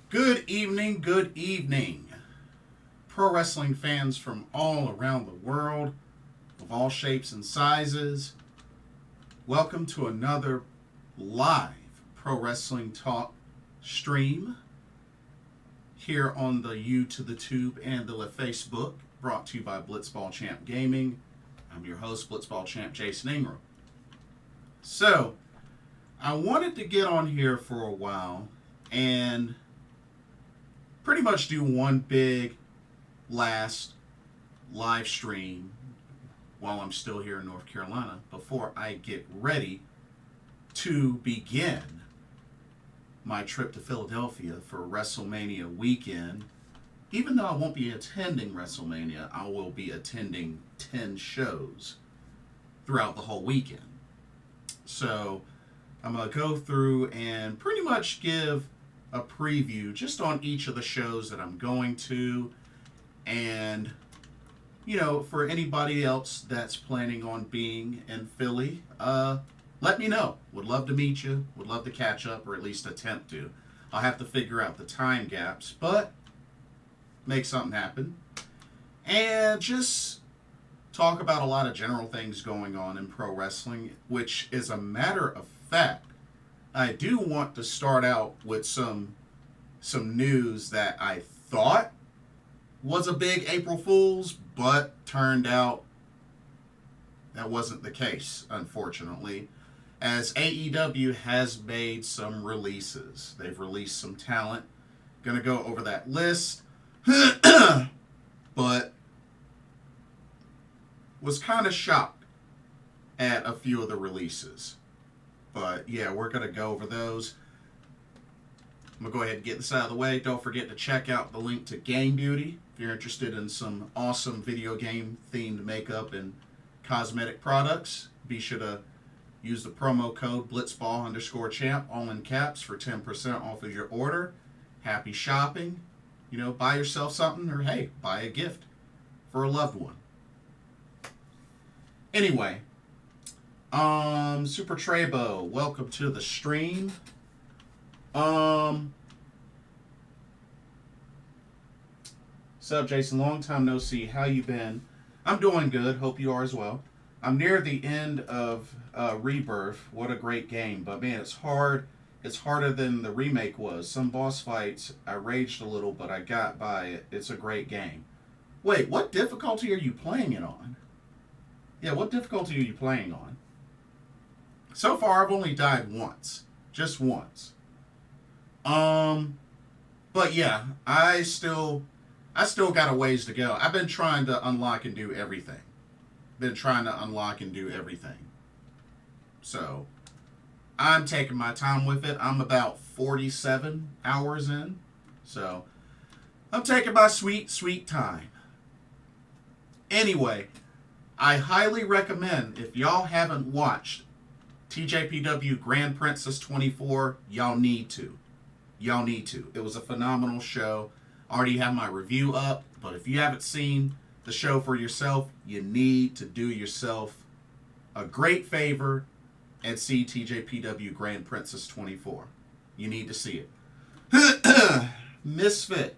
Good evening, good evening. Pro wrestling fans from all around the world, of all shapes and sizes. Welcome to another live Pro Wrestling Talk stream here on the U to the Tube and the Facebook, brought to you by Blitzball Champ Gaming. I'm your host, Blitzball Champ Jason Ingram. So, I wanted to get on here for a while and pretty much do one big last live stream while I'm still here in North Carolina before I get ready to begin my trip to Philadelphia for Wrestlemania weekend. Even though I won't be attending WrestleMania, I will be attending 10 shows throughout the whole weekend. So I'm going to go through and pretty much give a preview just on each of the shows that I'm going to. And, you know, for anybody else that's planning on being in Philly, let me know. Would love to meet you. Would love to catch up, or at least attempt to. I'll have to figure out the time gaps, but make something happen. And just talk about a lot of general things going on in pro wrestling, which, as a matter of fact, I do want to start out with some news that I thought was a big April Fool's, but turned out that wasn't the case, unfortunately, as AEW has made some releases. They've released some talent. Gonna go over that list, but was kind of shocked at a few of the releases. But yeah, we're going to go over those. I'm going to go ahead and get this out of the way. Don't forget to check out the link to Game Beauty if you're interested in some awesome video game themed makeup and cosmetic products. Be sure to use the promo code Blitzball_champ, all in caps, for 10% off of your order. Happy shopping. You know, buy yourself something, or hey, buy a gift for a loved one. Anyway, Super Trebo, welcome to the stream. What's up, Jason? Long time no see. How you been? I'm doing good. Hope you are as well. I'm near the end of Rebirth. What a great game. But man, it's hard. It's harder than the remake was. Some boss fights, I raged a little, but I got by it. It's a great game. Wait, what difficulty are you playing it on? Yeah, what difficulty are you playing on? So far, I've only died once. Just once. But yeah, I still got a ways to go. I've been trying to unlock and do everything. So, I'm taking my time with it. I'm about 47 hours in. So, I'm taking my sweet, sweet time. Anyway, I highly recommend, if y'all haven't watched TJPW Grand Princess 24, y'all need to. It was a phenomenal show. I already have my review up, but if you haven't seen the show for yourself, you need to do yourself a great favor and see TJPW Grand Princess 24. You need to see it. Misfit,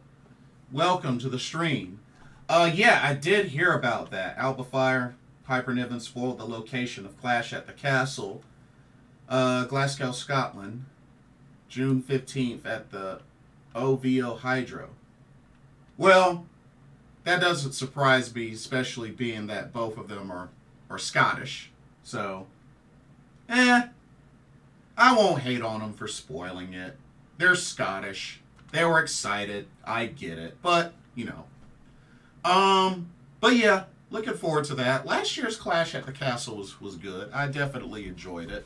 welcome to the stream. Yeah, I did hear about that. Alba Fire, Piper Niven spoiled the location of Clash at the Castle. Glasgow, Scotland, June 15th at the OVO Hydro. Well, that doesn't surprise me, especially being that both of them are Scottish. So, I won't hate on them for spoiling it. They're Scottish. They were excited. I get it. But, you know. But yeah, looking forward to that. Last year's Clash at the Castle was good. I definitely enjoyed it.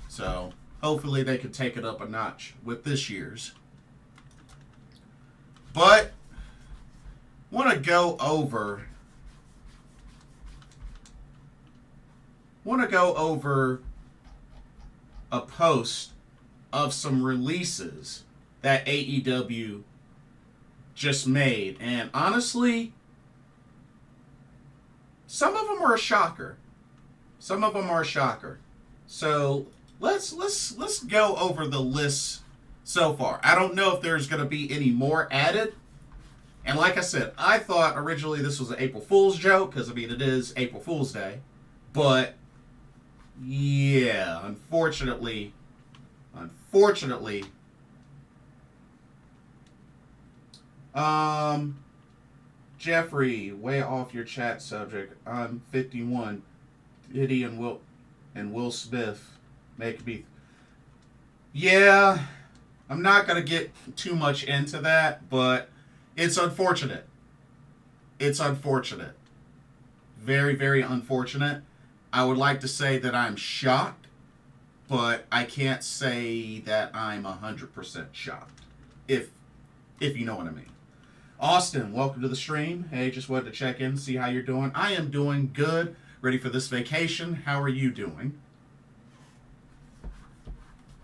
So, hopefully they could take it up a notch with this year's. But, want to go over a post of some releases that AEW just made. And honestly, some of them are a shocker. So let's go over the list so far. I don't know if there's going to be any more added. And like I said, I thought originally this was an April Fool's joke, because, I mean, it is April Fool's Day. But, yeah, unfortunately, Jeffrey, way off your chat subject. I'm 51. Diddy and Will Smith make me. Yeah, I'm not going to get too much into that, but it's unfortunate. It's unfortunate. Very, very unfortunate. I would like to say that I'm shocked, but I can't say that I'm 100% shocked. If you know what I mean. Austin, welcome to the stream. Hey, just wanted to check in, see how you're doing. I am doing good. Ready for this vacation. How are you doing?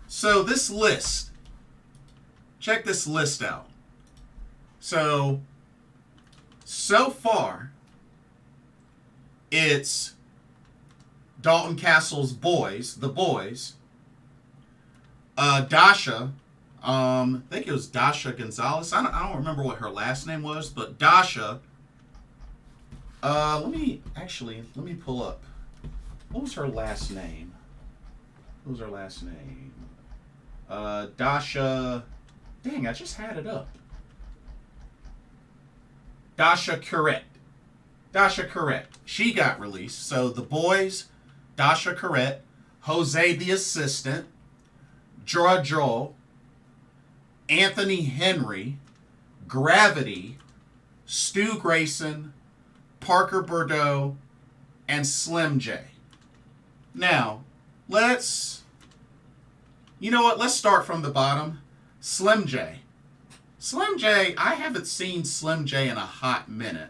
So this list. Check this list out. So far, it's Dalton Castle's boys, the boys. Dasha, I think it was Dasha Gonzalez. I don't remember what her last name was, but Dasha. Let me pull up. What was her last name? Dasha. Dang, I just had it up. Dasha Correct. She got released. So the boys, Dasha Correct, Jose the assistant, Jora Joel, Anthony Henry, Gravity, Stu Grayson, Parker Bordeaux, and Slim J. Now, let's start from the bottom. Slim J. I haven't seen Slim J in a hot minute.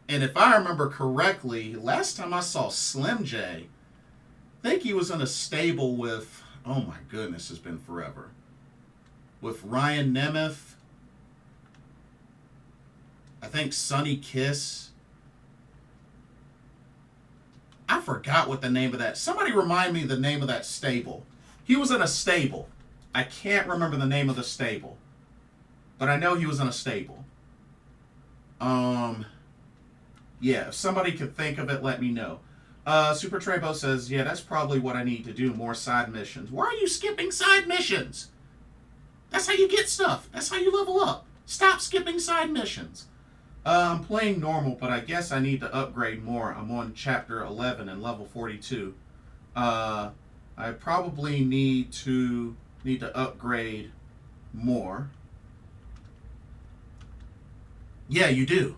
And if I remember correctly, last time I saw Slim J, I think he was in a stable with, oh my goodness, it's been forever. With Ryan Nemeth, I think Sonny Kiss. I forgot what the name of that. Somebody remind me the name of that stable. He was in a stable. I can't remember the name of the stable, but I know he was in a stable. Yeah, if somebody could think of it, let me know. Super Trebo says, yeah, that's probably what I need to do, more side missions. Why are you skipping side missions? That's how you get stuff. That's how you level up. Stop skipping side missions. I'm playing normal, but I guess I need to upgrade more. I'm on chapter 11 and level 42. I probably need to upgrade more. Yeah, you do.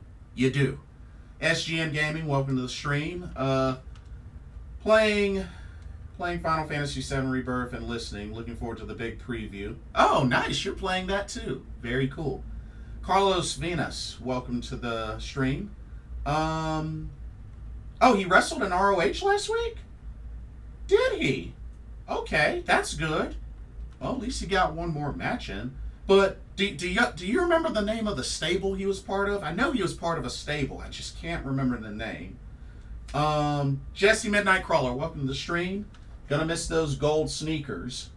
SGN Gaming, welcome to the stream. Playing Final Fantasy VII Rebirth and listening. Looking forward to the big preview. Oh, nice. You're playing that too. Very cool. Carlos Venus, welcome to the stream. Oh, he wrestled in ROH last week? Did he? Okay, that's good. Well, at least he got one more match in. But do you remember the name of the stable he was part of? I know he was part of a stable. I just can't remember the name. Jesse Midnight Crawler, welcome to the stream. Gonna miss those gold sneakers.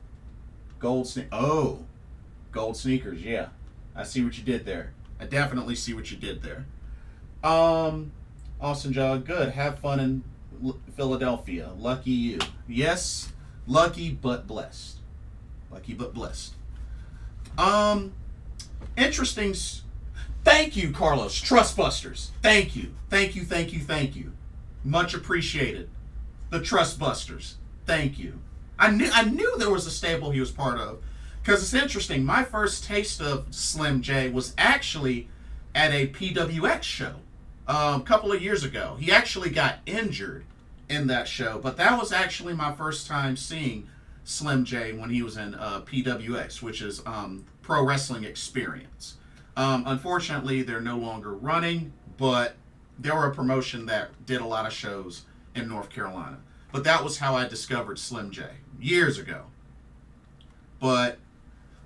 Gold sneakers, yeah. I see what you did there. I definitely see what you did there. Austin Jog, good. Have fun in Philadelphia. Lucky you. Yes, lucky but blessed. Interesting. Thank you, Carlos. Trustbusters. Thank you. Much appreciated. The Trustbusters. Thank you. I knew there was a stable he was part of. Because it's interesting. My first taste of Slim J was actually at a PWX show a couple of years ago. He actually got injured in that show. But that was actually my first time seeing Slim J when he was in PWX, which is Pro Wrestling Experience. Unfortunately, they're no longer running, but they were a promotion that did a lot of shows in North Carolina. But that was how I discovered Slim J years ago. But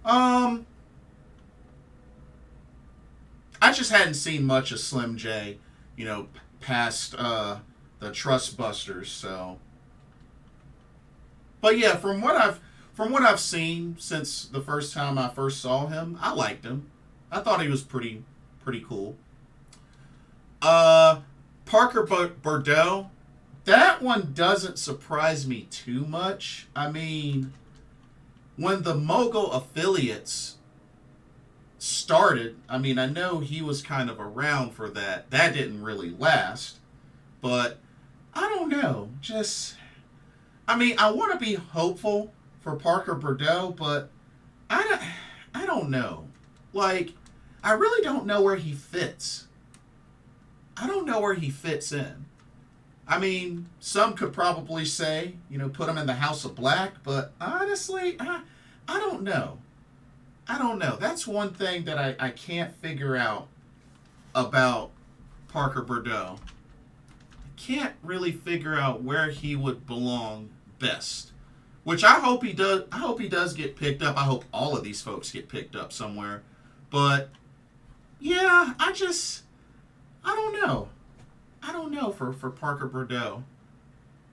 I just hadn't seen much of Slim J, past the Trustbusters. So, but yeah, from what from what I've seen since the first time I first saw him, I liked him. I thought he was pretty cool. Parker Bordeaux, that one doesn't surprise me too much. I mean, when the Mogul affiliates started, I mean, I know he was kind of around for that. That didn't really last. But I don't know. I mean, I want to be hopeful for Parker Bordeaux, but I don't know. Like, I really don't know where he fits. I don't know where he fits in. I mean, some could probably say, put him in the House of Black, but honestly, I don't know. I don't know. That's one thing that I can't figure out about Parker Bordeaux. I can't really figure out where he would belong best. Which I hope he does. I hope he does get picked up. I hope all of these folks get picked up somewhere. But yeah, I don't know. I don't know for Parker Bordeaux.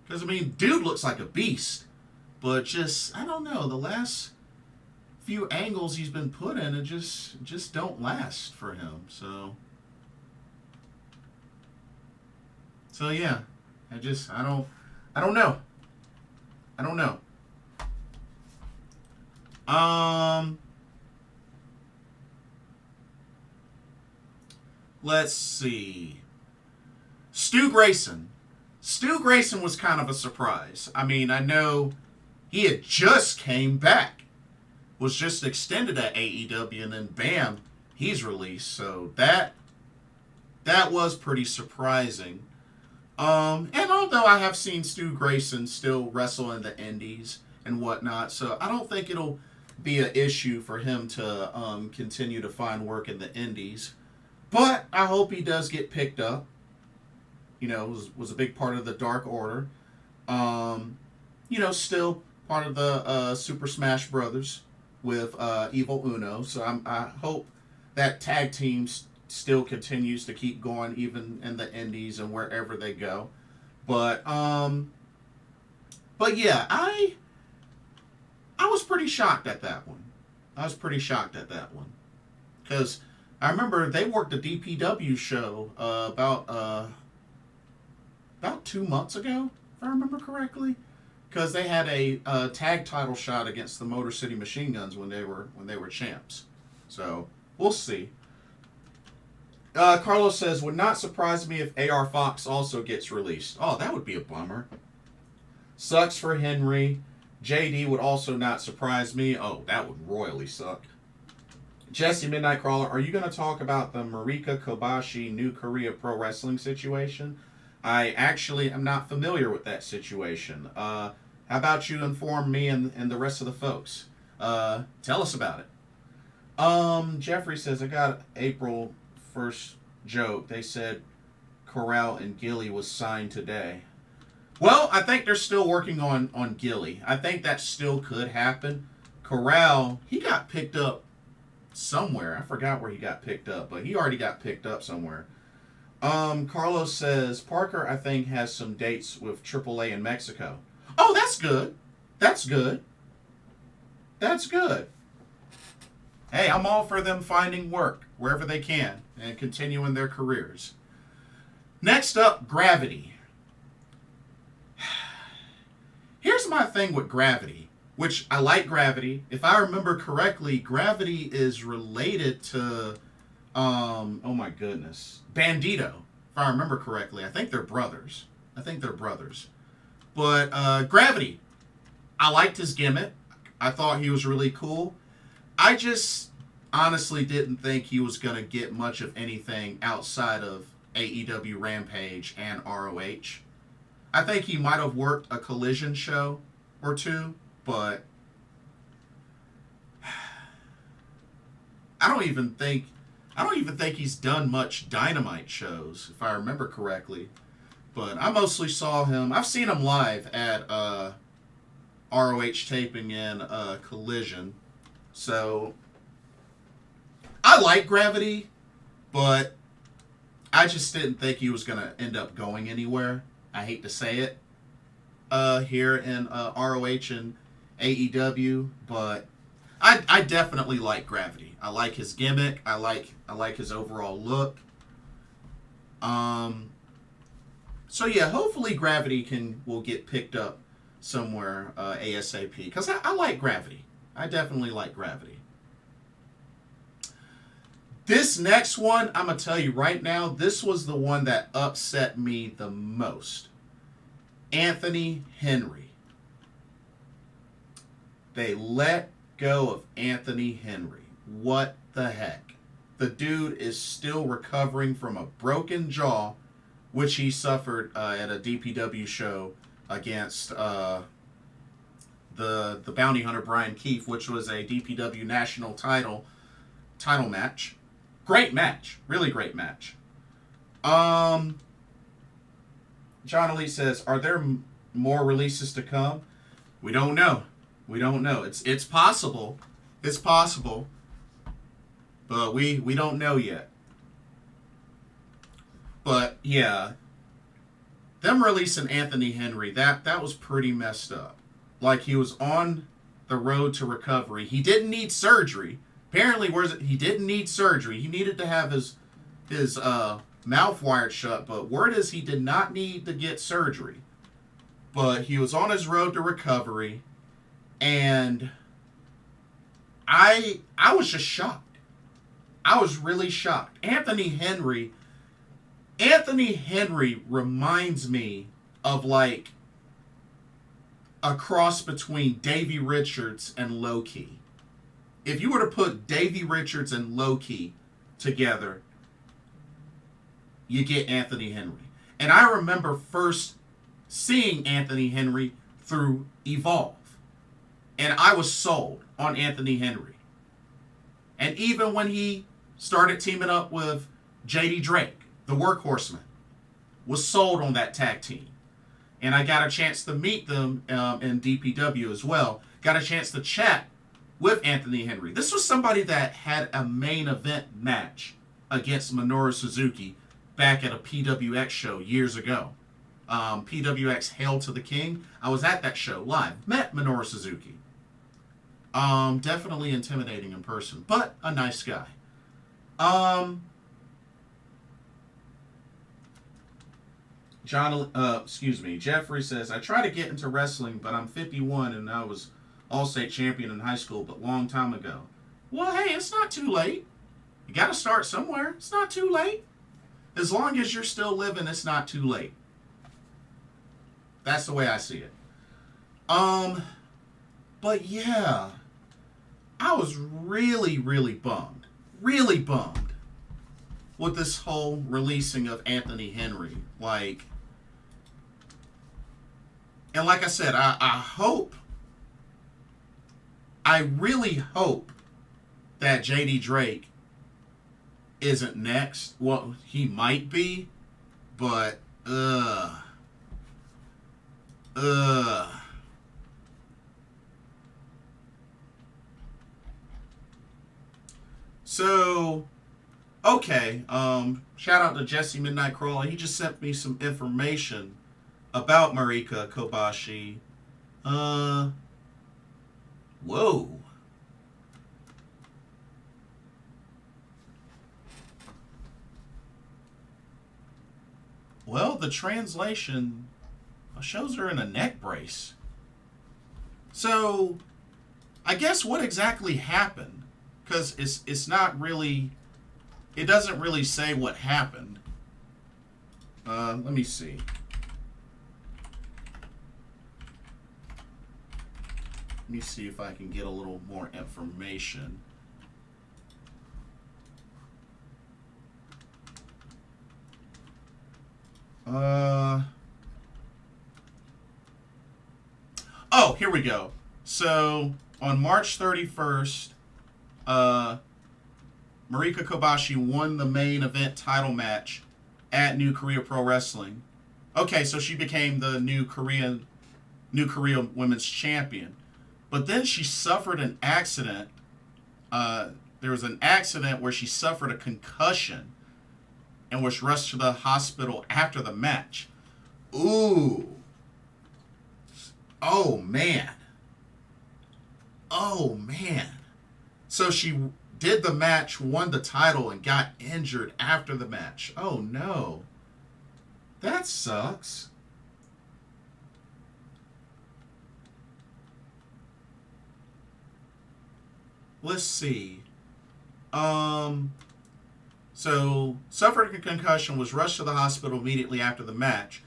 Because, I mean, dude looks like a beast. But I don't know. The last few angles he's been put in, it just don't last for him. So yeah. I don't know. I don't know. Let's see. Stu Grayson. Stu Grayson was kind of a surprise. I mean, I know he had just came back. Was just extended at AEW, and then bam, he's released. So that was pretty surprising. And although I have seen Stu Grayson still wrestle in the indies and whatnot, so I don't think it'll be an issue for him to continue to find work in the indies. But I hope he does get picked up. Was a big part of the Dark Order. Still part of the Super Smash Brothers with Evil Uno. So I hope that tag team still continues to keep going, even in the indies and wherever they go. But yeah, I was pretty shocked at that one. Because I remember they worked a DPW show about 2 months ago, if I remember correctly, because they had a tag title shot against the Motor City Machine Guns when they were champs. So we'll see. Carlos says, would not surprise me if AR Fox also gets released. Oh, that would be a bummer. Sucks for Henry. JD would also not surprise me. Oh, that would royally suck. Jesse Midnight Crawler, are you going to talk about the Marika Kobashi New Korea Pro Wrestling situation? I actually am not familiar with that situation. How about you inform me and the rest of the folks? Tell us about it. Jeffrey says, I got April 1st joke. They said Corral and Gilly was signed today. Well, I think they're still working on Gilly. I think that still could happen. Corral, he got picked up somewhere. I forgot where he got picked up, but he already got picked up somewhere. Carlos says, Parker, I think, has some dates with AAA in Mexico. Oh, that's good. That's good. That's good. Hey, I'm all for them finding work wherever they can and continuing their careers. Next up, Gravity. Here's my thing with Gravity, which I like Gravity. If I remember correctly, Gravity is related to, oh my goodness, Bandito. If I remember correctly, I think they're brothers. But Gravity, I liked his gimmick. I thought he was really cool. I just honestly didn't think he was going to get much of anything outside of AEW Rampage and ROH. I think he might have worked a Collision show or two, but I don't even think he's done much Dynamite shows, if I remember correctly. But I mostly saw him. I've seen him live at ROH taping in Collision. So I like Gravity, but I just didn't think he was going to end up going anywhere. I hate to say it. Here in ROH, and AEW, but I definitely like Gravity. I like his gimmick. I like his overall look. So yeah, hopefully Gravity will get picked up somewhere ASAP, because I like Gravity. I definitely like Gravity. This next one, I'm going to tell you right now, this was the one that upset me the most. Anthony Henry. They let go of Anthony Henry. What the heck? The dude is still recovering from a broken jaw, which he suffered at a DPW show against the bounty hunter Brian Keefe, which was a DPW national title match. Great match. Really great match. John Elite says, are there more releases to come? We don't know. We don't know. It's possible. It's possible. But we don't know yet. But yeah, them releasing Anthony Henry, that was pretty messed up. Like, he was on the road to recovery. He didn't need surgery. Apparently, he didn't need surgery. He needed to have his mouth wired shut, but word is he did not need to get surgery. But he was on his road to recovery, and I was just shocked. I was really shocked. Anthony Henry reminds me of like a cross between Davey Richards and Low-Key. If you were to put Davey Richards and Low-Key together, you get Anthony Henry. And I remember first seeing Anthony Henry through Evolve. And I was sold on Anthony Henry. And even when he started teaming up with JD Drake, the Workhorseman, was sold on that tag team. And I got a chance to meet them in DPW as well. Got a chance to chat with Anthony Henry. This was somebody that had a main event match against Minoru Suzuki back at a PWX show years ago. PWX Hail to the King. I was at that show live. Met Minoru Suzuki. Definitely intimidating in person, but a nice guy. Jeffrey says, I try to get into wrestling, but I'm 51 and I was All-State champion in high school, but long time ago. Well, hey, it's not too late. You got to start somewhere. It's not too late. As long as you're still living, it's not too late. That's the way I see it. But yeah, I was really, really bummed. Really bummed with this whole releasing of Anthony Henry. And like I said, I really hope that JD Drake isn't next. Well, he might be, but So, okay, shout out to Jesse Midnight Crawler. He just sent me some information about Marika Kobashi. Whoa. Well, the translation shows her in a neck brace. So, I guess what exactly happened? Because it's not really, it doesn't really say what happened. Let me see. Let me see if I can get a little more information. Oh, here we go. So, on March 31st, Marika Kobashi won the main event title match at New Korea Pro Wrestling. Okay, so she became the New Korea Women's Champion. But then she suffered an accident. There was an accident where she suffered a concussion and was rushed to the hospital after the match. Ooh. Oh, man. Oh, man. So she did the match, won the title, and got injured after the match. Oh, no. That sucks. Let's see. So suffered a concussion, was rushed to the hospital immediately after the match.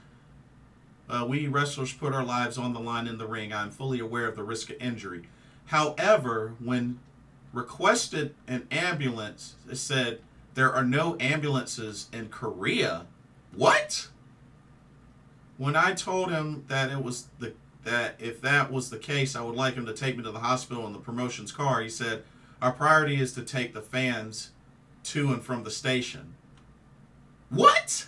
We wrestlers put our lives on the line in the ring. I'm fully aware of the risk of injury. However, when requested an ambulance, it said there are no ambulances in Korea. What? When I told him that that if that was the case, I would like him to take me to the hospital in the promotion's car, he said, our priority is to take the fans to and from the station. What?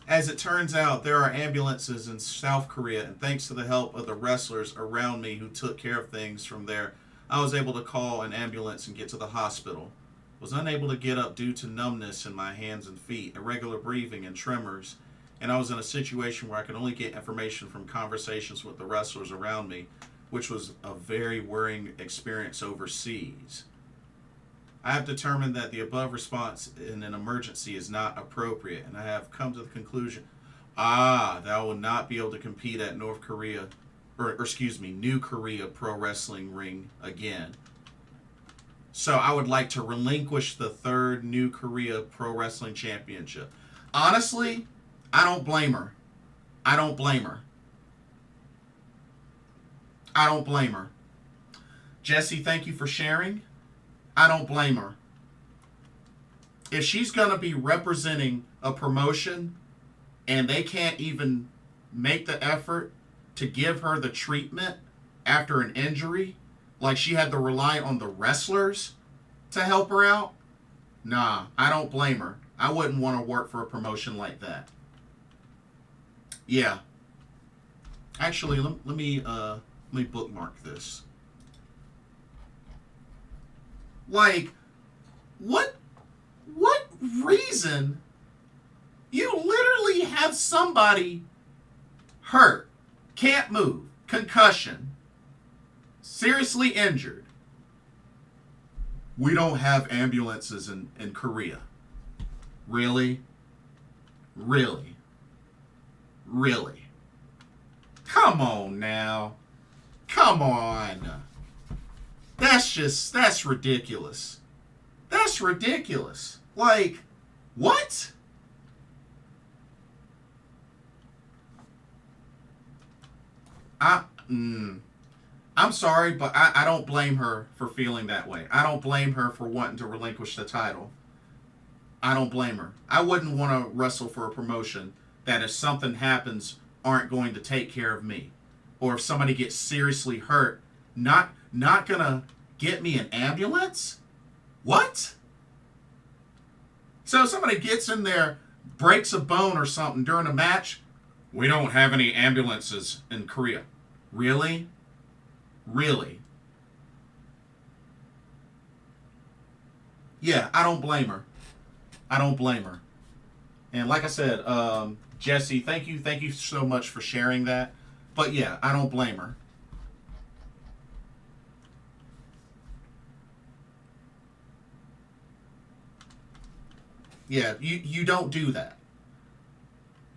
As it turns out, there are ambulances in South Korea, and thanks to the help of the wrestlers around me who took care of things from there, I was able to call an ambulance and get to the hospital. Was unable to get up due to numbness in my hands and feet, irregular breathing, and tremors, and I was in a situation where I could only get information from conversations with the wrestlers around me, which was a very worrying experience overseas. I have determined that the above response in an emergency is not appropriate, and I have come to the conclusion, that I will not be able to compete at New Korea Pro Wrestling Ring again. So I would like to relinquish the third New Korea Pro Wrestling Championship. Honestly, I don't blame her. I don't blame her. I don't blame her. Jesse, thank you for sharing. I don't blame her. If she's going to be representing a promotion and they can't even make the effort to give her the treatment after an injury, like she had to rely on the wrestlers to help her out, nah, I don't blame her. I wouldn't want to work for a promotion like that. Yeah. Actually, let me bookmark this. Like, what reason? You literally have somebody hurt, can't move, concussion, seriously injured. We don't have ambulances in Korea. Really? Really? Really? Come on now. Come on. That's ridiculous. That's ridiculous. Like, what? I'm sorry, but I don't blame her for feeling that way. I don't blame her for wanting to relinquish the title. I don't blame her. I wouldn't want to wrestle for a promotion that if something happens aren't going to take care of me. Or if somebody gets seriously hurt, not gonna get me an ambulance? What? So if somebody gets in there, breaks a bone or something during a match, we don't have any ambulances in Korea. Really? Really? Yeah, I don't blame her. I don't blame her. And like I said, Jesse, thank you so much for sharing that. But yeah, I don't blame her. Yeah, you don't do that.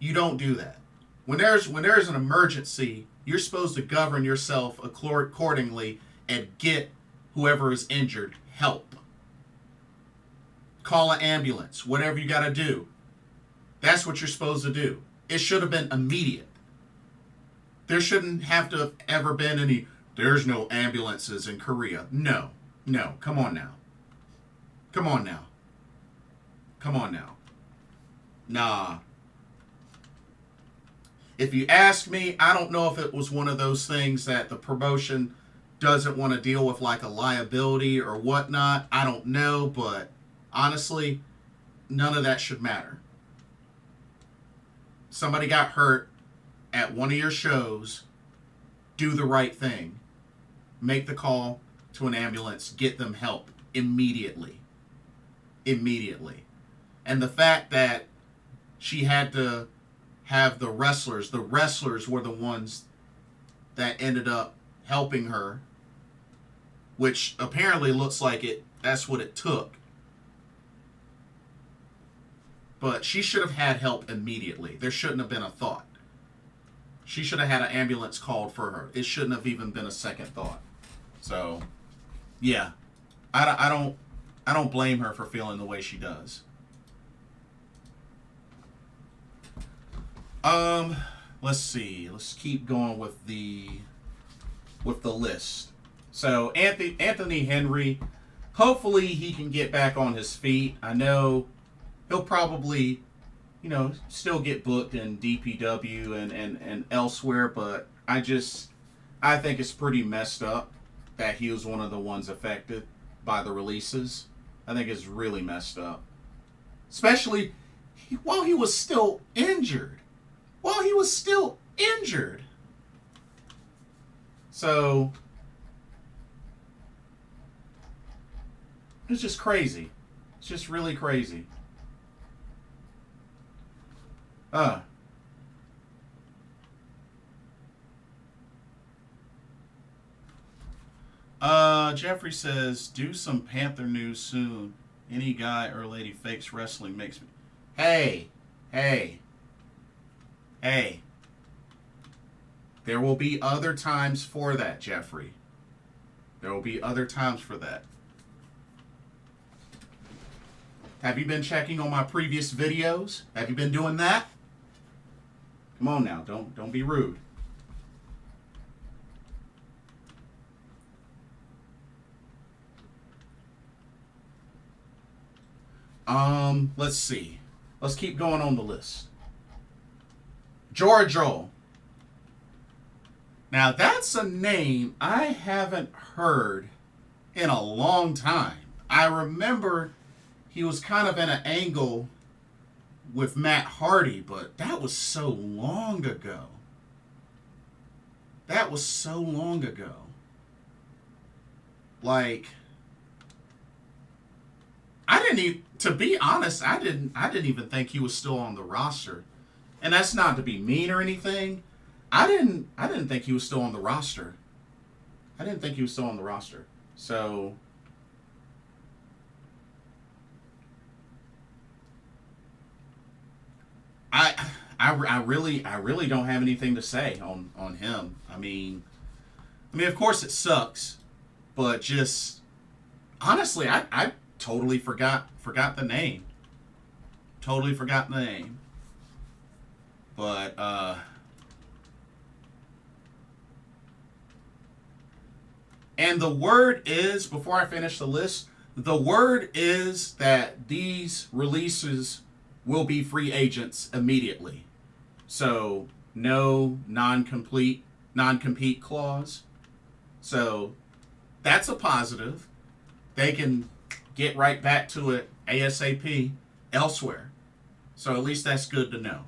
You don't do that. When there's an emergency, you're supposed to govern yourself accordingly and get whoever is injured help. Call an ambulance, whatever you got to do. That's what you're supposed to do. It should have been immediate. There shouldn't have to have ever been any, there's no ambulances in Korea. No, come on now. Come on now. Come on now. Nah. If you ask me, I don't know if it was one of those things that the promotion doesn't want to deal with, like a liability or whatnot. I don't know, but honestly, none of that should matter. Somebody got hurt at one of your shows, do the right thing. Make the call to an ambulance, get them help immediately. Immediately. And the fact that she had to have the wrestlers were the ones that ended up helping her, which apparently looks like that's what it took. But she should have had help immediately. There shouldn't have been a thought. She should have had an ambulance called for her. It shouldn't have even been a second thought. So, yeah, I don't blame her for feeling the way she does. Let's see. Let's keep going with the list. So Anthony Henry, hopefully he can get back on his feet. I know he'll probably, still get booked in DPW and elsewhere, but I think it's pretty messed up that he was one of the ones affected by the releases. I think it's really messed up. Especially while he was still injured. So, it's just crazy. It's just really crazy. Jeffrey says, do some Panther news soon. Any guy or lady fakes wrestling makes me... Hey. There will be other times for that, Jeffrey. There will be other times for that. Have you been checking on my previous videos? Have you been doing that? Come on now, don't be rude. Let's see. Let's keep going on the list. Giorgio. Now that's a name I haven't heard in a long time. I remember he was kind of in an angle with Matt Hardy, but that was so long ago. Like, to be honest, I didn't even think he was still on the roster. And that's not to be mean or anything. I didn't think he was still on the roster. So I really don't have anything to say on him. I mean of course it sucks, but just honestly, I totally forgot the name. But and the word is, before I finish the list, the word is that these releases will be free agents immediately. So no non-compete clause. So that's a positive. They can get right back to it ASAP elsewhere. So at least that's good to know.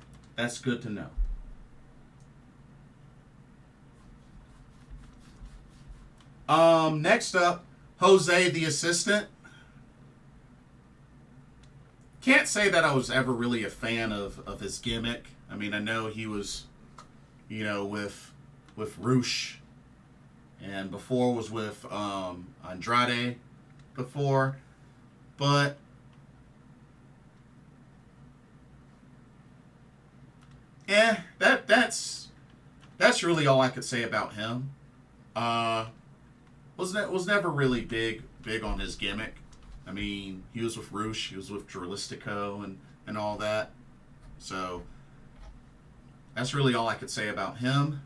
Next up, Jose the assistant. Can't say that I was ever really a fan of his gimmick. I mean, I know he was, with Roosh, and before was with Andrade before, but that's really all I could say about him. Was never really big on his gimmick. I mean, he was with Roosh, he was with Dralistico and all that. So that's really all I could say about him.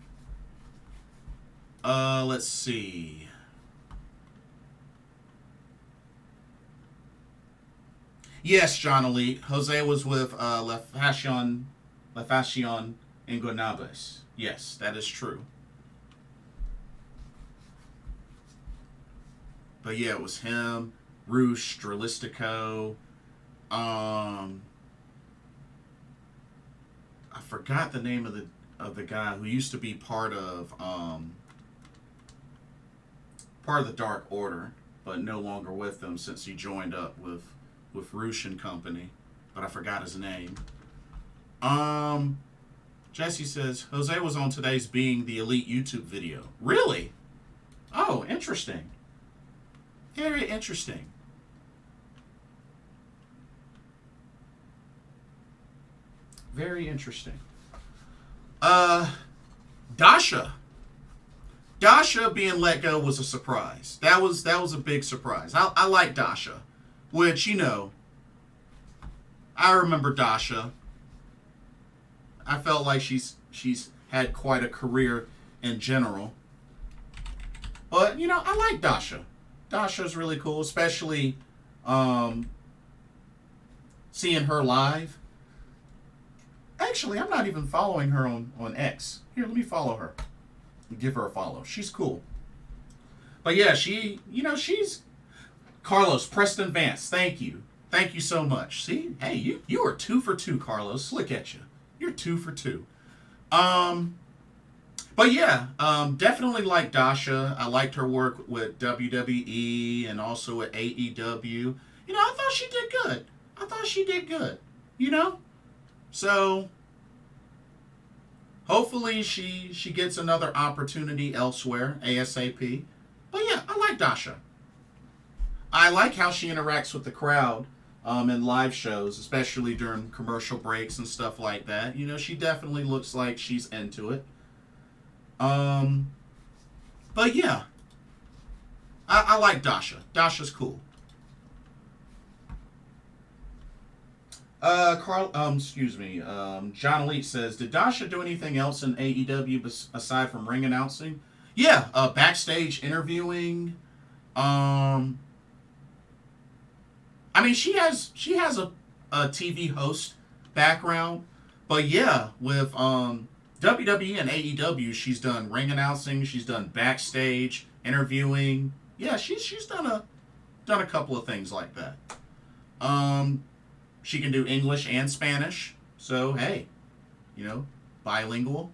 Let's see. Yes, John Elite. Jose was with La Fashion Ingonables. Yes, that is true. But yeah, it was him, Roosh, Dralistico. I forgot the name of the guy who used to be part of the Dark Order, but no longer with them since he joined up with Roosh and company. But I forgot his name. Jesse says Jose was on today's Being the Elite YouTube video. Really? Oh, interesting. Very interesting. Very interesting. Dasha. Dasha being let go was a surprise. That was a big surprise. I like Dasha, which I remember Dasha. I felt like she's had quite a career in general. But I like Dasha. Dasha's really cool, especially seeing her live. Actually, I'm not even following her on X. Here, let me follow her. Give her a follow. She's cool. But yeah, she's Carlos Preston Vance. Thank you. Thank you so much. See? Hey, you are 2 for 2, Carlos. Look at you. You're 2 for 2. But yeah, definitely like Dasha. I liked her work with WWE and also at AEW. I thought she did good. I thought she did good. So hopefully she gets another opportunity elsewhere ASAP. But yeah, I like Dasha. I like how she interacts with the crowd in live shows, especially during commercial breaks and stuff like that. She definitely looks like she's into it. But yeah, I like Dasha. Dasha's cool. Excuse me. John Elite says, did Dasha do anything else in AEW aside from ring announcing? Yeah, backstage interviewing. I mean, she has a TV host background, but yeah, with WWE and AEW, she's done ring announcing, she's done backstage interviewing. Yeah, she's done a couple of things like that. She can do English and Spanish, so hey, bilingual.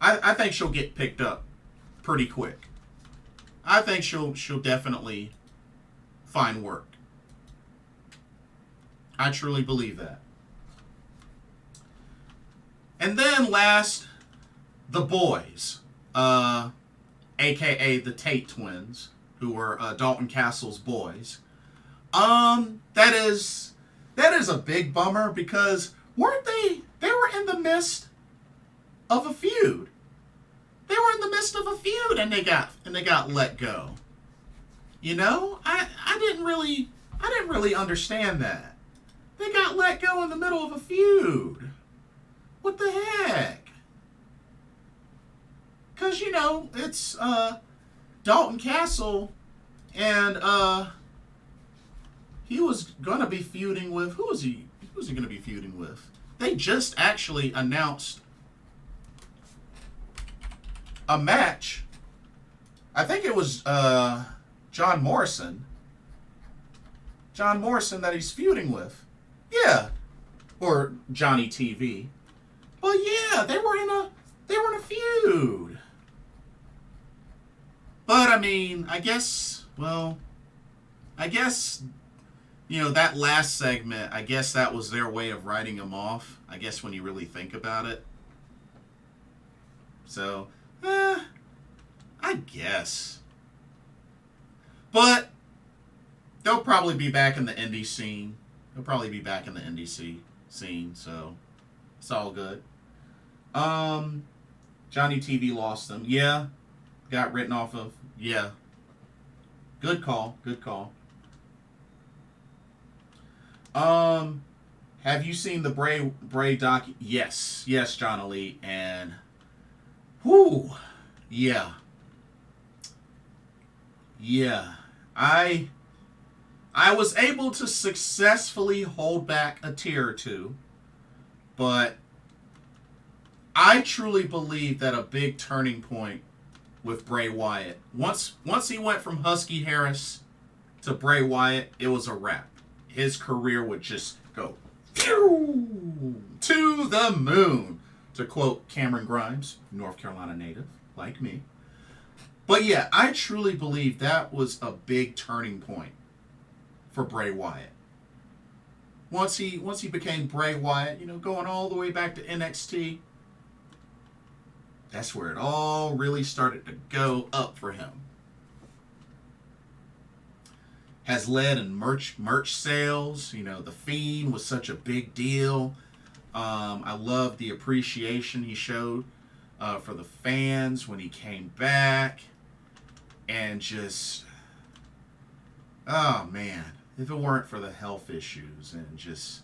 I think she'll get picked up pretty quick. I think she'll definitely find work. I truly believe that. And then last, the boys, aka the Tate twins, who were Dalton Castle's boys. That is a big bummer because weren't they were in the midst of a feud. They were in the midst of a feud and they got let go. I didn't really understand that. They got let go in the middle of a feud. What the heck? Cause it's Dalton Castle and he was gonna be feuding with who was he gonna be feuding with? They just actually announced a match. I think it was John Morrison. John Morrison that he's feuding with. Yeah. Or Johnny TV. But yeah, they were in a feud. But I mean, I guess that last segment, I guess that was their way of writing him off. I guess when you really think about it. So, I guess. But they'll probably be back in the indie scene. So it's all good. Johnny TV lost them. Yeah. Got written off of. Yeah. Good call. Have you seen the Bray doc? Yes, John Elite, and yeah. I was able to successfully hold back a tear or two, but I truly believe that a big turning point with Bray Wyatt, once he went from Husky Harris to Bray Wyatt, it was a wrap. His career would just go to the moon, to quote Cameron Grimes, North Carolina native, like me. But yeah, I truly believe that was a big turning point for Bray Wyatt. Once he became Bray Wyatt, going all the way back to NXT, That's where it all really started to go up for him. Has led in merch sales. You know, The Fiend was such a big deal. I love the appreciation he showed for the fans when he came back. And just, oh man, if it weren't for the health issues and just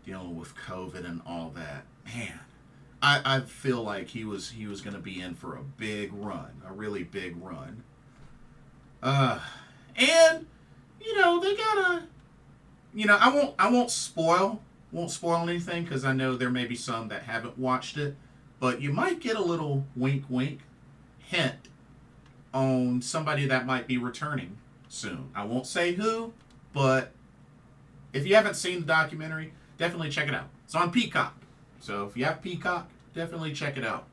dealing with COVID and all that, man, I feel like he was going to be in for a big run, a really big run. And you know, they gotta, you know, I won't spoil anything because I know there may be some that haven't watched it, but you might get a little wink hint on somebody that might be returning soon. I won't say who, but if you haven't seen the documentary, definitely check it out. It's on Peacock. So if you have Peacock, definitely check it out.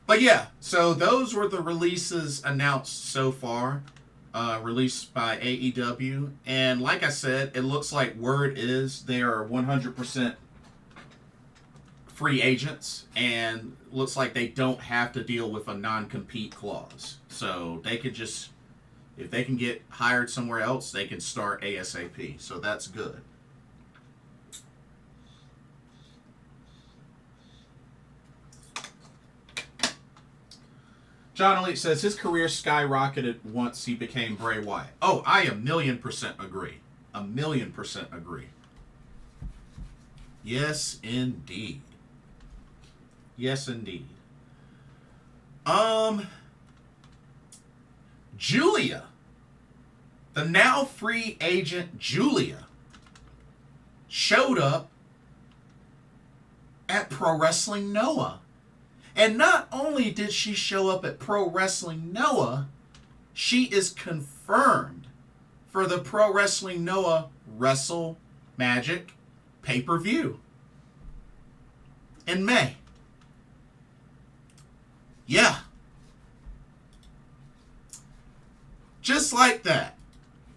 But yeah, so those were the releases announced so far, released by AEW. And like I said, it looks like word is they are 100% free agents, and looks like they don't have to deal with a non-compete clause. So they could just, if they can get hired somewhere else, they can start ASAP. So that's good. John Elite says his career skyrocketed once he became Bray Wyatt. Oh, I 1,000,000% agree. 1,000,000% agree. Yes, indeed. Yes, indeed. Julia, the now free agent Julia, showed up at Pro Wrestling Noah. And not only did she show up at Pro Wrestling Noah, she is confirmed for the Pro Wrestling Noah Wrestle Magic pay-per-view in May. Yeah. Just like that.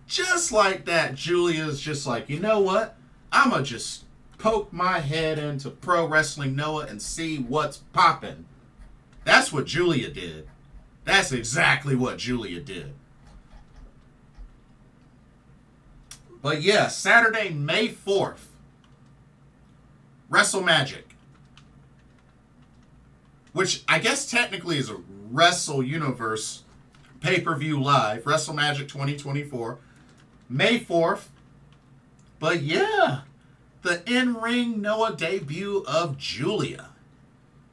Just like that, Julia's just like, you know what? I'm going to just poke my head into Pro Wrestling Noah and see what's popping. That's what Julia did. That's exactly what Julia did. But yeah, Saturday, May 4th, Wrestle Magic, which I guess technically is a Wrestle Universe pay-per-view live, Wrestle Magic 2024, May 4th. But yeah, the in-ring Noah debut of Julia.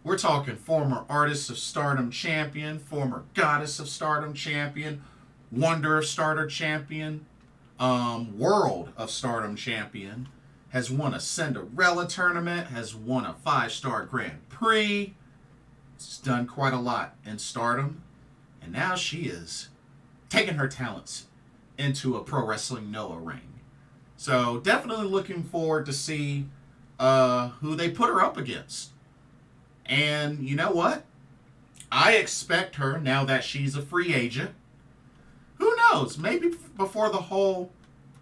We're talking former Artist of Stardom champion, former Goddess of Stardom champion, Wonder of Stardom champion, World of Stardom champion, has won a Cinderella tournament, has won a 5-star Grand Prix. She's done quite a lot in Stardom. And now she is taking her talents into a Pro Wrestling Noah ring. So definitely looking forward to see who they put her up against. And you know what? I expect her, now that she's a free agent, who knows, maybe before the whole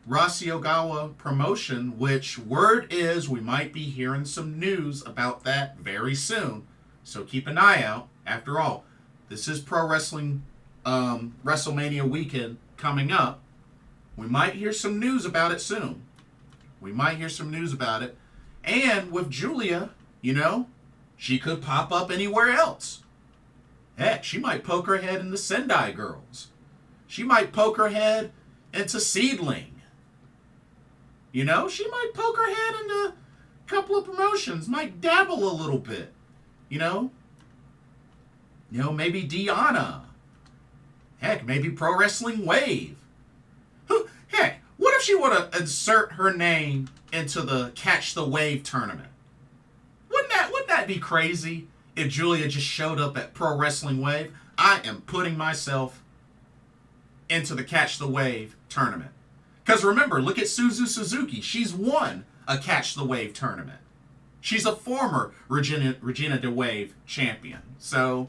Rossy Ogawa promotion, which word is we might be hearing some news about that very soon. So keep an eye out. After all, this is Pro Wrestling WrestleMania weekend coming up. We might hear some news about it soon. We might hear some news about it. And with Julia, you know, she could pop up anywhere else. Heck, she might poke her head into Sendai Girls. She might poke her head into Seedling. You know, she might poke her head into a couple of promotions, might dabble a little bit. You know, maybe Deanna. Heck, maybe Pro Wrestling Wave. Heck, what if she would to insert her name into the Catch the Wave tournament? Wouldn't that be crazy if Julia just showed up at Pro Wrestling Wave? I am putting myself into the Catch the Wave tournament. Because remember, look at Suzu Suzuki. She's won a Catch the Wave tournament. She's a former Regina de Wave champion. So,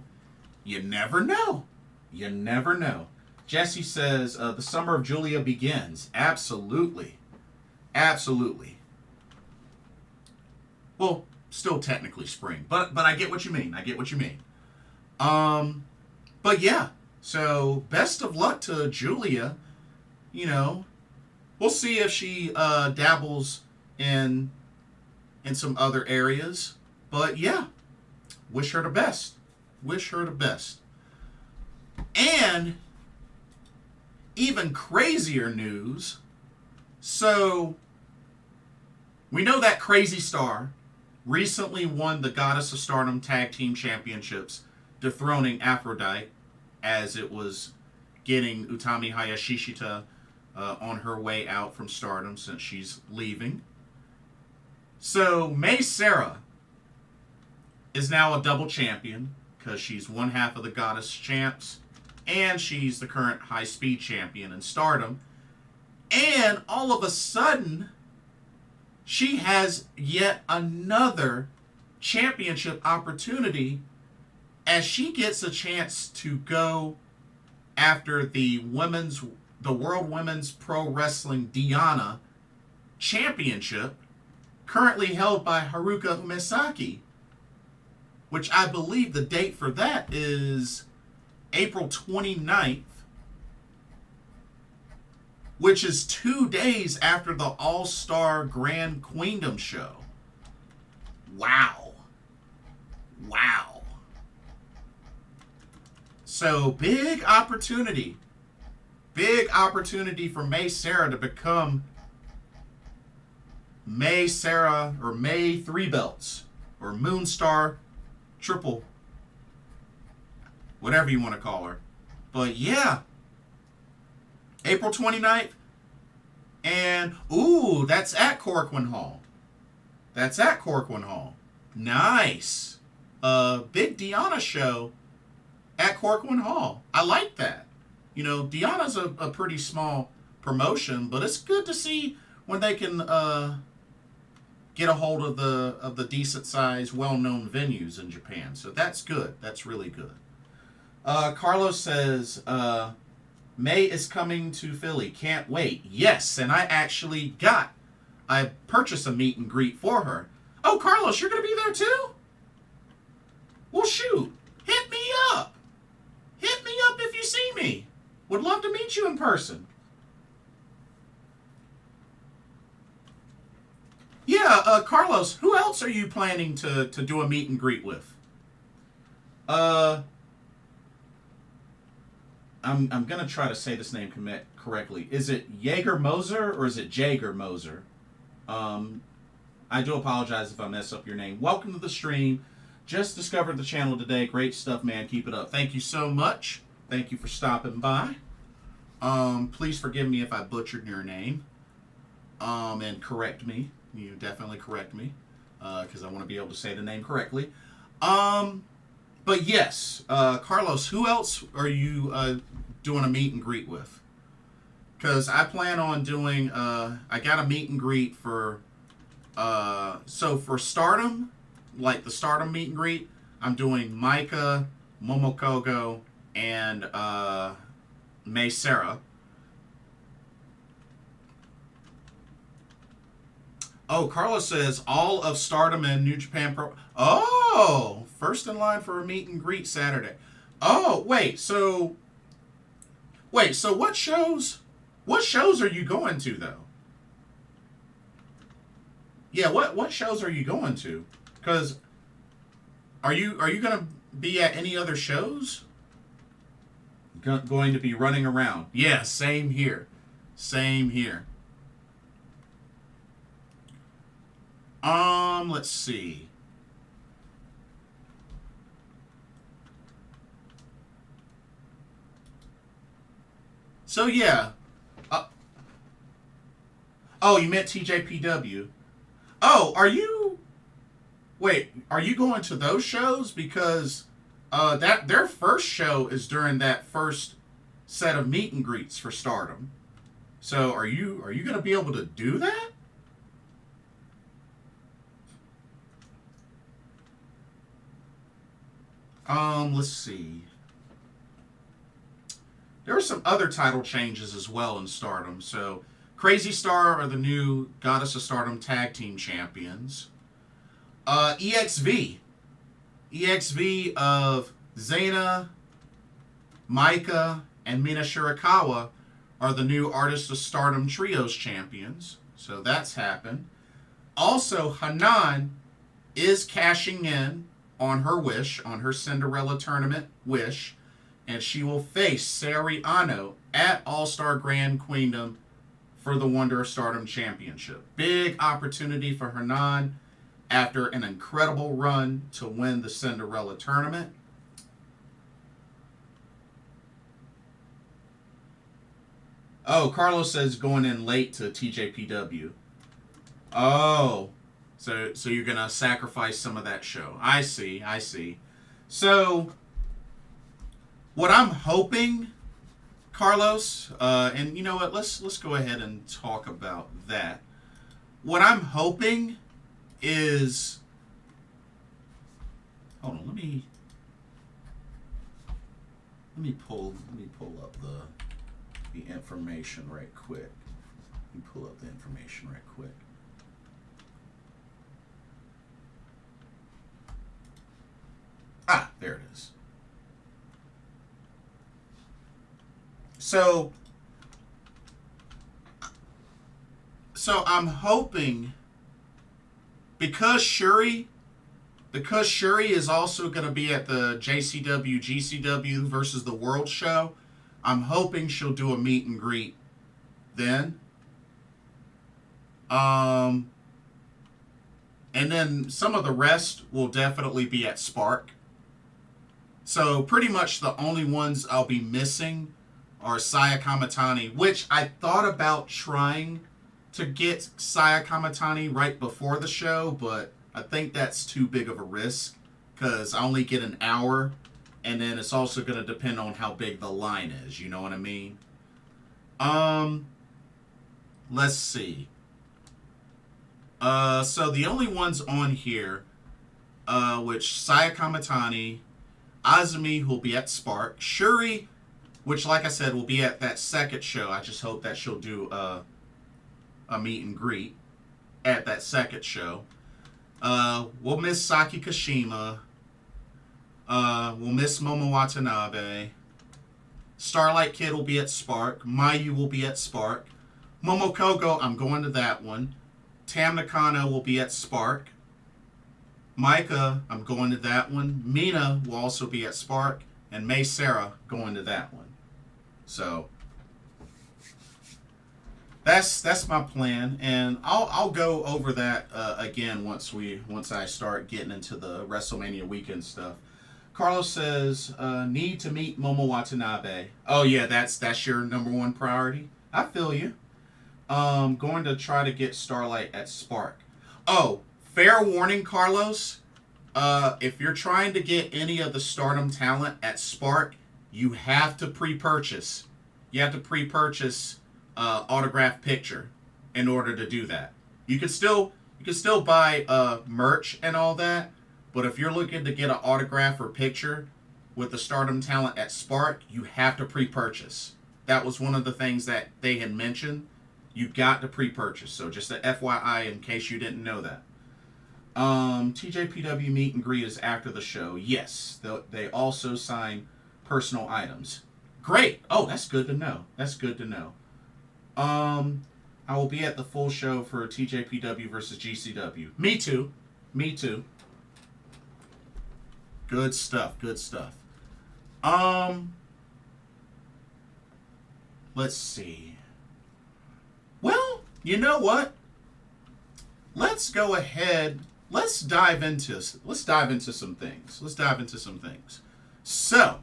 you never know. You never know. Jesse says, the summer of Julia begins. Absolutely. Absolutely. Well, still technically spring, but I get what you mean. I get what you mean. But yeah, so best of luck to Julia. You know, we'll see if she dabbles in some other areas. But yeah, wish her the best. Wish her the best. And even crazier news. So we know that Crazy Star recently won the Goddess of Stardom Tag Team Championships, dethroning Aphrodite as it was getting Utami Hayashishita on her way out from Stardom since she's leaving. So May Sarah is now a double champion because she's one half of the Goddess Champs and she's the current high speed champion in Stardom. And all of a sudden, she has yet another championship opportunity as she gets a chance to go after the World Women's Pro Wrestling Diana Championship, currently held by Haruka Umesaki, which I believe the date for that is April 29th, which is 2 days after the All-Star Grand Queendom show. Wow. Wow. So, big opportunity. Big opportunity for May Sarah to become May Sarah, or May 3 Belts, or Moonstar Triple, whatever you want to call her. But yeah, April 29th, and ooh, that's at Corcoran Hall. That's at Corcoran Hall. Nice. Big Deanna show at Corcoran Hall. I like that. You know, Deanna's a pretty small promotion, but it's good to see when they can get a hold of the decent sized, well-known venues in Japan. So that's good. That's really good. Carlos says, May is coming to Philly. Can't wait. Yes, and I purchased a meet and greet for her. Oh, Carlos, you're going to be there too? Well, shoot. Hit me up. Hit me up if you see me. Would love to meet you in person. Yeah, Carlos, who else are you planning to do a meet and greet with? I'm going to try to say this name correctly. Is it Jaeger Moser or is it Jaeger Moser? I do apologize if I mess up your name. Welcome to the stream. Just discovered the channel today. Great stuff, man. Keep it up. Thank you so much. Thank you for stopping by. Please forgive me if I butchered your name. And correct me. You definitely correct me. Because I want to be able to say the name correctly. But yes, Carlos, who else are you doing a meet and greet with? Because I plan on doing, I got a meet and greet for, so for Stardom, like the Stardom meet and greet, I'm doing Micah, Momokogo, and May Sarah. Oh, Carlos says all of Stardom and New Japan Pro. Oh, first in line for a meet and greet Saturday. Oh, wait, so what shows are you going to though? Yeah, what shows are you going to? Because are you going to be at any other shows? Going to be running around. Yeah, same here. Same here. Let's see. So yeah. Oh, you meant TJPW. Oh, are you going to those shows? Because that their first show is during that first set of meet and greets for Stardom. So are you going to be able to do that? Let's see. There are some other title changes as well in Stardom. So, Crazy Star are the new Goddess of Stardom Tag Team Champions. EXV. EXV of Zaina, Maika, and Mina Shirakawa are the new Artist of Stardom Trios champions. So that's happened. Also, Hanan is cashing in on her wish, on her Cinderella tournament wish, and she will face Saori Anou at All-Star Grand Queendom for the Wonder of Stardom Championship. Big opportunity for Hanan after an incredible run to win the Cinderella tournament. Oh, Carlos says going in late to TJPW. Oh, so you're going to sacrifice some of that show. I see. So, what I'm hoping, Carlos, and you know what, let's go ahead and talk about that. What I'm hoping is, hold on, let me pull up the information right quick. Let me pull up the information right quick. Ah, there it is. So I'm hoping, because Shuri is also going to be at the JCW, GCW versus the World show, I'm hoping she'll do a meet and greet then. And then some of the rest will definitely be at Spark. So pretty much the only ones I'll be missing are Saya Kamatani, which I thought about trying to get Saya Kamatani right before the show, but I think that's too big of a risk because I only get an hour, and then it's also going to depend on how big the line is, you know what I mean? Let's see. So the only ones on here, which Saya Kamatani, Azumi, who'll be at Spark, Shuri, which, like I said, will be at that second show. I just hope that she'll do a meet and greet at that second show. We'll miss Saki Kashima. We'll miss Momo Watanabe. Starlight Kid will be at Spark. Mayu will be at Spark. Momokoko, I'm going to that one. Tam Nakano will be at Spark. Maika, I'm going to that one. Mina will also be at Spark. And May Sarah going to that one. So that's my plan, and I'll go over that again once I start getting into the WrestleMania weekend stuff. Carlos says need to meet Momo Watanabe. Oh yeah, that's your number one priority. I feel you. Going to try to get Starlight at Spark. Oh, fair warning, Carlos. If you're trying to get any of the Stardom talent at Spark, you have to pre-purchase. You have to pre-purchase autographed picture in order to do that. You can still buy merch and all that, but if you're looking to get an autograph or picture with the Stardom talent at Spark, you have to pre-purchase. That was one of the things that they had mentioned. You got to pre-purchase. So just a FYI in case you didn't know that. TJPW meet and greet is after the show. Yes, they also sign personal items. Great. Oh, that's good to know. I will be at the full show for TJPW versus GCW. Me too. Good stuff. Let's see. Well, you know what? Let's go ahead. Let's dive into some things. So,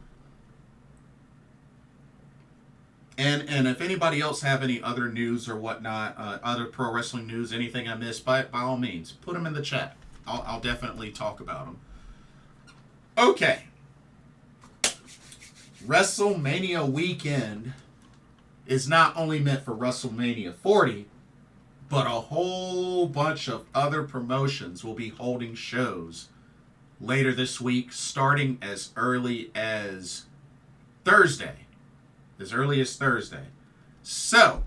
and if anybody else have any other news or whatnot, other pro wrestling news, anything I missed, by all means, put them in the chat. I'll definitely talk about them. Okay. WrestleMania weekend is not only meant for WrestleMania 40, but a whole bunch of other promotions will be holding shows later this week, starting as early as Thursday. So,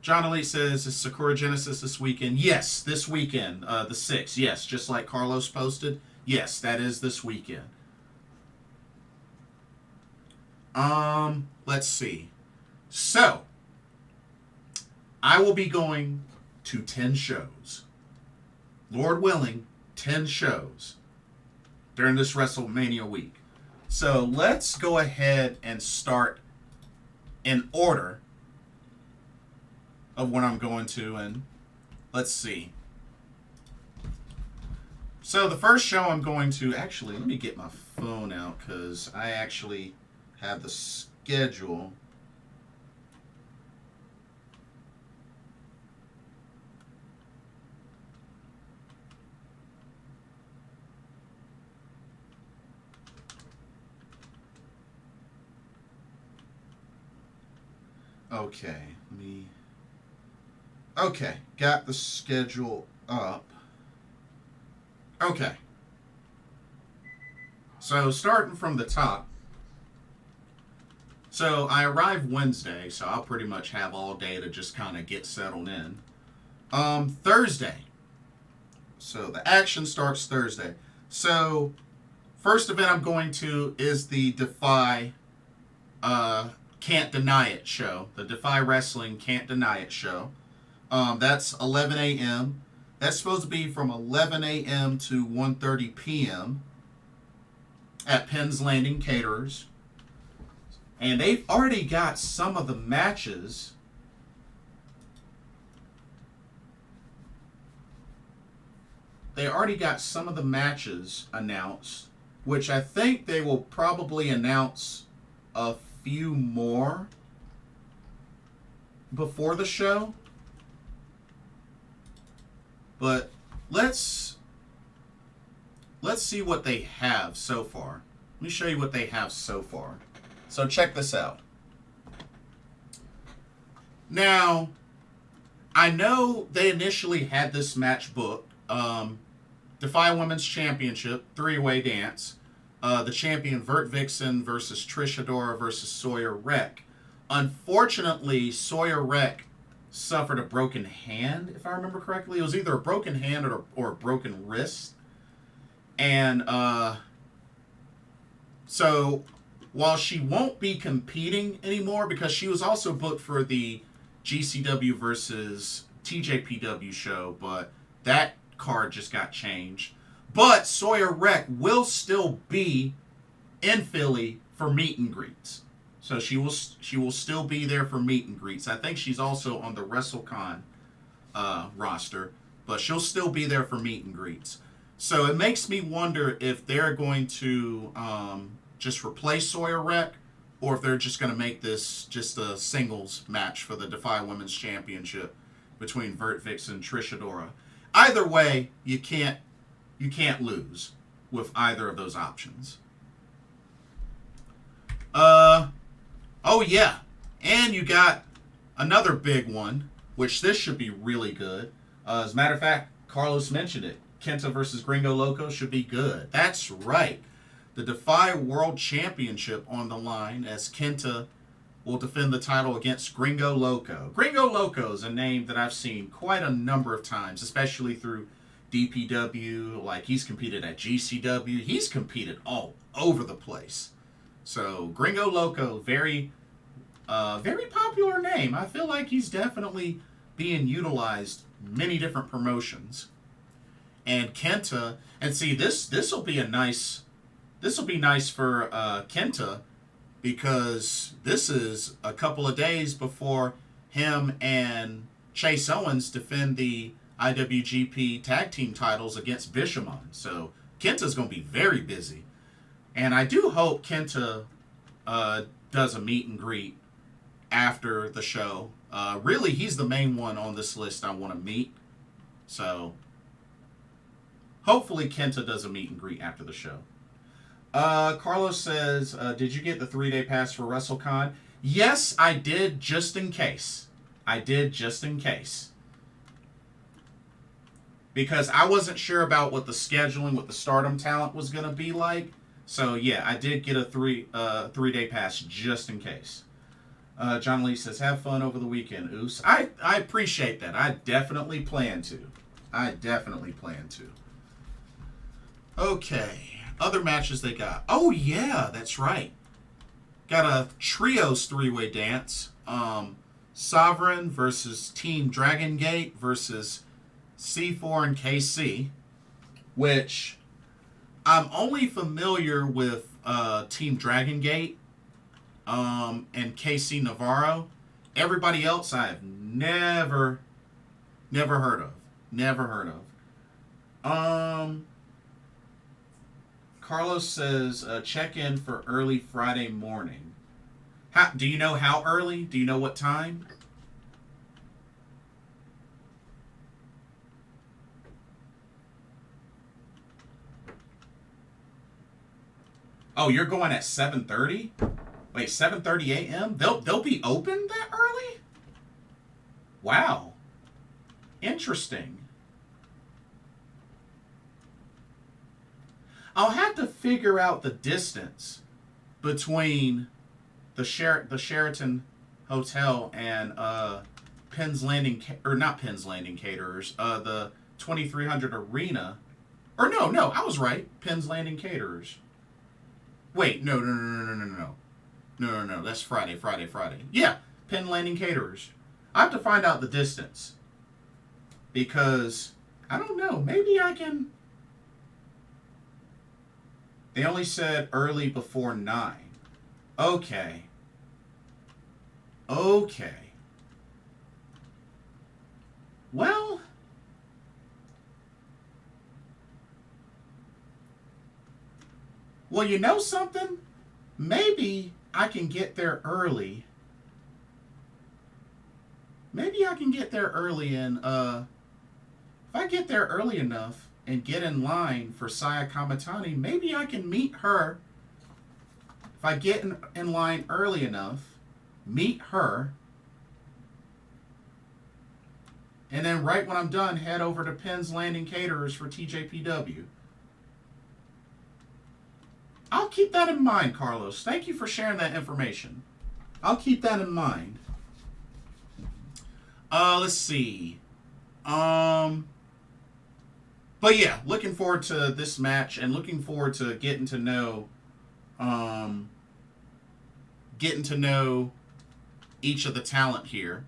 John Elite says, is Sakura Genesis this weekend? Yes, this weekend, the 6th. Yes, just like Carlos posted. Yes, that is this weekend. Let's see. So, I will be going to 10 shows. Lord willing, 10 shows during this WrestleMania week. So, let's go ahead and start in order of what I'm going to, and let's see. So the first show I'm going to, actually, let me get my phone out because I actually have the schedule. Okay, okay, got the schedule up. Okay. So starting from the top. So I arrive Wednesday, so I'll pretty much have all day to just kind of get settled in. Thursday. So the action starts Thursday. So first event I'm going to is the Defy Can't Deny It show. The Defy Wrestling Can't Deny It show. That's 11 a.m. That's supposed to be from 11 a.m. to 1:30 p.m. at Penn's Landing Caterers. And they've already got some of the matches. They already got some of the matches announced, which I think they will probably announce a few more before the show. But let's see what they have so far. Let me show you what they have so far. So check this out. Now, I know they initially had this match booked. Defy Women's Championship, three-way dance. The champion Vert Vixen versus Trish Adora versus Sawyer Wreck. Unfortunately, Sawyer Wreck suffered a broken hand, if I remember correctly. It was either a broken hand or a broken wrist. And so while she won't be competing anymore, because she was also booked for the GCW versus TJPW show, but that card just got changed. But Sawyer Wreck will still be in Philly for meet and greets. So she will still be there for meet and greets. I think she's also on the WrestleCon roster, but she'll still be there for meet and greets. So it makes me wonder if they're going to just replace Sawyer Wreck, or if they're just going to make this just a singles match for the Defy Women's Championship between Vert Vixen and Trish Adora. Either way, you can't lose with either of those options. Oh yeah, and you got another big one, which this should be really good. As a matter of fact, Carlos mentioned it. Kenta versus Gringo Loco should be good. That's right. The Defy World Championship on the line, as Kenta will defend the title against Gringo Loco. Gringo Loco is a name that I've seen quite a number of times, especially through DPW. Like, he's competed at GCW. He's competed all over the place. So Gringo Loco, very popular name. I feel like he's definitely being utilized many different promotions. And Kenta, and see, this will be nice for Kenta, because this is a couple of days before him and Chase Owens defend the IWGP Tag Team titles against Bishamon. So Kenta's going to be very busy. And I do hope Kenta does a meet and greet after the show. Really, he's the main one on this list I want to meet. So hopefully Kenta does a meet and greet after the show. Carlos says, did you get the 3-day pass for WrestleCon? Yes, I did, just in case. Because I wasn't sure about what the scheduling with the Stardom talent was going to be like. So, yeah, I did get a 3-day pass just in case. John Lee says, have fun over the weekend, Oos. I appreciate that. I definitely plan to. Okay. Other matches they got. Oh, yeah, that's right. Got a trios three-way dance. Sovereign versus Team Dragon Gate versus C4 and KC, which I'm only familiar with Team Dragon Gate and KC Navarro. Everybody else I have never heard of. Carlos says check in for early Friday morning. Do you know how early? Do you know what time? Oh, you're going at 7:30? Wait, 7:30 a.m.? They'll be open that early? Wow. Interesting. I'll have to figure out the distance between the Sheraton Hotel and Penn's Landing, or not Penn's Landing Caterers, the 2300 Arena. Or no, I was right. Penn's Landing Caterers. Wait, no. No, that's Friday. Yeah, Penn Landing Caterers. I have to find out the distance. Because, I don't know, maybe I can... They only said early before 9. Okay. Well... Well, you know something? Maybe I can get there early. And, if I get there early enough and get in line for Saya Kamatani, maybe I can meet her. If I get in line early enough, meet her, and then right when I'm done, head over to Penn's Landing Caterers for TJPW. I'll keep that in mind, Carlos. Thank you for sharing that information. I'll keep that in mind. Let's see. But yeah, looking forward to this match and looking forward to getting to know each of the talent here.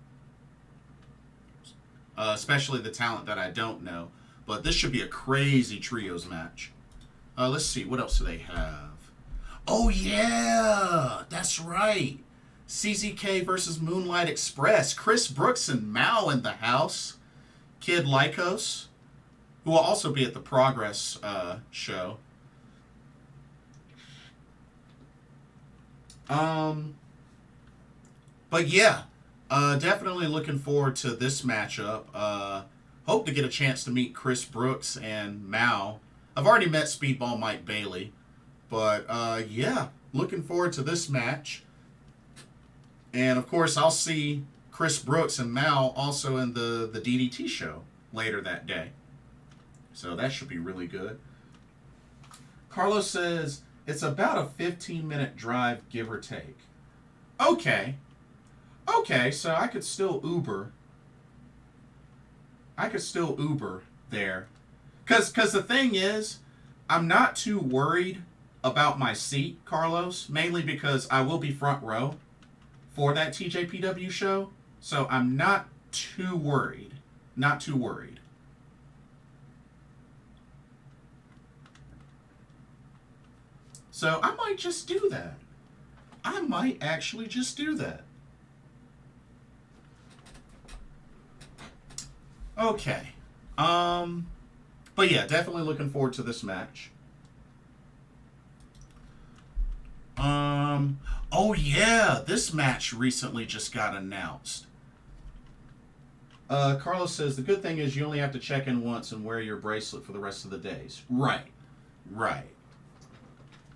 Especially the talent that I don't know. But this should be a crazy trios match. Let's see, what else do they have? Oh yeah, that's right. CZK versus Moonlight Express. Chris Brooks and Mao in the house. Kid Lycos, who will also be at the Progress show. But yeah, definitely looking forward to this matchup. Hope to get a chance to meet Chris Brooks and Mao. I've already met Speedball Mike Bailey. But, yeah, looking forward to this match. And, of course, I'll see Chris Brooks and Mao also in the DDT show later that day. So that should be really good. Carlos says, it's about a 15-minute drive, give or take. Okay, so I could still Uber. There. Because the thing is, I'm not too worried about my seat, Carlos, mainly because I will be front row for that TJPW show, so I'm not too worried. So I might just do that. I might actually just do that. Okay. But yeah, definitely looking forward to this match. Oh yeah, this match recently just got announced. Carlos says, the good thing is you only have to check in once and wear your bracelet for the rest of the days. Right.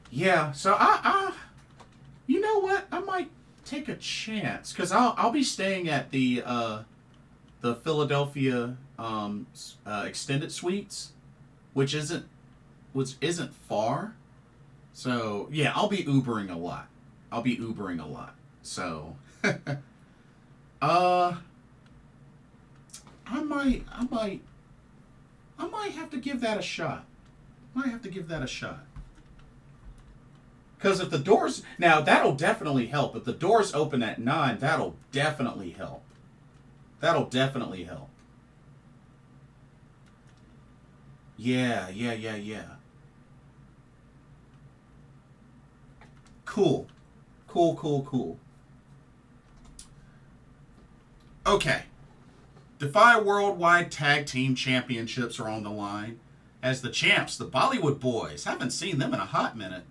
Yeah, so you know what? I might take a chance, because I'll be staying at the Philadelphia extended suites, which isn't far. So yeah, I'll be Ubering a lot. So uh, I might have to give that a shot. Might have to give that a shot. Because if the doors now, that'll definitely help. If the doors open at 9, that'll definitely help. That'll definitely help. Yeah. Cool. Okay. Defy Worldwide Tag Team Championships are on the line as the champs, the Bollywood Boys, haven't seen them in a hot minute,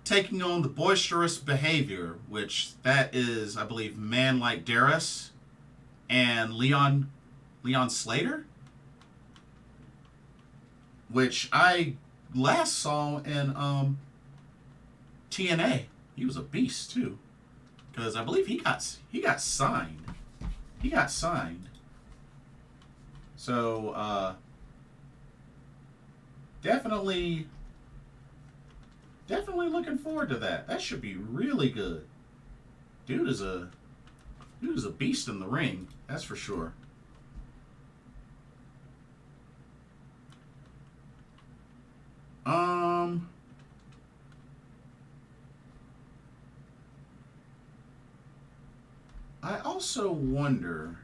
taking on the Boisterous Behavior, which that is, I believe, Man Like Darius and Leon Slater, which I last saw in TNA. He was a beast too, because I believe he got signed. He got signed. So definitely looking forward to that. That should be really good. Dude is a beast in the ring. That's for sure. I also wonder,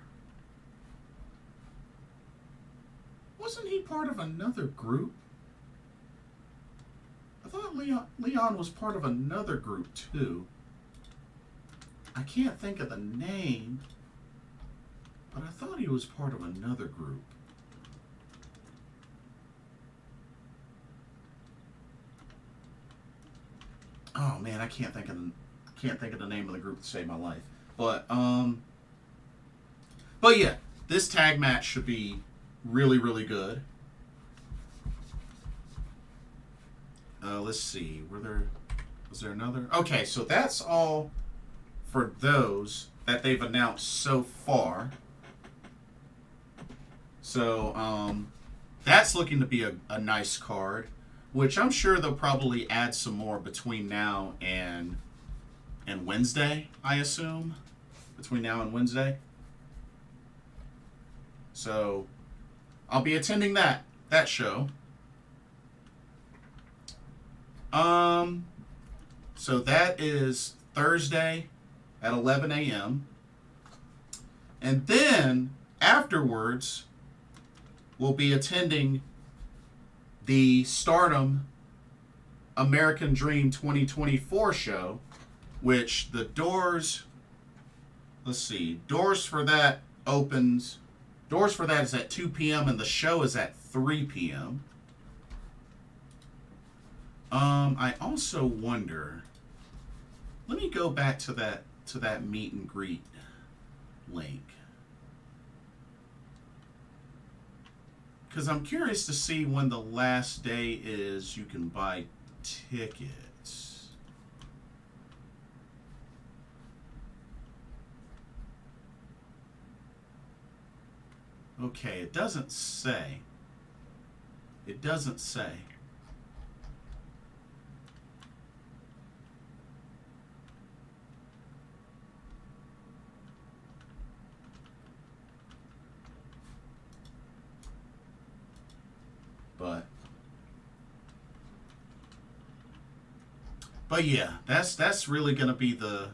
wasn't he part of another group? I thought Leon was part of another group too. I can't think of the name, but I thought he was part of another group. Oh man, I can't think of the name of the group to save my life. But yeah, this tag match should be really, really good. Let's see, was there another? Okay, so that's all for those that they've announced so far. So that's looking to be a nice card, which I'm sure they'll probably add some more between now and Wednesday, I assume. Between now and Wednesday. So I'll be attending that show. So that is Thursday at 11 a.m. And then afterwards, we'll be attending the Stardom American Dream 2024 show, which the doors, let's see, doors for that is at 2 p.m. and the show is at 3 p.m. I also wonder, let me go back to that meet and greet link, because I'm curious to see when the last day is you can buy tickets. Okay, it doesn't say. It doesn't say. But yeah, that's really gonna be the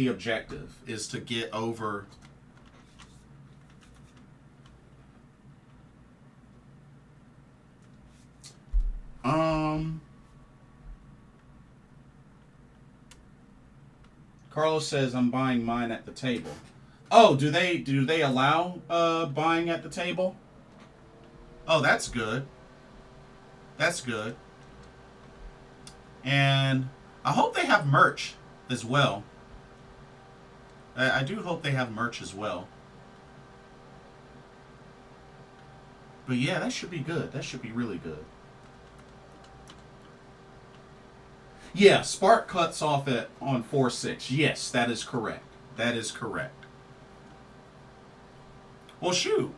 objective, is to get over Carlos says I'm buying mine at the table. Oh, do they allow buying at the table? Oh, that's good. That's good. And I hope they have merch as well. I do hope they have merch as well. But yeah, that should be good. That should be really good. Yeah, Spark cuts off on 4/6. Yes, that is correct. That is correct. Well, shoot.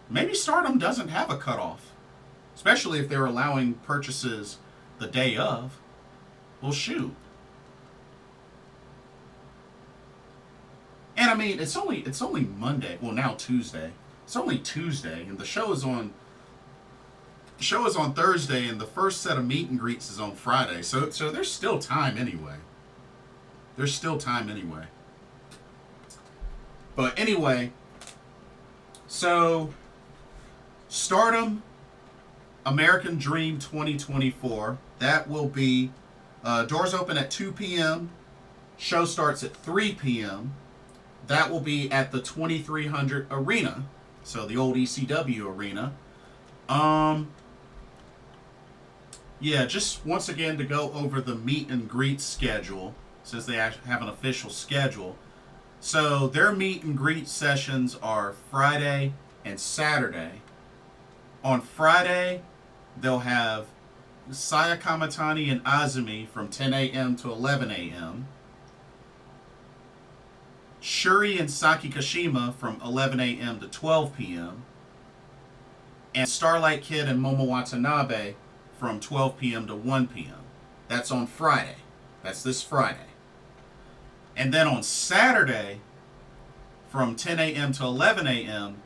Maybe Stardom doesn't have a cutoff, especially if they're allowing purchases the day of. Well, shoot. mean, it's only Monday. Well, now Tuesday. It's only Tuesday, and the show is on Thursday, and the first set of meet and greets is on Friday. So there's still time anyway. There's still time anyway. But anyway, so Stardom American Dream 2024. That will be doors open at 2 p.m. Show starts at 3 p.m. That will be at the 2300 Arena, so the old ECW arena. Yeah, just once again to go over the meet and greet schedule, since they actually have an official schedule. So their meet and greet sessions are Friday and Saturday. On Friday, they'll have Saya Kamatani and Azumi from 10 a.m. to 11 a.m. Shuri and Saki Kashima from 11 a.m. to 12 p.m. And Starlight Kid and Momo Watanabe from 12 p.m. to 1 p.m. That's on Friday. That's this Friday. And then on Saturday, from 10 a.m. to 11 a.m.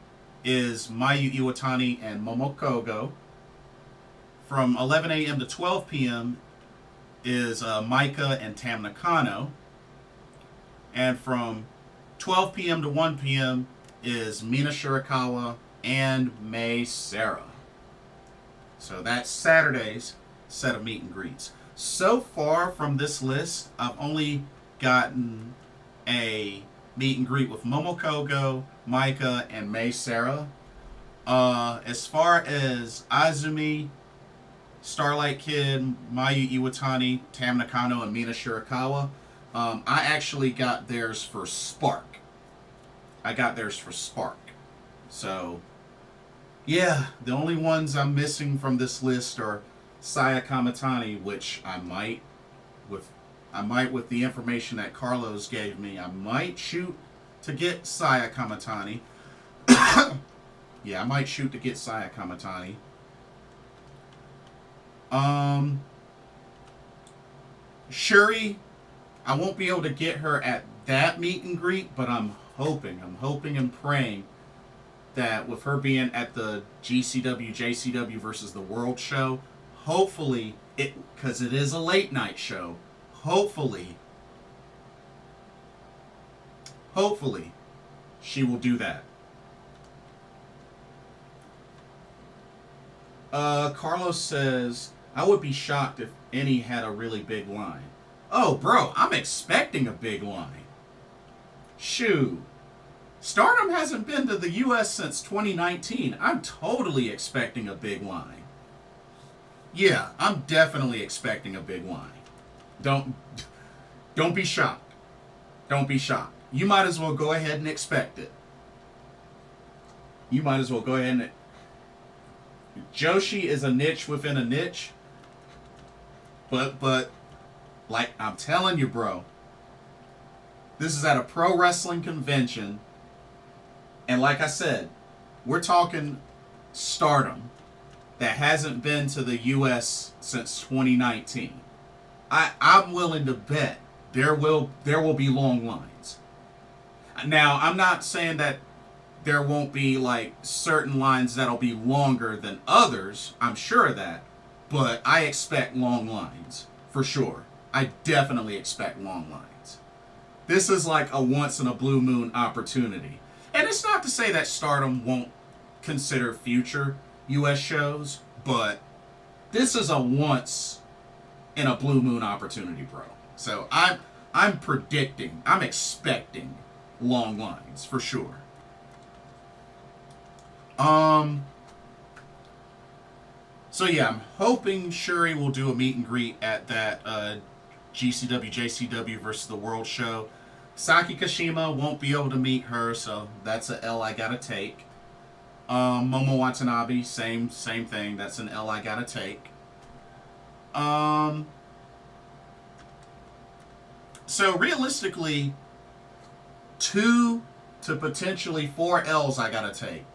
is Mayu Iwatani and Momo Kogo. From 11 a.m. to 12 p.m. is Micah and Tam Nakano. And from 12 p.m. to 1 p.m. is Mina Shirakawa and May Sarah. So that's Saturday's set of meet and greets. So far from this list, I've only gotten a meet and greet with Momo Kogo, Micah, and May Sarah. As far as Azumi, Starlight Kid, Mayu Iwatani, Tam Nakano, and Mina Shirakawa, I actually got theirs for Spark. So, yeah, the only ones I'm missing from this list are Saya Kamatani, which I might, with the information that Carlos gave me, I might shoot to get Saya Kamatani. Yeah, I might shoot to get Saya Kamatani. Shuri, I won't be able to get her at that meet and greet, but I'm hoping and praying that with her being at the GCW, JCW versus the World show, hopefully, because it is a late night show, hopefully, she will do that. Carlos says, I would be shocked if any had a really big line. Oh, bro, I'm expecting a big line. Shoo. Stardom hasn't been to the U.S. since 2019. I'm totally expecting a big line. Yeah, I'm definitely expecting a big line. Don't be shocked. Don't be shocked. You might as well go ahead and expect it. Joshi is a niche within a niche. But like I'm telling you, bro, this is at a pro wrestling convention. And like I said, we're talking Stardom that hasn't been to the U.S. since 2019. I'm willing to bet there will be long lines. Now, I'm not saying that there won't be like certain lines that'll be longer than others. I'm sure of that. But I expect long lines, for sure. I definitely expect long lines. This is like a once in a blue moon opportunity. And it's not to say that Stardom won't consider future U.S. shows, but this is a once in a blue moon opportunity, bro. So I'm expecting long lines, for sure. So yeah, I'm hoping Shuri will do a meet and greet at that GCW, JCW versus the World show. Saki Kashima won't be able to meet her, so that's an L I gotta take. Momo Watanabe, same thing. That's an L I gotta take. So realistically, 2 to potentially 4 L's I gotta take.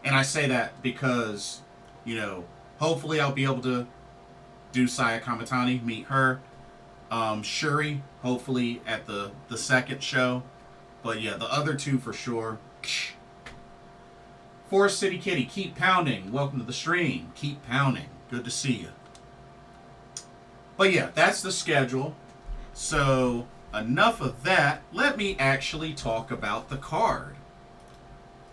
And I say that because, you know, hopefully I'll be able to do Saya Kamatani, meet her. Shuri, hopefully at the second show. But yeah, the other two for sure. Forest City Kitty, keep pounding. Welcome to the stream. Keep pounding. Good to see you. But yeah, that's the schedule. So enough of that. Let me actually talk about the card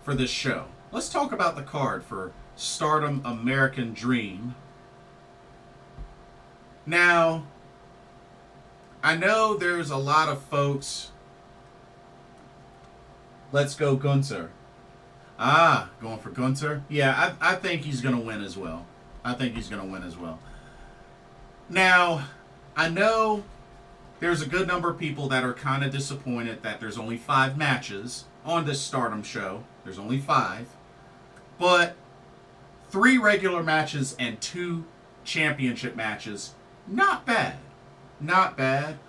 for this show. Let's talk about the card for Stardom American Dream. Now, I know there's a lot of folks. Let's go Gunther. Going for Gunther? Yeah, I think he's going to win as well. Now, I know there's a good number of people that are kind of disappointed that there's only 5 matches on this Stardom show. There's only 5. But 3 regular matches and 2 championship matches, not bad. Not bad.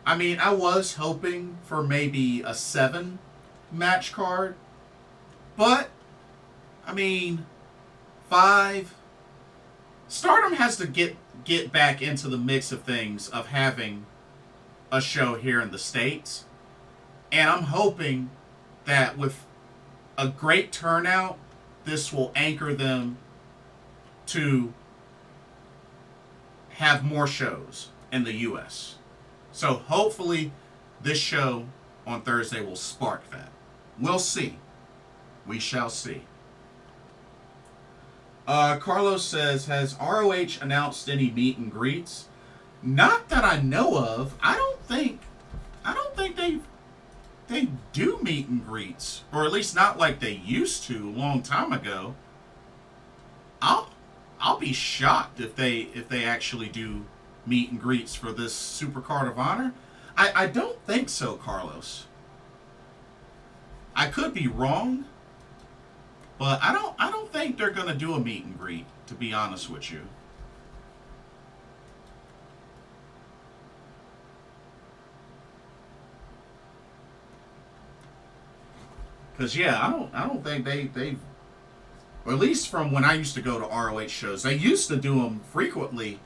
I mean, I was hoping for maybe a 7 match card. But, I mean, 5. Stardom has to get back into the mix of things of having a show here in the States. And I'm hoping that with a great turnout, this will anchor them to have more shows in the U.S. So hopefully this show on Thursday will spark that. We'll see. We shall see. Carlos says, has ROH announced any meet and greets? Not that I know of. I don't think they do meet and greets, or at least not like they used to a long time ago. I'll be shocked if they actually do meet and greets for this Super Card of Honor. I don't think so, Carlos. I could be wrong, but I don't think they're gonna do a meet and greet, to be honest with you. Because yeah, I don't think they've, or at least from when I used to go to ROH shows, they used to do them frequently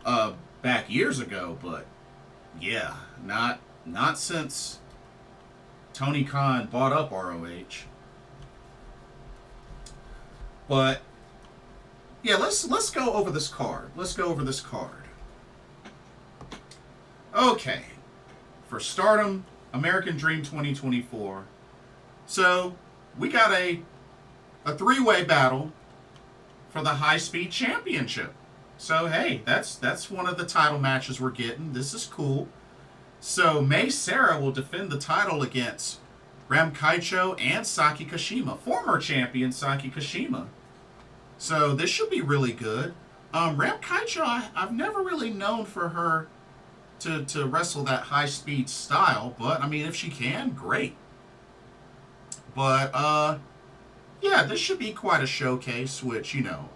back years ago, but yeah, not since Tony Khan bought up ROH. But yeah, let's go over this card. Okay, for Stardom American Dream 2024. So we got a 3-way battle for the High Speed Championship. So hey, that's one of the title matches we're getting. This is cool. So Mei Seira will defend the title against Ram Kaicho and Saki Kashima, former champion Saki Kashima. So this should be really good. Ram Kaicho, I've never really known for her to wrestle that high speed style, but I mean, if she can, great. But yeah, this should be quite a showcase, which, you know,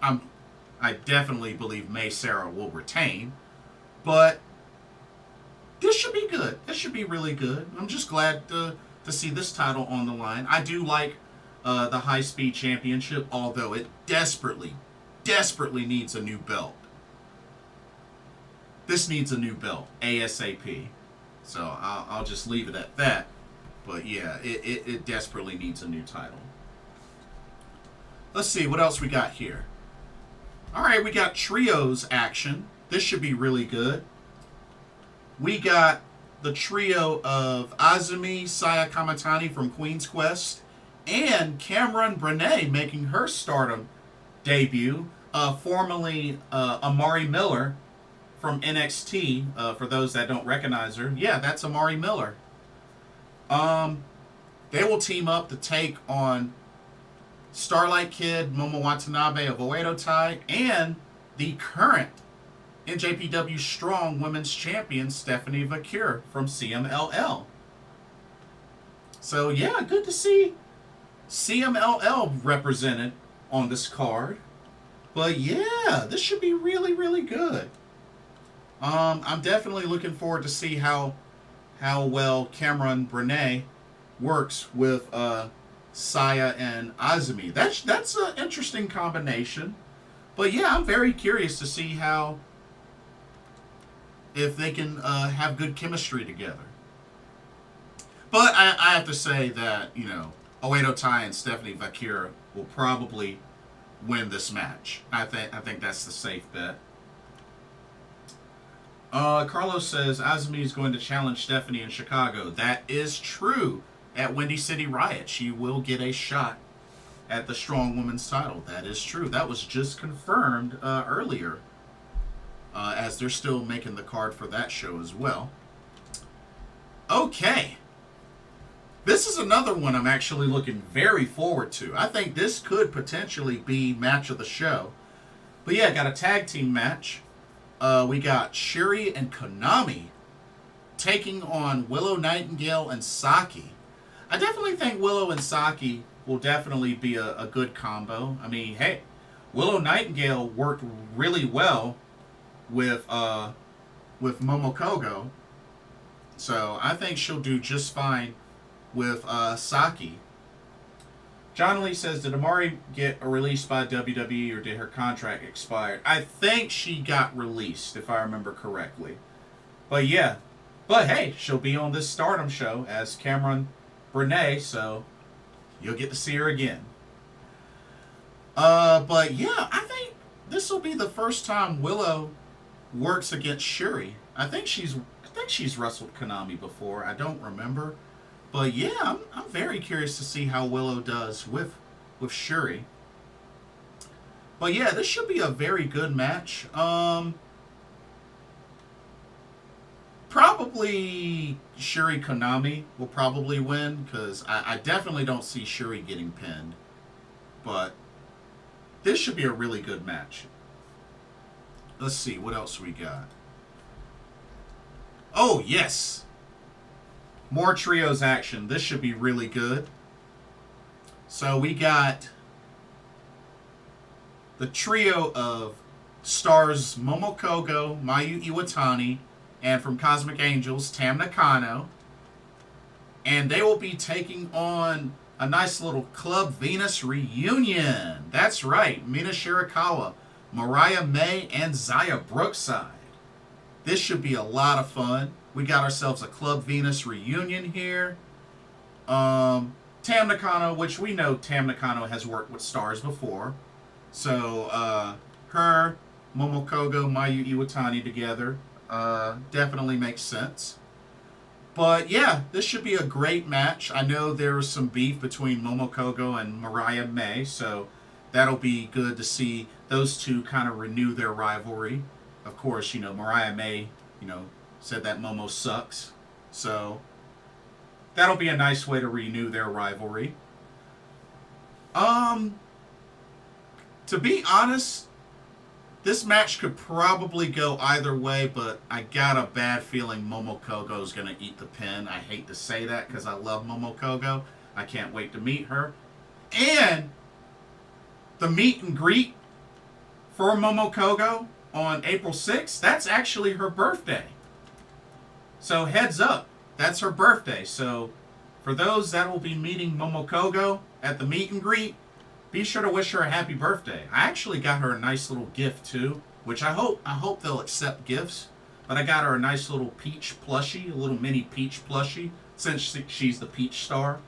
I definitely believe Mei Seira will retain. But this should be good. This should be really good. I'm just glad to see this title on the line. I do like the High Speed Championship, although it desperately needs a new belt. This needs a new belt, ASAP. So I'll just leave it at that. But yeah, it desperately needs a new title. Let's see, what else we got here? Alright, we got trios action. This should be really good. We got the trio of Azumi Saya Kamatani from Queen's Quest and Cameron Brennan making her Stardom debut. Formerly Amari Miller from NXT. For those that don't recognize her, yeah, that's Amari Miller. They will team up to take on Starlight Kid, Momo Watanabe of Oedo Tai, and the current NJPW Strong Women's Champion Stephanie Vacure from CMLL. So yeah, good to see CMLL represented on this card. But yeah, this should be really, really good. I'm definitely looking forward to see how well Cameron Brennan works with Saya and Azumi. That's an interesting combination. But yeah, I'm very curious to see if they can have good chemistry together. But I have to say that, Oedo Tai and Stephanie Vakira will probably win this match. I think that's the safe bet. Carlos says Azumi is going to challenge Stephanie in Chicago. That is true. At Windy City Riot, she will get a shot at the Strong Women's title. That is true. That was just confirmed earlier, as they're still making the card for that show as well. Okay. This is another one I'm actually looking very forward to. I think this could potentially be match of the show. But yeah, got a tag team match. We got Shuri and Konami taking on Willow Nightingale and Saki. I definitely think Willow and Saki will definitely be a good combo. I mean, hey, Willow Nightingale worked really well with Momokogo. So I think she'll do just fine with Saki. John Lee says, did Amari get released by WWE or did her contract expire? I think she got released, if I remember correctly. But yeah. But hey, she'll be on this Stardom show as Cameron Burnett, so you'll get to see her again. But yeah, I think this will be the first time Willow works against Shuri. I think she's wrestled Konami before. I don't remember. But yeah, I'm very curious to see how Willow does with Shuri. But yeah, this should be a very good match. Probably Shuri Konami will probably win, because I definitely don't see Shuri getting pinned. But this should be a really good match. Let's see, what else we got? Oh, yes! More trios action. This should be really good. So we got the trio of stars Momokogo, Mayu Iwatani, and from Cosmic Angels, Tam Nakano. And they will be taking on a nice little Club Venus reunion. That's right. Mina Shirakawa, Mariah May, and Zaya Brookside. This should be a lot of fun. We got ourselves a Club Venus reunion here. Tam Nakano, which we know Tam Nakano has worked with stars before. So, her, Momokogo, Mayu Iwatani together definitely makes sense. But yeah, this should be a great match. I know there was some beef between Momokogo and Mariah May, so that'll be good to see those two kind of renew their rivalry. Of course, Mariah May, said that Momo sucks. So that'll be a nice way to renew their rivalry. To be honest, this match could probably go either way, but I got a bad feeling Momokogo's going to eat the pin. I hate to say that because I love Momokogo. I can't wait to meet her. And the meet and greet for Momokogo on April 6th, that's actually her birthday. So heads up, that's her birthday. So for those that will be meeting Momokogo at the meet and greet, be sure to wish her a happy birthday. I actually got her a nice little gift too, which I hope they'll accept gifts. But I got her a nice little Peach plushie, a little mini Peach plushie, since she's the Peach star.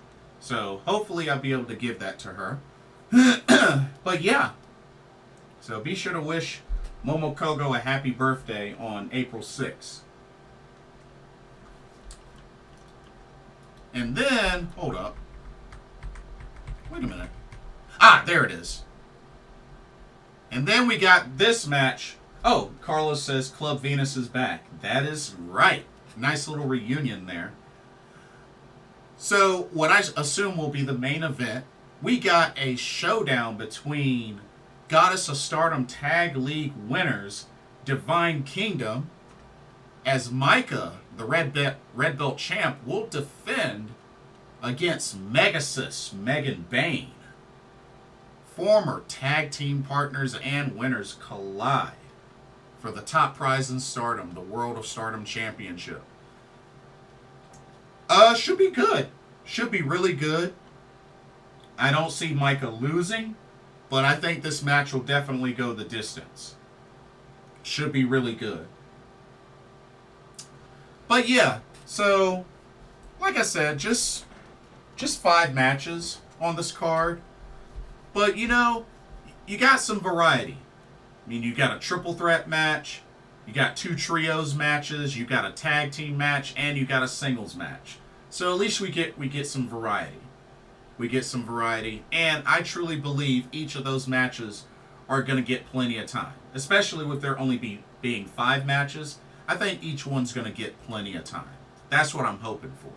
So hopefully I'll be able to give that to her. But yeah, so be sure to wish Momokogo a happy birthday on April 6th. And then, hold up. Wait a minute. Ah, there it is. And then we got this match. Oh, Carlos says Club Venus is back. That is right. Nice little reunion there. So, what I assume will be the main event, we got a showdown between Goddess of Stardom Tag League winners, Divine Kingdom, as Micah, the red belt champ, will defend against Megasis, Megan Bayne. Former tag team partners and winners collide for the top prize in Stardom, the World of Stardom Championship. Should be good. Should be really good. I don't see Micah losing, but I think this match will definitely go the distance. Should be really good. But yeah, so like I said, just 5 matches on this card. But, you know, you got some variety. I mean, you got a triple threat match, you got 2 trios matches, you got a tag team match, and you got a singles match. So at least we get some variety. We get some variety, and I truly believe each of those matches are going to get plenty of time, especially with there only being 5 matches. I think each one's going to get plenty of time. That's what I'm hoping for.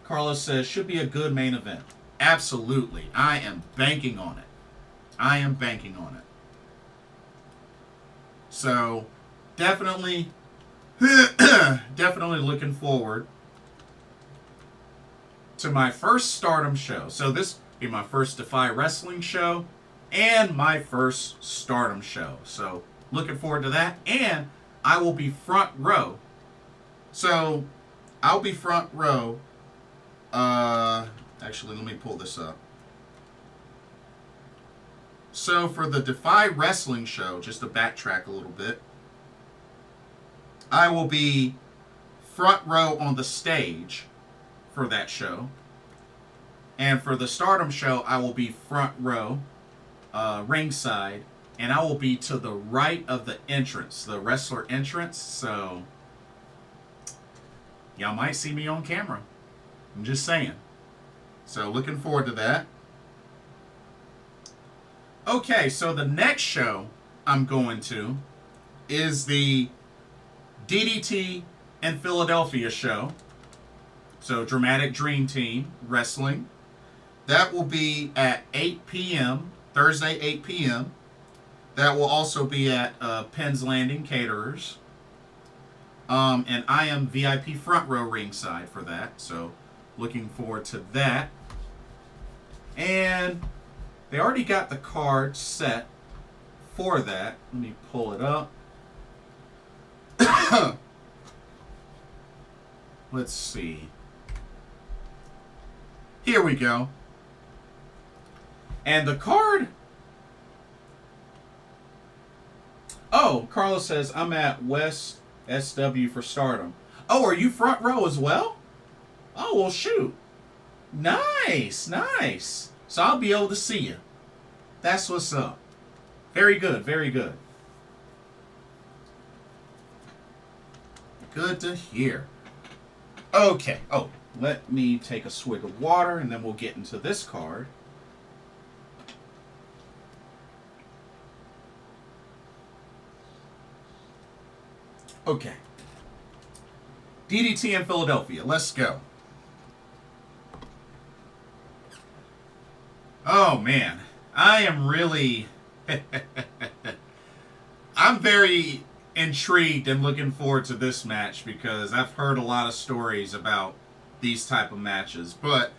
Carlos says, should be a good main event. Absolutely. I am banking on it. I am banking on it. So, definitely, definitely looking forward to my first Stardom show. So this will be my first Defy Wrestling show and my first Stardom show. So, looking forward to that. And I will be front row. So, I'll be front row. Actually, let me pull this up. So, for the Defy Wrestling show, just to backtrack a little bit, I will be front row on the stage for that show. And for the Stardom show, I will be front row, ringside, and I will be to the right of the entrance, the wrestler entrance. So, y'all might see me on camera. I'm just saying. So, looking forward to that. Okay, so the next show I'm going to is the DDT in Philadelphia show. So, Dramatic Dream Team Wrestling. That will be at 8 p.m., Thursday, 8 p.m. That will also be at Penn's Landing Caterers. And I am VIP front row ringside for that. So, looking forward to that. And they already got the card set for that. Let me pull it up. Let's see. Here we go. And the card... Oh, Carlos says, I'm at West SW for Stardom. Oh, are you front row as well? Oh, well, shoot. Nice, nice. So I'll be able to see you. That's what's up. Very good, very good. Good to hear. Okay. Oh, let me take a swig of water and then we'll get into this card. Okay. DDT in Philadelphia. Let's go. Oh, man. I am really... I'm very intrigued and looking forward to this match because I've heard a lot of stories about these type of matches. But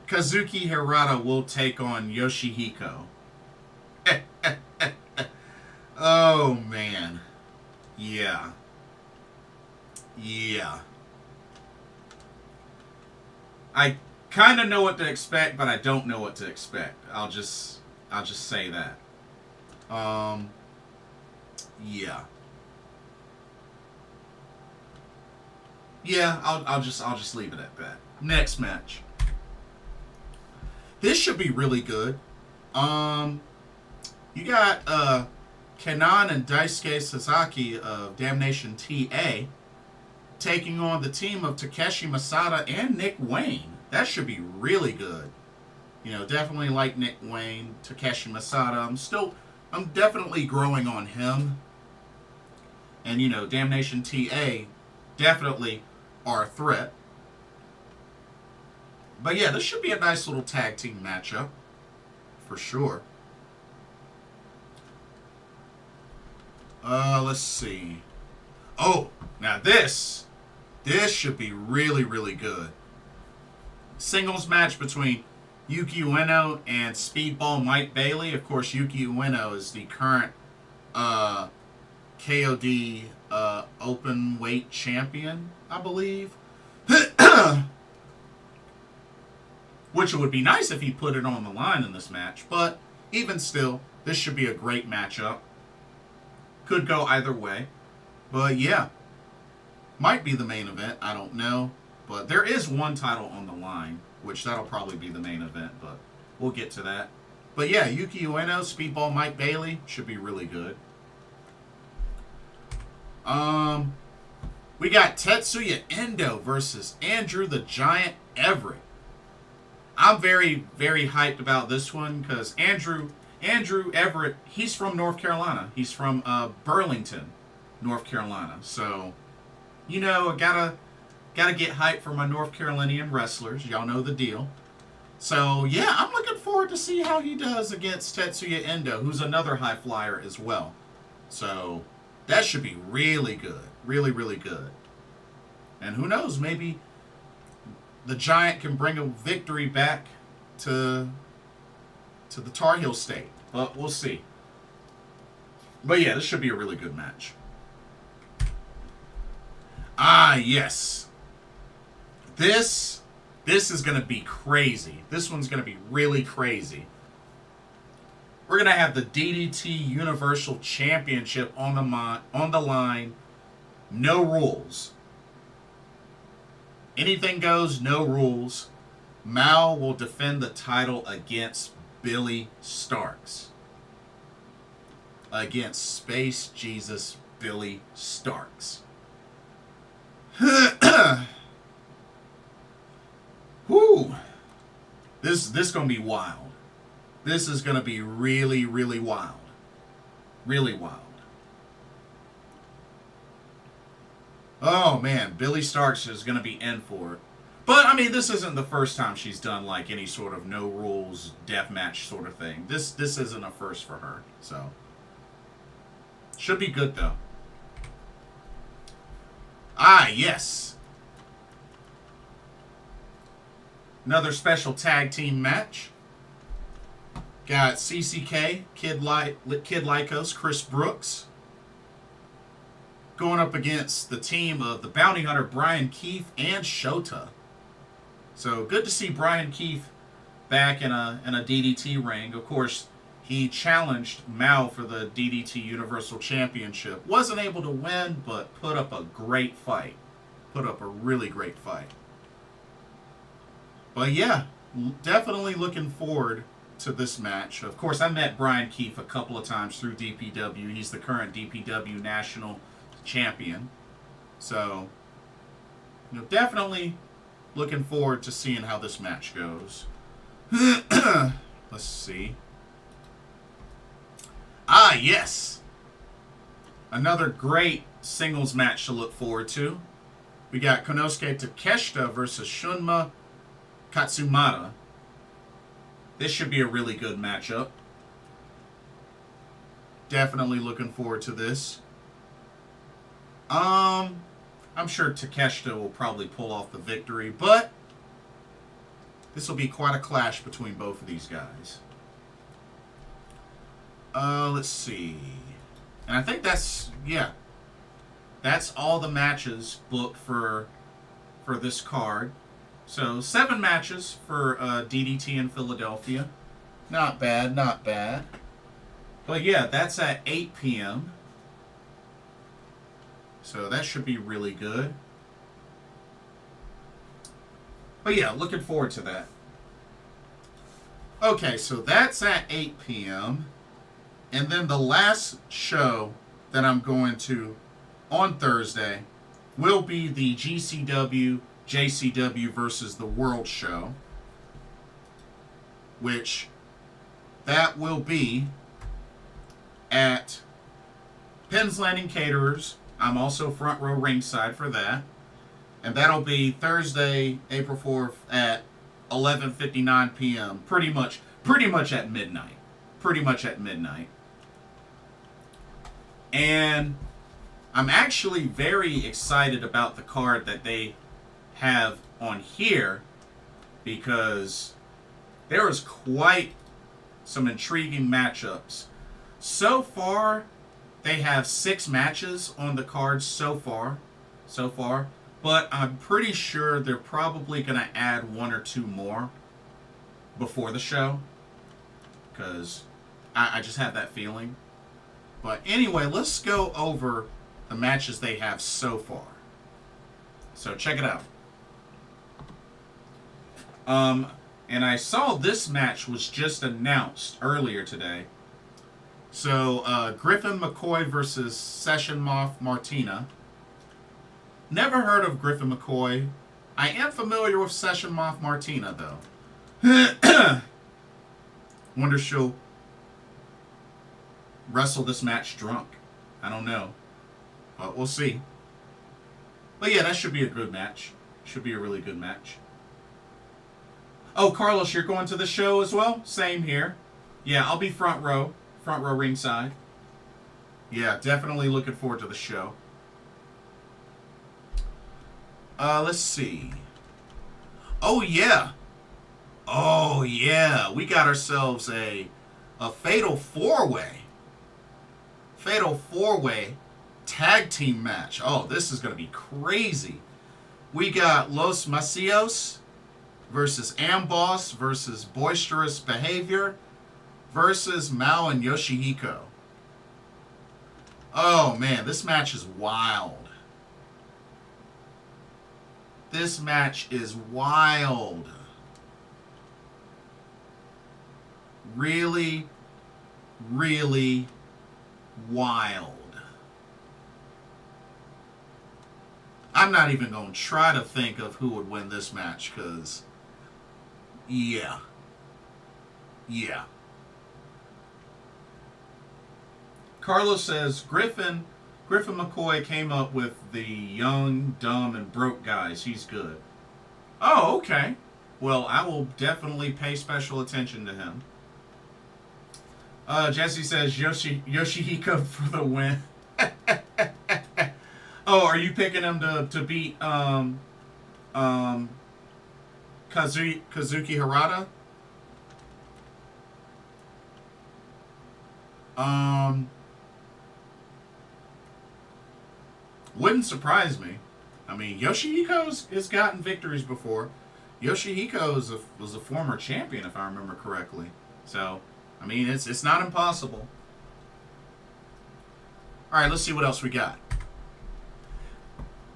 Kazuki Hirata will take on Yoshihiko. Oh, man. Yeah. Yeah. I kind of know what to expect, but I don't know what to expect. I'll just say that. Yeah. Yeah, I'll just leave it at that. Next match. This should be really good. You got Kenan and Daisuke Sasaki of Damnation TA taking on the team of Takeshi Masada and Nick Wayne. That should be really good. You know, definitely like Nick Wayne, Takeshi Masada. I'm definitely growing on him. And, you know, Damnation TA definitely are a threat. But yeah, this should be a nice little tag team matchup. For sure. Let's see. Oh, now this should be really, really good. Singles match between Yuki Ueno and Speedball Mike Bailey. Of course, Yuki Ueno is the current KOD open weight champion, I believe. Which would be nice if he put it on the line in this match. But even still, this should be a great matchup. Could go either way. But yeah. Might be the main event. I don't know. But there is one title on the line, which that'll probably be the main event, but we'll get to that. But yeah, Yuki Ueno, Speedball Mike Bailey should be really good. We got Tetsuya Endo versus Andrew the Giant Everett. I'm very, very hyped about this one because Andrew Everett, he's from North Carolina. He's from Burlington, North Carolina. So, you know, I gotta get hyped for my North Carolinian wrestlers. Y'all know the deal. So yeah, I'm looking forward to see how he does against Tetsuya Endo, who's another high flyer as well. So that should be really good. Really, really good. And who knows, maybe the Giant can bring a victory back to the Tar Heel State. But we'll see. But yeah, this should be a really good match. Ah, yes. This is going to be crazy. This one's going to be really crazy. We're going to have the DDT Universal Championship on the line. No rules. Anything goes, no rules. Mal will defend the title against Billy Starks. Against Space Jesus Billy Starks. Whew. This gonna be wild. This is gonna be really, really wild. Really wild. Oh man, Billy Starks is gonna be in for it. But I mean, this isn't the first time she's done like any sort of no rules deathmatch sort of thing. This isn't a first for her, so should be good though. Ah, yes. Another special tag team match. Got CCK, Kid Lycos, Chris Brooks, going up against the team of the Bounty Hunter, Brian Keith, and Shota. So good to see Brian Keith back in a DDT ring. Of course, he challenged Mal for the DDT Universal Championship. Wasn't able to win, but put up a great fight. Put up a really great fight. But yeah, definitely looking forward to this match. Of course, I met Brian Keith a couple of times through DPW. He's the current DPW National Champion. So, you know, definitely looking forward to seeing how this match goes. Let's see. Ah, yes. Another great singles match to look forward to. We got Konosuke Takeshita versus Shunma Katsumata. This should be a really good matchup. Definitely looking forward to this. I'm sure Takeshita will probably pull off the victory, but this will be quite a clash between both of these guys. Let's see. And I think that's all the matches booked for this card. So 7 matches for DDT in Philadelphia. Not bad, not bad. But yeah, that's at 8 p.m. So that should be really good. But yeah, looking forward to that. Okay, so that's at 8 p.m. And then the last show that I'm going to on Thursday will be the GCW JCW versus the World show, which that will be at Penn's Landing Caterers. I'm also front row ringside for that. And that'll be Thursday, April 4th at 11:59 p.m. Pretty much at midnight. Pretty much at midnight. And I'm actually very excited about the card that they have on here because there is quite some intriguing matchups. So far, they have 6 matches on the card so far, but I'm pretty sure they're probably going to add 1 or 2 more before the show because I just have that feeling. But anyway, let's go over the matches they have so far. So check it out. And I saw this match was just announced earlier today. So, Griffin McCoy versus Session Moth Martina. Never heard of Griffin McCoy. I am familiar with Session Moth Martina, though. Wonder if she'll wrestle this match drunk. I don't know. But we'll see. But yeah, that should be a good match. Should be a really good match. Oh, Carlos, you're going to the show as well? Same here. Yeah, I'll be front row ringside. Yeah, definitely looking forward to the show. Let's see. Oh, yeah. Oh, yeah. We got ourselves a Fatal 4-Way. Fatal 4-Way tag team match. Oh, this is going to be crazy. We got Los Macios versus Amboss versus Boisterous Behavior versus Mao and Yoshihiko. Oh, man, this match is wild. This match is wild. Really, really wild. I'm not even going to try to think of who would win this match, because, yeah. Carlos says, Griffin McCoy came up with the young, dumb, and broke guys. He's good. Oh, okay. Well, I will definitely pay special attention to him. Jesse says, Yoshihiko for the win. Oh, are you picking him to beat Kazuki Harada? Wouldn't surprise me. I mean, Yoshihiko has gotten victories before. Yoshihiko was a former champion, if I remember correctly. So, I mean, it's not impossible. All right, let's see what else we got.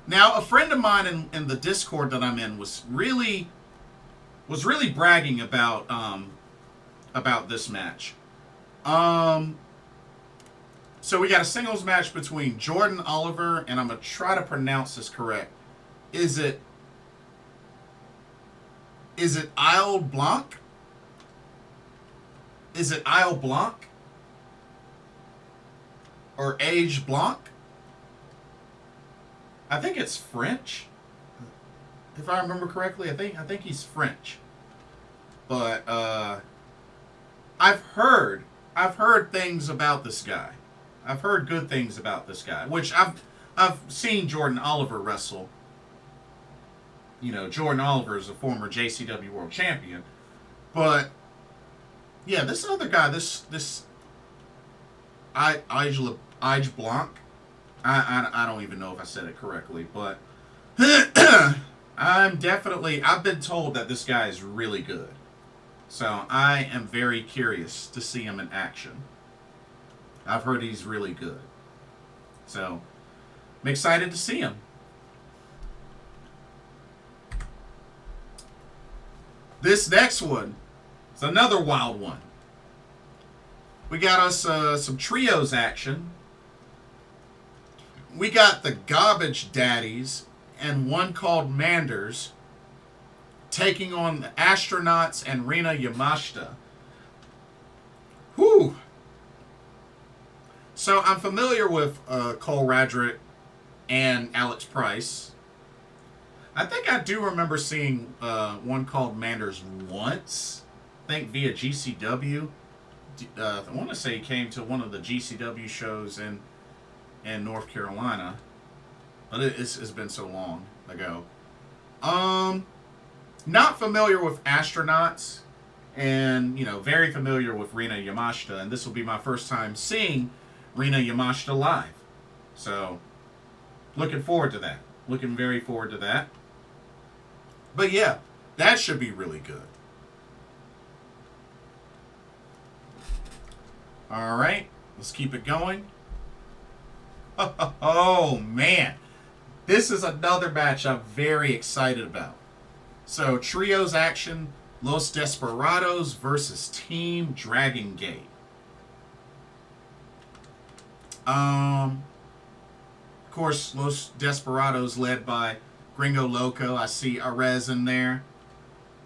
Now, a friend of mine in the Discord that I'm in was really bragging about this match. So we got a singles match between Jordan Oliver, and I'm gonna try to pronounce this correct. Is it Isle Blanc? Is it Isle Blanc? Or Age Blanc? I think it's French. If I remember correctly, I think he's French. But I've heard things about this guy. I've heard good things about this guy, which I've seen Jordan Oliver wrestle. You know, Jordan Oliver is a former JCW World Champion. But yeah, this other guy, this Ige Blanc, I don't even know if I said it correctly, but I've been told that this guy is really good. So I am very curious to see him in action. I've heard he's really good. So I'm excited to see him. This next one is another wild one. We got us some trios action. We got the Garbage Daddies and one called Manders taking on the Astronauts and Rina Yamashita. Whew. So I'm familiar with Cole Radrick and Alex Price. I think I do remember seeing one called Manders once. I think via GCW. I want to say he came to one of the GCW shows in North Carolina, but it's been so long ago. Not familiar with Astronauts, and very familiar with Rina Yamashita, and this will be my first time seeing Rina Yamashita live. So, looking forward to that. Looking very forward to that. But yeah, that should be really good. All right, let's keep it going. Oh, man. This is another match I'm very excited about. So, trios action, Los Desperados versus Team Dragon Gate. Of course, Los Desperados led by Gringo Loco. I see Arez in there.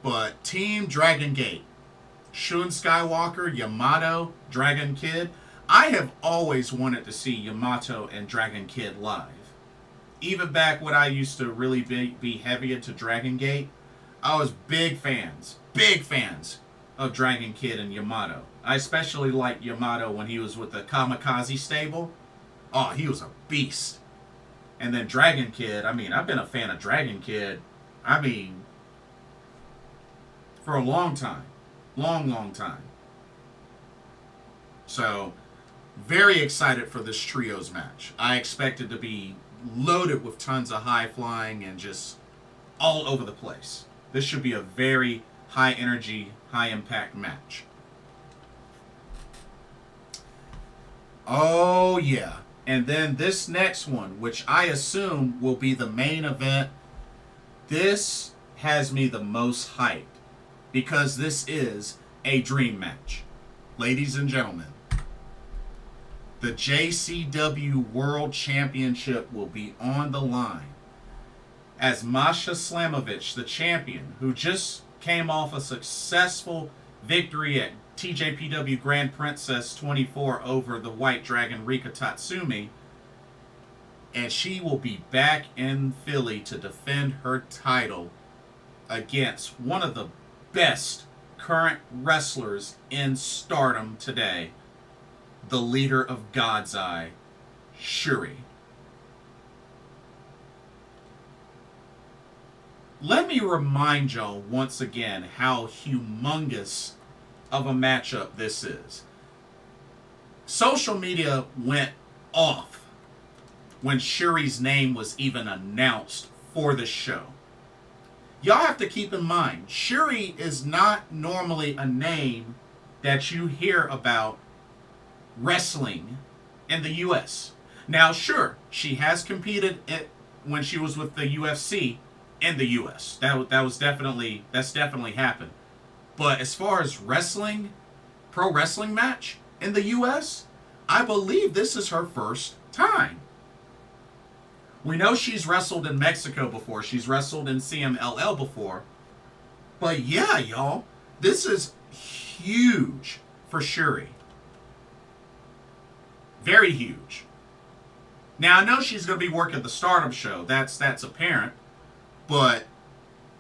But Team Dragon Gate, Shun Skywalker, Yamato, Dragon Kid. I have always wanted to see Yamato and Dragon Kid live. Even back when I used to really be heavy into Dragon Gate, I was big fans of Dragon Kid and Yamato. I especially liked Yamato when he was with the Kamikaze stable. Oh, he was a beast. And then Dragon Kid, I've been a fan of Dragon Kid, for a long time. Long time. So, very excited for this trios match. I expect it to be loaded with tons of high flying and just all over the place. This should be a very high energy, high impact match. Oh yeah. And then this next one, which I assume will be the main event, this has me the most hyped because this is a dream match. Ladies and gentlemen, the JCW World Championship will be on the line as Masha Slamovich, the champion, who just came off a successful victory at TJPW Grand Princess 24 over the White Dragon Rika Tatsumi, and she will be back in Philly to defend her title against one of the best current wrestlers in Stardom today, the leader of God's Eye, Shuri. Let me remind y'all once again how humongous of a matchup this is. Social media went off when Shuri's name was even announced for the show. Y'all have to keep in mind, Shuri is not normally a name that you hear about wrestling in the U.S. Now, sure, she has competed when she was with the UFC in the U.S. That's definitely happened. But as far as wrestling, pro wrestling match in the U.S., I believe this is her first time. We know she's wrestled in Mexico before. She's wrestled in CMLL before. But yeah, y'all, this is huge for Shuri. Very huge. Now, I know she's going to be working the Stardom show. That's apparent. But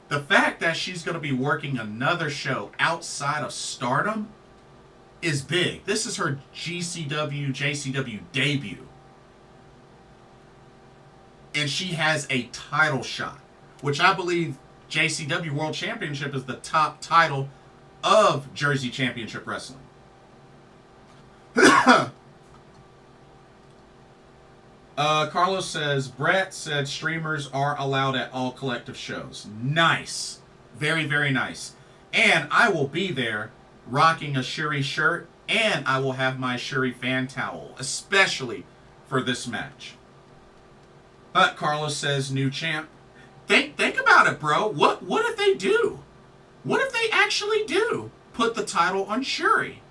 the fact that she's going to be working another show outside of Stardom is big. This is her JCW debut. And she has a title shot, which I believe JCW World Championship is the top title of Jersey Championship Wrestling. Carlos says, Brett said streamers are allowed at all collective shows. Nice. Very, very nice. And I will be there rocking a Shuri shirt, and I will have my Shuri fan towel, especially for this match. But Carlos says, new champ. Think about it, bro. What if they do? What if they actually do put the title on Shuri?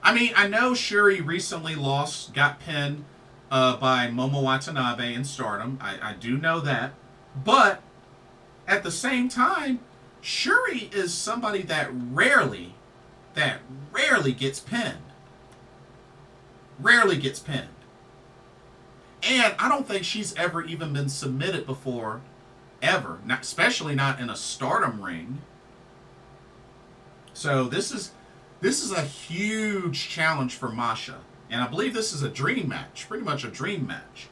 I know Shuri recently got pinned by Momo Watanabe in Stardom. I do know that. But at the same time, Shuri is somebody that rarely gets pinned. Rarely gets pinned. And I don't think she's ever even been submitted before, ever. Not, especially not in a Stardom ring. So this is a huge challenge for Masha. And I believe this is a dream match. Pretty much a dream match.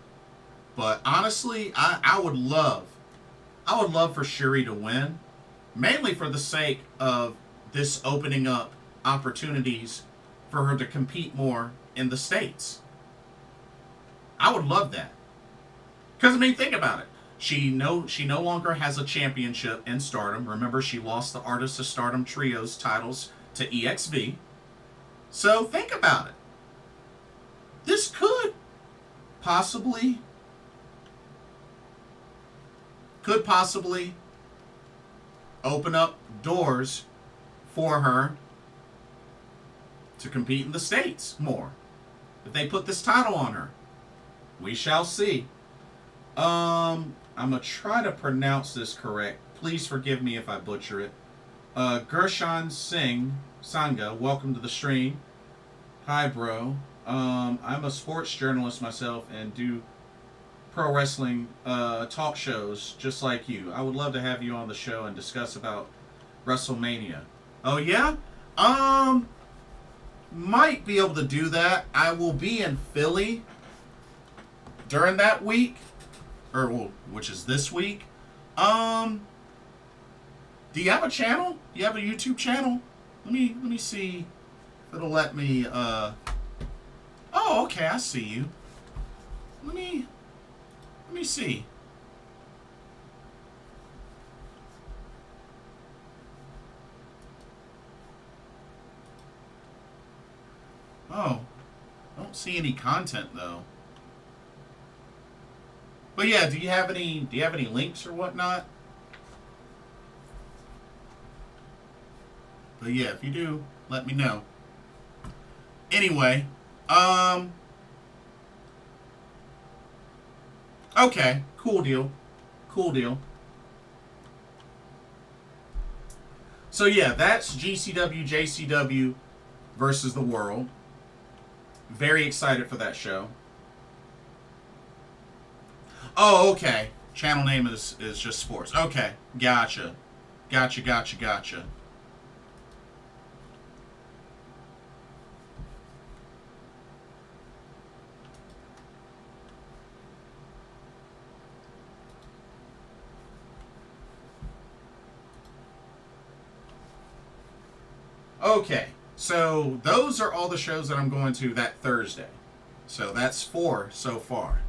But honestly, I would love for Shuri to win. Mainly for the sake of this opening up opportunities for her to compete more in the States. I would love that. Because, think about it. She no longer has a championship in Stardom. Remember, she lost the Artists of Stardom Trios titles to EXV. So, think about it. This could possibly open up doors for her to compete in the States more. If they put this title on her, we shall see. I'm going to try to pronounce this correct. Please forgive me if I butcher it. Gershan Sangha, welcome to the stream. Hi, bro. I'm a sports journalist myself and do pro wrestling talk shows just like you. I would love to have you on the show and discuss about WrestleMania. Oh, yeah? Might be able to do that. I will be in Philly during that week, which is this week. Do you have a channel? Do you have a YouTube channel? Let me see if it'll let me. Oh, okay, I see you. Let me see. Oh, I don't see any content though. But yeah, do you have any links or whatnot? But yeah, if you do, let me know. Anyway, okay, cool deal. So yeah, that's GCW, JCW versus the World. Very excited for that show. Oh, okay. Channel name is just sports. Okay, gotcha. Okay, so those are all the shows that I'm going to that Thursday. So that's 4 so far.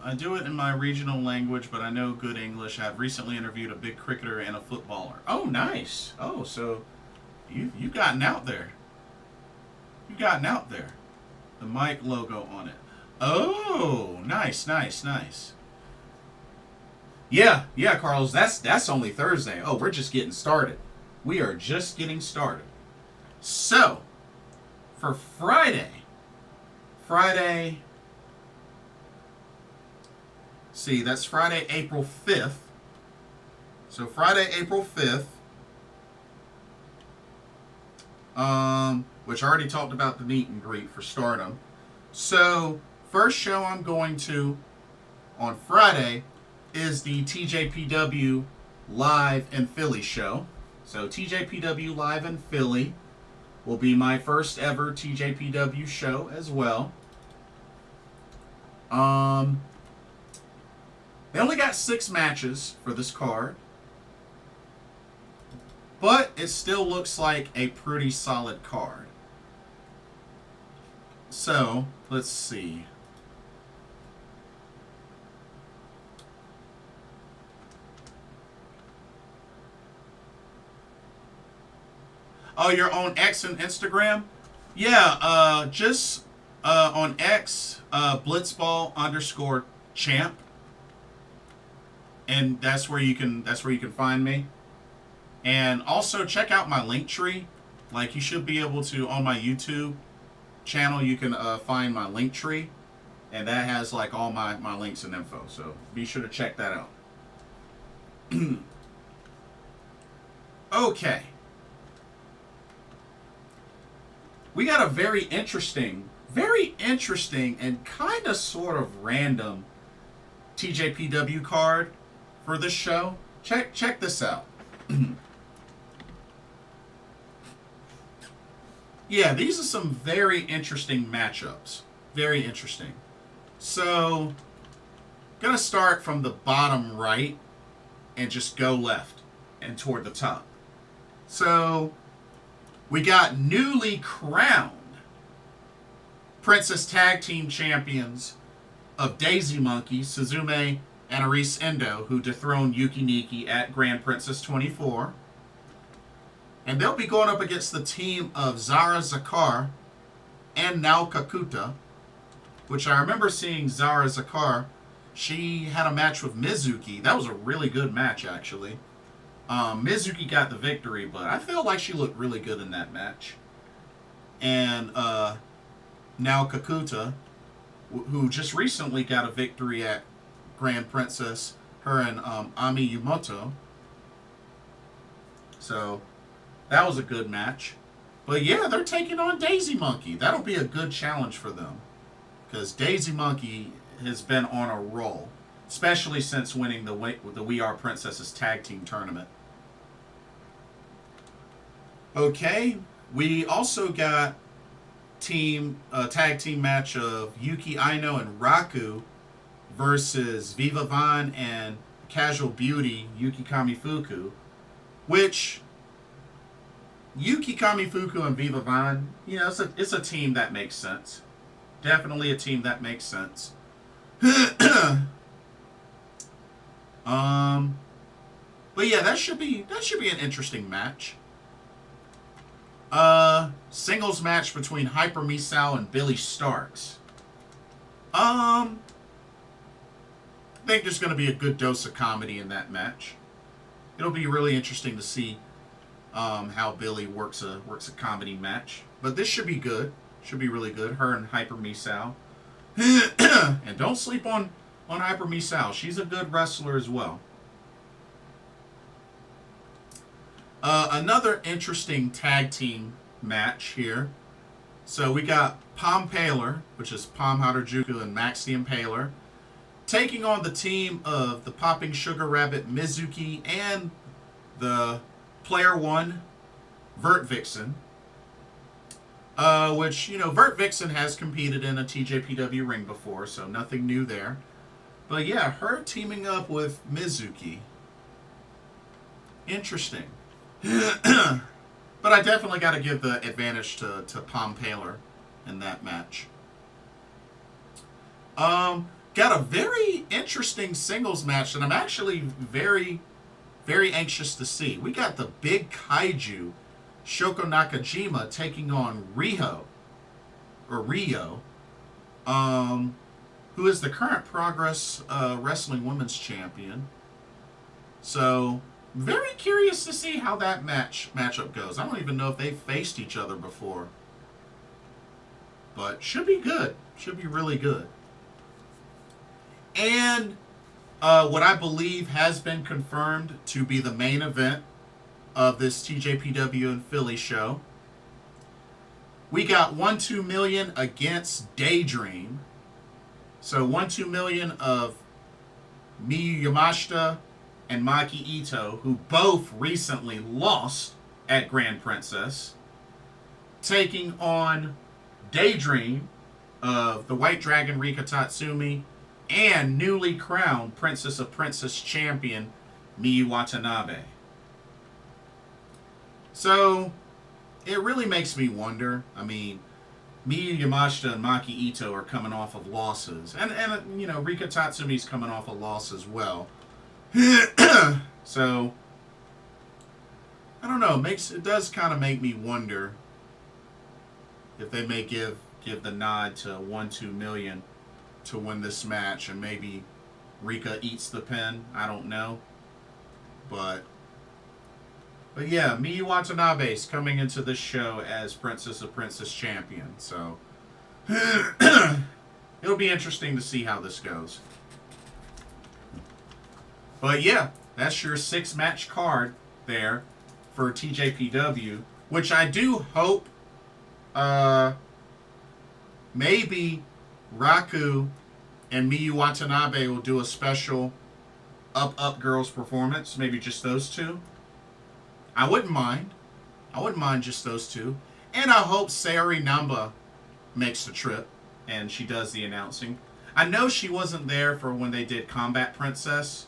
I do it in my regional language, but I know good English. I've recently interviewed a big cricketer and a footballer. Oh, nice. Oh, so you've gotten out there. The mic logo on it. Oh, nice. Yeah, Carlos, that's only Thursday. Oh, we're just getting started. We are just getting started. So, for Friday, see, that's Friday, April 5th. So Friday, April 5th, which I already talked about the meet and greet for Stardom. So, first show I'm going to on Friday is the TJPW Live in Philly show. So TJPW Live in Philly will be my first ever TJPW show as well. They only got 6 matches for this card, but it still looks like a pretty solid card. So, let's see. Oh, you're on X and Instagram? Yeah, just on X, blitzball_champ. And that's where you can find me. And also check out my link tree. Like, you should be able to, on my YouTube channel, you can find my link tree. And that has like all my links and info. So be sure to check that out. Okay. We got a very interesting and kind of sort of random TJPW card for this show. Check this out. Yeah, these are some very interesting matchups. Very interesting. So, gonna start from the bottom right and just go left and toward the top. So, we got newly crowned Princess Tag Team Champions of Daisy Monkey, Suzume and Aris Endo, who dethroned Yuki Nikki at Grand Princess 24. And they'll be going up against the team of Zara Zakar and Naoka Kuta, which I remember seeing Zara Zakar she had a match with Mizuki. That was a really good match, actually. Mizuki got the victory, but I feel like she looked really good in that match. And now Kakuta, who just recently got a victory at Grand Princess, her and Ami Yumoto. So that was a good match. But yeah, they're taking on Daisy Monkey. That'll be a good challenge for them. Because Daisy Monkey has been on a roll. Especially since winning the We Are Princesses Tag Team Tournament. Okay, we also got tag team match of Yuki Aino and Raku versus Viva Von and Casual Beauty Yuki Kamifuku, which Yuki Kamifuku and Viva Von, you know, it's a team that makes sense. Definitely a team that makes sense. But yeah, that should be an interesting match. Singles match between Hyper Misao and Billy Starks. I think there's going to be a good dose of comedy in that match. It'll be really interesting to see how Billy works a comedy match. But this should be good. Should be really good. Her and Hyper Misao. And don't sleep on Hyper Misao. She's a good wrestler as well. Another interesting tag team match here. So we got Pom Paler, which is Pom Harajuku and Max the Impaler, taking on the team of the Popping Sugar Rabbit Mizuki and the Player One Vert Vixen. Which, you know, Vert Vixen has competed in a TJPW ring before, so nothing new there. But yeah, her teaming up with Mizuki. Interesting. But I definitely got to give the advantage to Pom Paler in that match. Got a very interesting singles match that I'm actually very, very anxious to see. We got the big kaiju, Shoko Nakajima, taking on Rio, who is the current Progress Wrestling Women's Champion. So, very curious to see how that matchup goes. I don't even know if they've faced each other before. But should be good. Should be really good. And what I believe has been confirmed to be the main event of this TJPW in Philly show. We got 1-2 million against Daydream. So 1-2 million of Miyu Yamashita and Maki Ito, who both recently lost at Grand Princess, taking on Daydream of the White Dragon Rika Tatsumi and newly crowned Princess of Princess champion Miyu Watanabe. So, it really makes me wonder. I mean, Miyu Yamashita and Maki Ito are coming off of losses. And you know, Rika Tatsumi's coming off a loss as well. So, I don't know. It does kind of make me wonder if they may give the nod to 1-2 million to win this match, and maybe Rika eats the pin. I don't know, but yeah, Miyu Watanabe is coming into this show as Princess of Princess champion. So it'll be interesting to see how this goes. But yeah, that's your 6-match card there for TJPW, which I do hope maybe Raku and Miyu Watanabe will do a special Up Girls performance. Maybe just those two. I wouldn't mind. I wouldn't mind just those two. And I hope Sayori Namba makes the trip and she does the announcing. I know she wasn't there for when they did Combat Princess,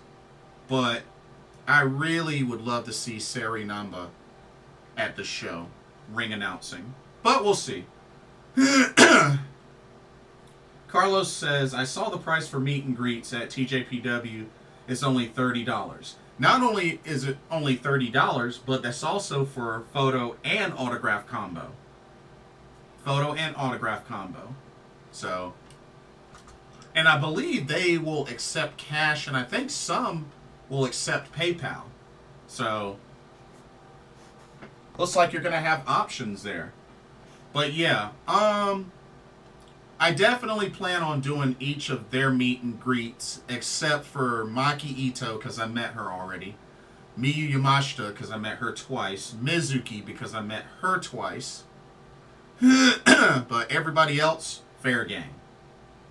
but I really would love to see Sayori Namba at the show, ring announcing. But we'll see. Carlos says, I saw the price for meet and greets at TJPW is only $30. Not only is it only $30, but that's also for photo and autograph combo. Photo and autograph combo. So, And I believe they will accept cash, and I think some will accept PayPal. So, looks like you're going to have options there. But yeah, I definitely plan on doing each of their meet and greets, except for Maki Ito, because I met her already. Miyu Yamashita, because I met her twice. Mizuki, because I met her twice. But everybody else, fair game.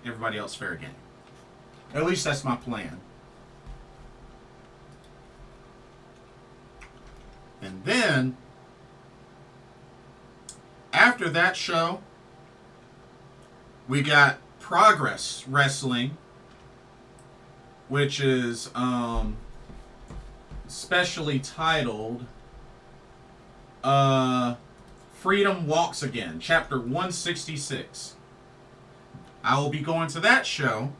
Everybody else, fair game. At least that's my plan. And then, after that show, we got Progress Wrestling, which is specially titled Freedom Walks Again, Chapter 166. I will be going to that show,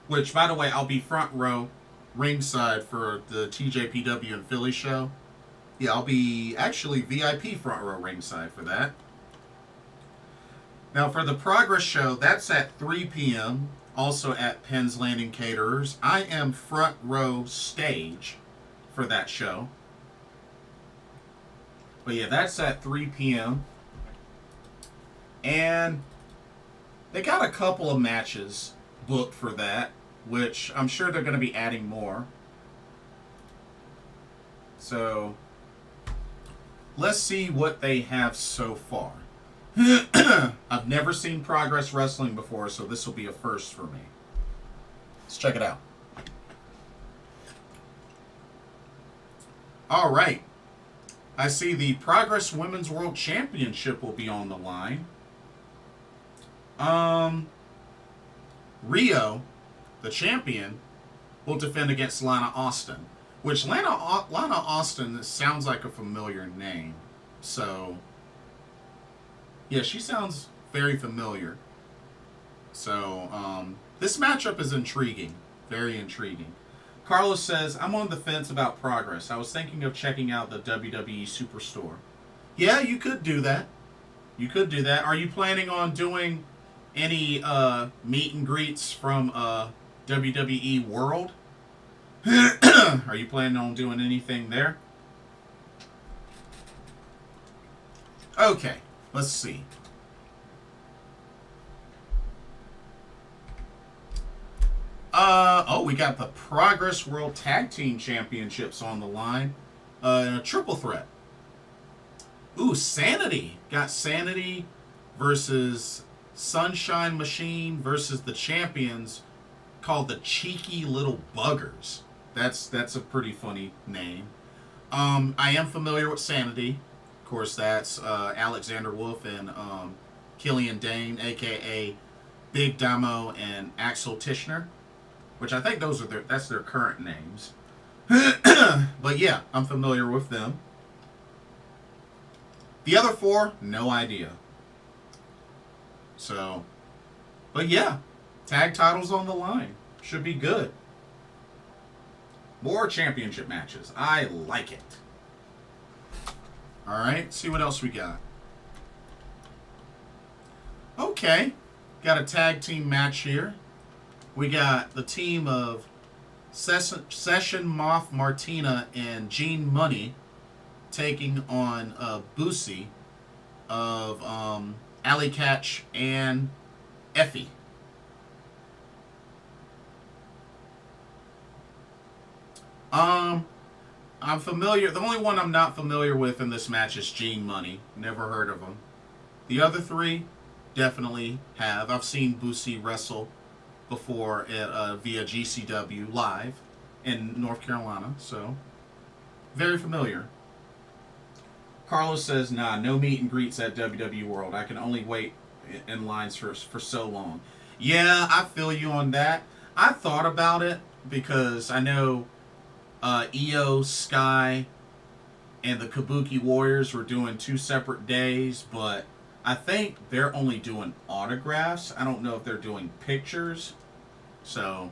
which, by the way, I'll be front row ringside for the TJPW and Philly show. Yeah, I'll be actually VIP front row ringside for that. Now, for the Progress show, that's at 3 p.m., also at Penn's Landing Caterers. I am front row stage for that show. But yeah, that's at 3 p.m. And they got a couple of matches booked for that, which I'm sure they're going to be adding more. So, let's see what they have so far. I've never seen Progress Wrestling before, so this will be a first for me. Let's check it out. All right. I see the Progress Women's World Championship will be on the line. Rio, the champion, will defend against Lana Austin, which Lana Austin sounds like a familiar name. So, yeah, she sounds very familiar. So, this matchup is intriguing. Very intriguing. Carlos says, I'm on the fence about Progress. I was thinking of checking out the WWE Superstore. Yeah, you could do that. You could do that. Are you planning on doing any meet and greets from WWE World? Are you planning on doing anything there? Okay, let's see. We got the Progress World Tag Team Championships on the line. In a triple threat. Ooh, Sanity. Got Sanity versus Sunshine Machine versus the champions called the Cheeky Little Buggers. That's a pretty funny name. I am familiar with Sanity. Of course, that's Alexander Wolf and Killian Dane, a.k.a. Big Damo and Axel Tishner, which I think that's their current names. But yeah, I'm familiar with them. The other four, no idea. So, but yeah, tag titles on the line. Should be good. More championship matches. I like it. Alright, see what else we got. Okay, got a tag team match here. We got the team of Session Moth Martina and Gene Money taking on Boosie of Alley Catch and Effie. I'm familiar. The only one I'm not familiar with in this match is Gene Money. Never heard of him. The other three, definitely have. I've seen Boosie wrestle before via GCW live in North Carolina, so very familiar. Carlos says, nah, no meet and greets at WWE World. I can only wait in lines for so long. Yeah, I feel you on that. I thought about it because I know Io, Sky, and the Kabuki Warriors were doing 2 separate days, but I think they're only doing autographs. I don't know if they're doing pictures. So,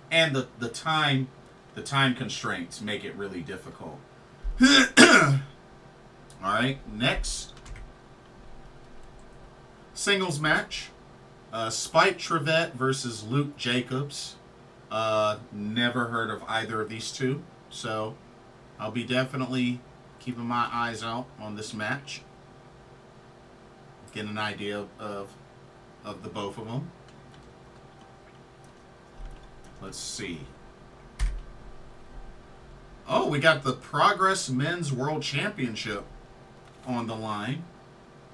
and the time constraints make it really difficult. Alright, next singles match. Spike Trevette versus Luke Jacobs. Never heard of either of these two, so I'll be definitely keeping my eyes out on this match. Get an idea of the both of them. Let's see. Oh, we got the Progress Men's World Championship on the line.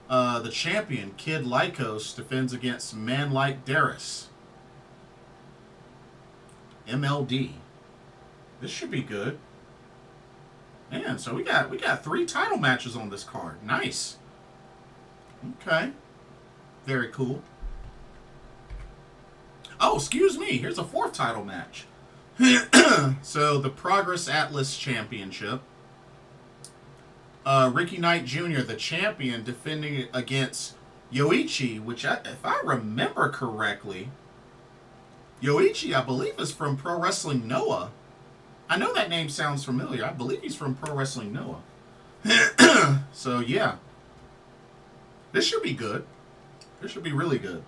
The champion, Kid Lycos, defends against Man Like Darius. MLD. This should be good. Man, so we got 3 title matches on this card. Nice. Okay. Very cool. Oh, excuse me. Here's a 4th title match. So the Progress Atlas Championship. Ricky Knight Jr., the champion, defending against Yoichi, which, if I remember correctly, Yoichi, I believe, is from Pro Wrestling Noah. I know that name sounds familiar. I believe he's from Pro Wrestling Noah. So, yeah. This should be good. This should be really good.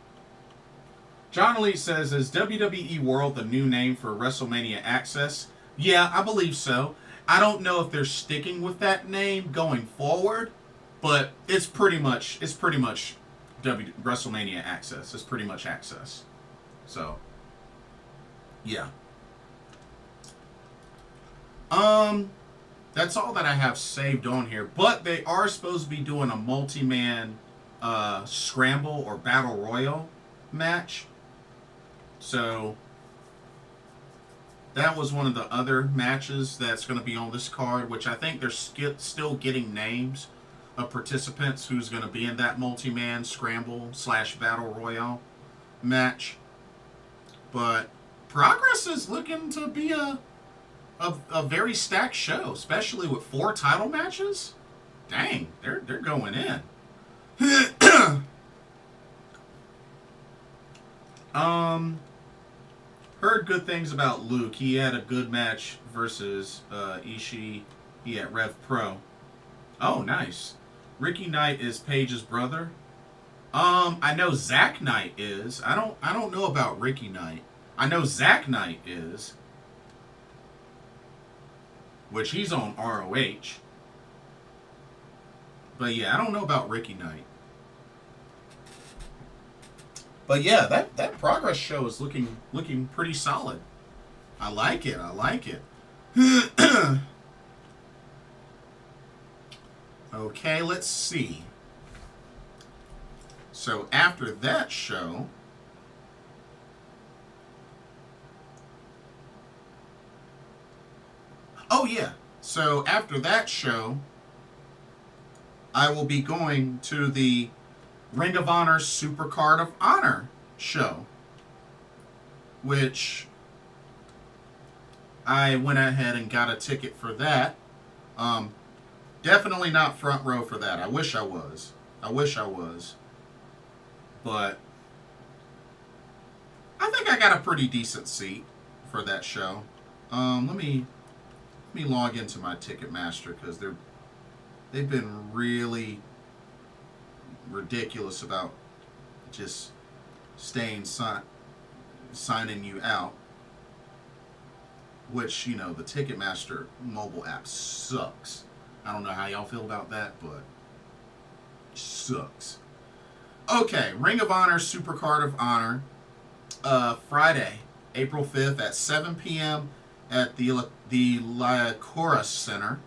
John Elite says, is WWE World the new name for WrestleMania Access? Yeah, I believe so. I don't know if they're sticking with that name going forward, but it's pretty much WrestleMania Access. It's pretty much Access. So, yeah. That's all that I have saved on here. But they are supposed to be doing a multi-man scramble or battle royal match. So that was one of the other matches that's going to be on this card, which I think they're still getting names of participants who's going to be in that multi-man scramble / battle royale match. But Progress is looking to be a very stacked show, especially with 4 title matches. Dang, they're going in. Heard good things about Luke. He had a good match versus Ishii. He at Rev Pro. Oh, nice. Ricky Knight is Paige's brother. I know Zack Knight is. I don't know about Ricky Knight. I know Zack Knight is, which he's on ROH. But yeah, I don't know about Ricky Knight. But yeah, that Progress show is looking pretty solid. I like it. Okay, let's see. So after that show, oh yeah. So after that show, I will be going to the Ring of Honor Supercard of Honor show, which I went ahead and got a ticket for that. Definitely not front row for that. I wish I was. But I think I got a pretty decent seat for that show. Let me log into my Ticketmaster, because they've been really ridiculous about just signing you out, which, you know, the Ticketmaster mobile app sucks. I don't know how y'all feel about that, but it sucks. Okay, Ring of Honor Supercard of Honor, Friday, April 5th at 7 p.m. at the Liacouras Center.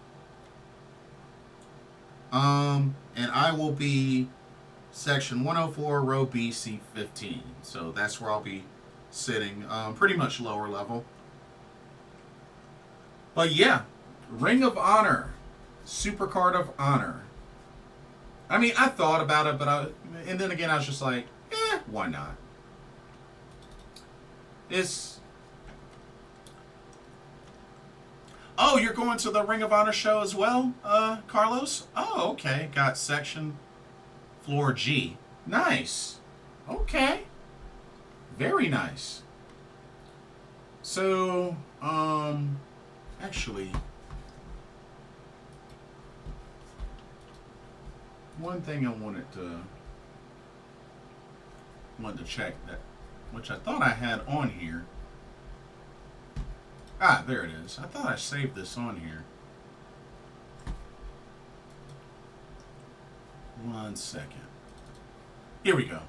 And I will be section 104, row B, seat 15. So that's where I'll be sitting, pretty much lower level. But yeah, Ring of Honor, Supercard of Honor. I mean, I thought about it, and then again, I was just like, why not? Oh, you're going to the Ring of Honor show as well, Carlos? Oh, okay. Got section floor G. Nice. Okay. Very nice. So, actually, one thing I wanted to wanted to check that, which I thought I had on here. Ah, there it is. I thought I saved this on here. 1 second. Here we go.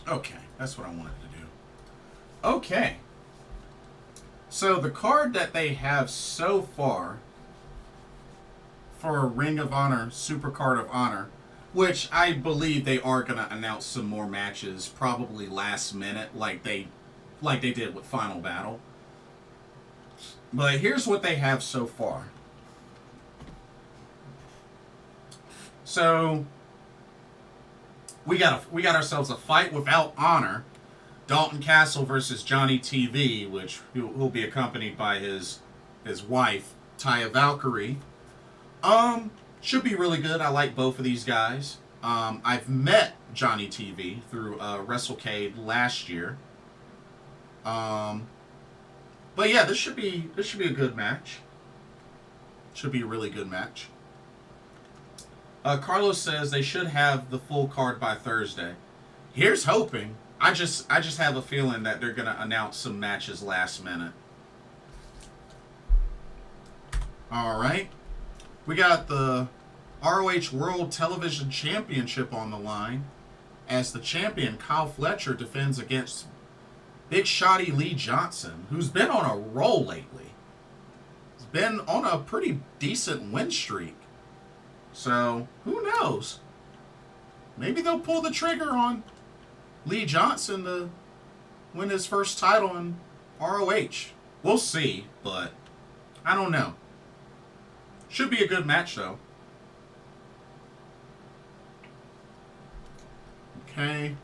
Okay, that's what I wanted to do. Okay. So the card that they have so far for Ring of Honor, Super Card of Honor, which I believe they are going to announce some more matches probably last minute like they did with Final Battle. But here's what they have so far. So we got ourselves a Fight Without Honor, Dalton Castle versus Johnny TV, which will be accompanied by his wife Taya Valkyrie. Should be really good. I like both of these guys. I've met Johnny TV through WrestleCade last year. But yeah, this should be a good match. Should be a really good match. Carlos says they should have the full card by Thursday. Here's hoping. I just have a feeling that they're gonna announce some matches last minute. All right, we got the ROH World Television Championship on the line as the champion Kyle Fletcher defends against Big Shotty Lee Johnson, who's been on a roll lately. He's been on a pretty decent win streak. So, who knows? Maybe they'll pull the trigger on Lee Johnson to win his first title in ROH. We'll see, but I don't know. Should be a good match, though. Okay.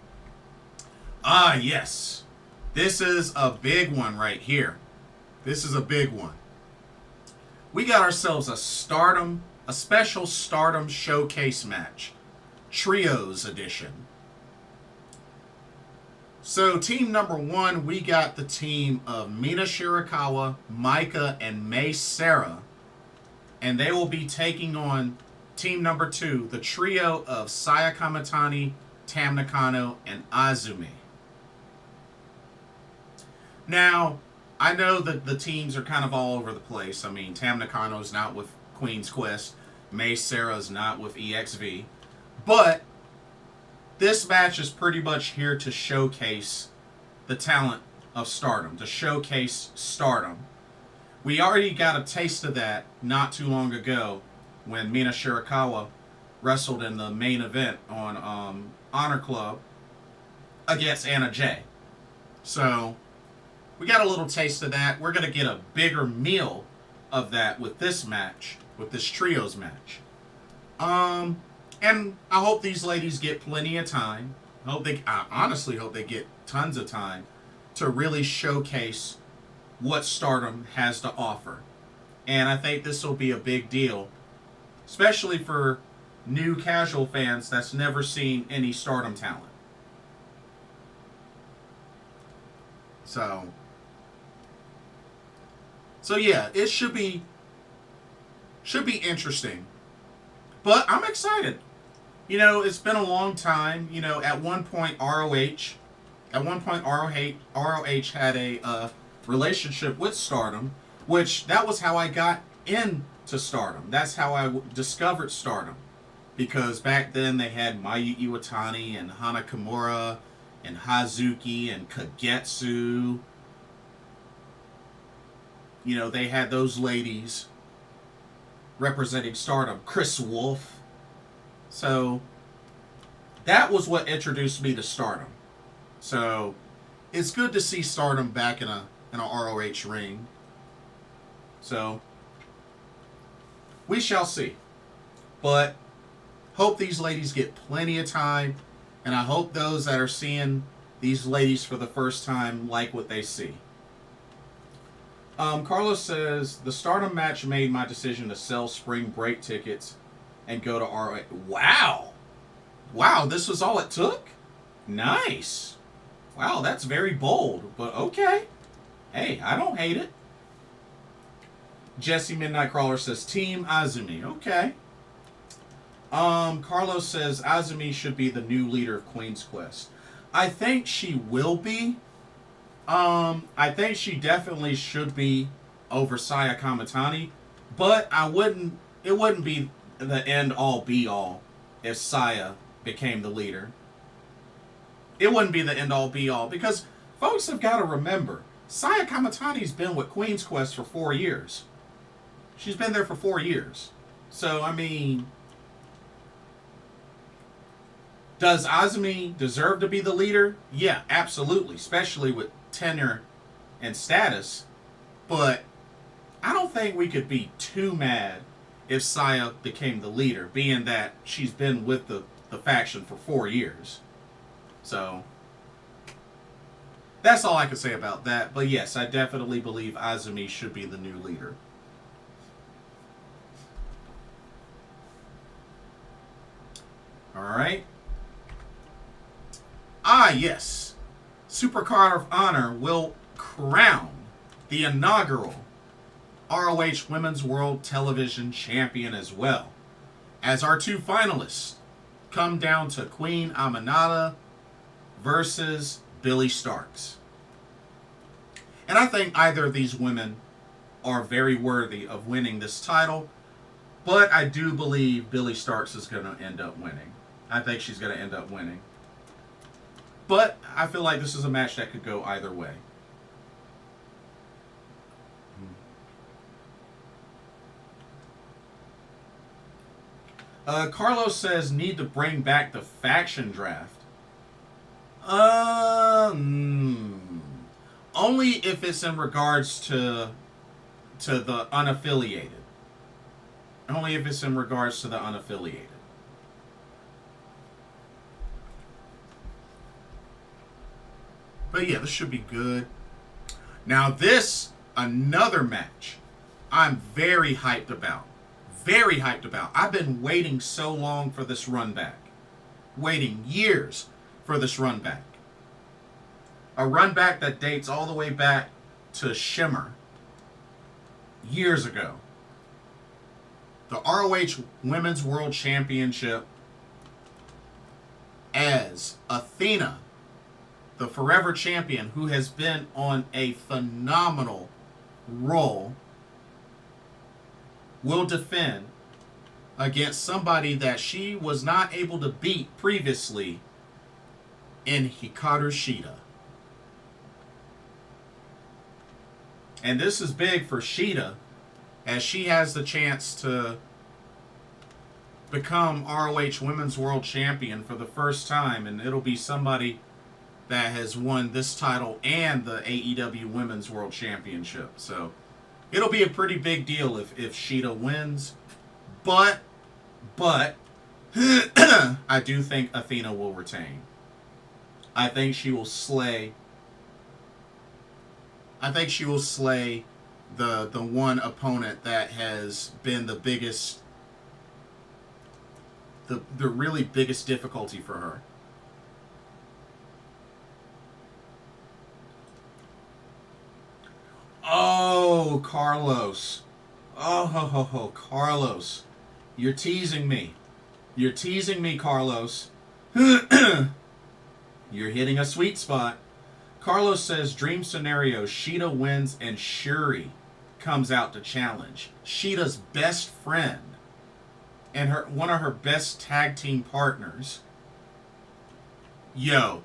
Ah, yes. This is a big one right here. This is a big one. We got ourselves a special Stardom showcase match. Trios edition. So team number 1, we got the team of Mina Shirakawa, Maika, and Mei Sarah. And they will be taking on team number 2, the trio of Saya Kamitani, Tam Nakano, and Azumi. Now, I know that the teams are kind of all over the place. I mean, Tam Nakano's not with Queen's Quest. Mei Sarah's not with EXV. But this match is pretty much here to showcase the talent of Stardom, to showcase Stardom. We already got a taste of that not too long ago when Mina Shirakawa wrestled in the main event on Honor Club against Anna Jay. So we got a little taste of that. We're going to get a bigger meal of that with this match, with this trios match. And I hope these ladies get plenty of time. I honestly hope they get tons of time to really showcase what Stardom has to offer. And I think this will be a big deal, especially for new casual fans that's never seen any Stardom talent. So yeah, it should be interesting. But I'm excited. You know, it's been a long time. You know, at one point ROH had a relationship with Stardom, which that was how I got into Stardom. That's how I discovered Stardom. Because back then they had Mayu Iwatani and Hana Kimura and Hazuki and Kagetsu. You know, they had those ladies representing Stardom. Chris Wolf. So that was what introduced me to Stardom. So it's good to see Stardom back in a ROH ring. So we shall see. But hope these ladies get plenty of time, and I hope those that are seeing these ladies for the first time like what they see. Carlos says, the Stardom match made my decision to sell spring break tickets and go to ROH. Wow! Wow, this was all it took? Nice. Wow, that's very bold, but okay. Hey, I don't hate it. Jesse Midnight Crawler says, Team Azumi. Okay. Carlos says Azumi should be the new leader of Queen's Quest. I think she will be. I think she definitely should be over Saya Kamitani, but it wouldn't be the end all be all if Saya became the leader. It wouldn't be the end all be all because folks have got to remember Saya Kamitani's been with Queen's Quest for 4 years. She's been there for 4 years. So, I mean, does Azumi deserve to be the leader? Yeah, absolutely, especially with tenure and status. But I don't think we could be too mad if Saya became the leader, being that she's been with the faction for 4 years. So, that's all I can say about that. But yes, I definitely believe Azumi should be the new leader. Alright. Ah, yes. Supercard of Honor will crown the inaugural ROH Women's World Television Champion as well, as our 2 finalists come down to Queen Aminata versus Billie Starkz. And I think either of these women are very worthy of winning this title, but I do believe Billie Starkz is going to end up winning. I think she's going to end up winning. But I feel like this is a match that could go either way. Carlos says need to bring back the faction draft. Only if it's in regards to the unaffiliated. Only if it's in regards to the unaffiliated. But yeah, this should be good. Now this, another match I'm very hyped about. Very hyped about. I've been waiting so long for this run back. Waiting years for this run back. A run back that dates all the way back to Shimmer. Years ago. The ROH Women's World Championship as Athena, the Forever Champion, who has been on a phenomenal roll, will defend against somebody that she was not able to beat previously in Hikaru Shida. And this is big for Shida, as she has the chance to become ROH Women's World Champion for the first time, and it'll be somebody that has won this title and the AEW Women's World Championship. So it'll be a pretty big deal if Shida wins. But I do think Athena will retain. I think she will slay. I think she will slay the one opponent that has been the biggest, the really biggest difficulty for her. Oh, Carlos. Oh, Carlos. You're teasing me. You're teasing me, Carlos. You're hitting a sweet spot. Carlos says, dream scenario, Shida wins and Shuri comes out to challenge. Shida's best friend and one of her best tag team partners. Yo,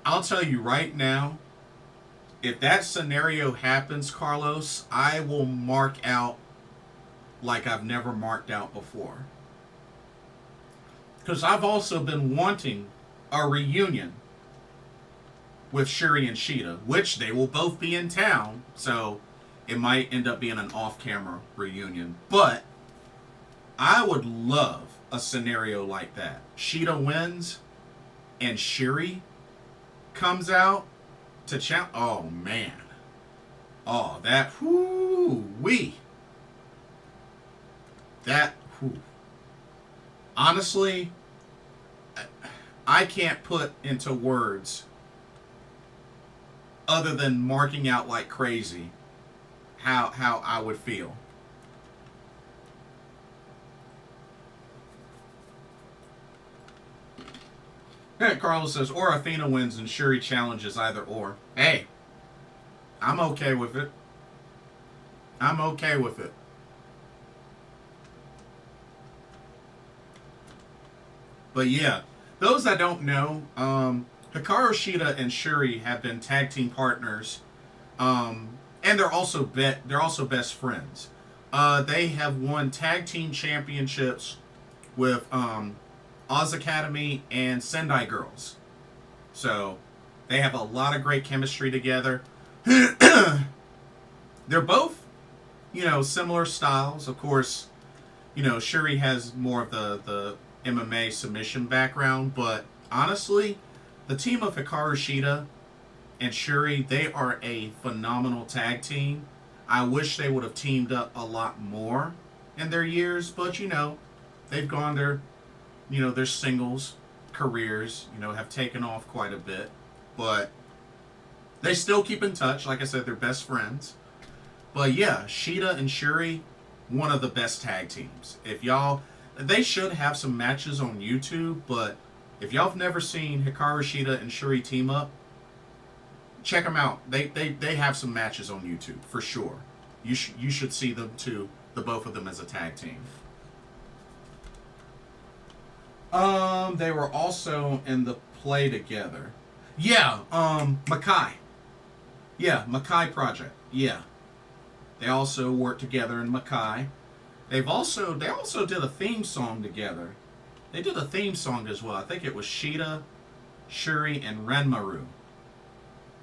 I'll tell you right now, if that scenario happens, Carlos, I will mark out like I've never marked out before. Because I've also been wanting a reunion with Shuri and Shida, which they will both be in town, so it might end up being an off-camera reunion. But I would love a scenario like that. Shida wins and Shuri comes out to challenge. Oh, man. Oh, that, whoo-wee. That, whoo. Honestly, I can't put into words, other than marking out like crazy, how I would feel. Carlos says, or Athena wins and Shuri challenges either or. Hey, I'm okay with it. I'm okay with it. But yeah, those that don't know, Hikaru Shida and Shuri have been tag team partners, and they're also best friends. They have won tag team championships with Oz Academy and Sendai Girls, so they have a lot of great chemistry together. They're both, similar styles. Of course, Shuri has more of the MMA submission background, but honestly, the team of Hikaru Shida and Shuri, they are a phenomenal tag team. I wish they would have teamed up a lot more in their years, but they've gone their singles careers, have taken off quite a bit, but they still keep in touch. Like I said, they're best friends. But yeah, Shida and Shuri, one of the best tag teams. They should have some matches on YouTube, but if y'all have never seen Hikaru Shida and Shuri team up, check them out. They have some matches on YouTube for sure. You should see them too, the both of them as a tag team. They were also in the Play Together. Yeah, Makai. Yeah, Makai Project. Yeah. They also worked together in Makai. They also did a theme song together. They did a theme song as well. I think it was Shida, Shuri, and Renmaru.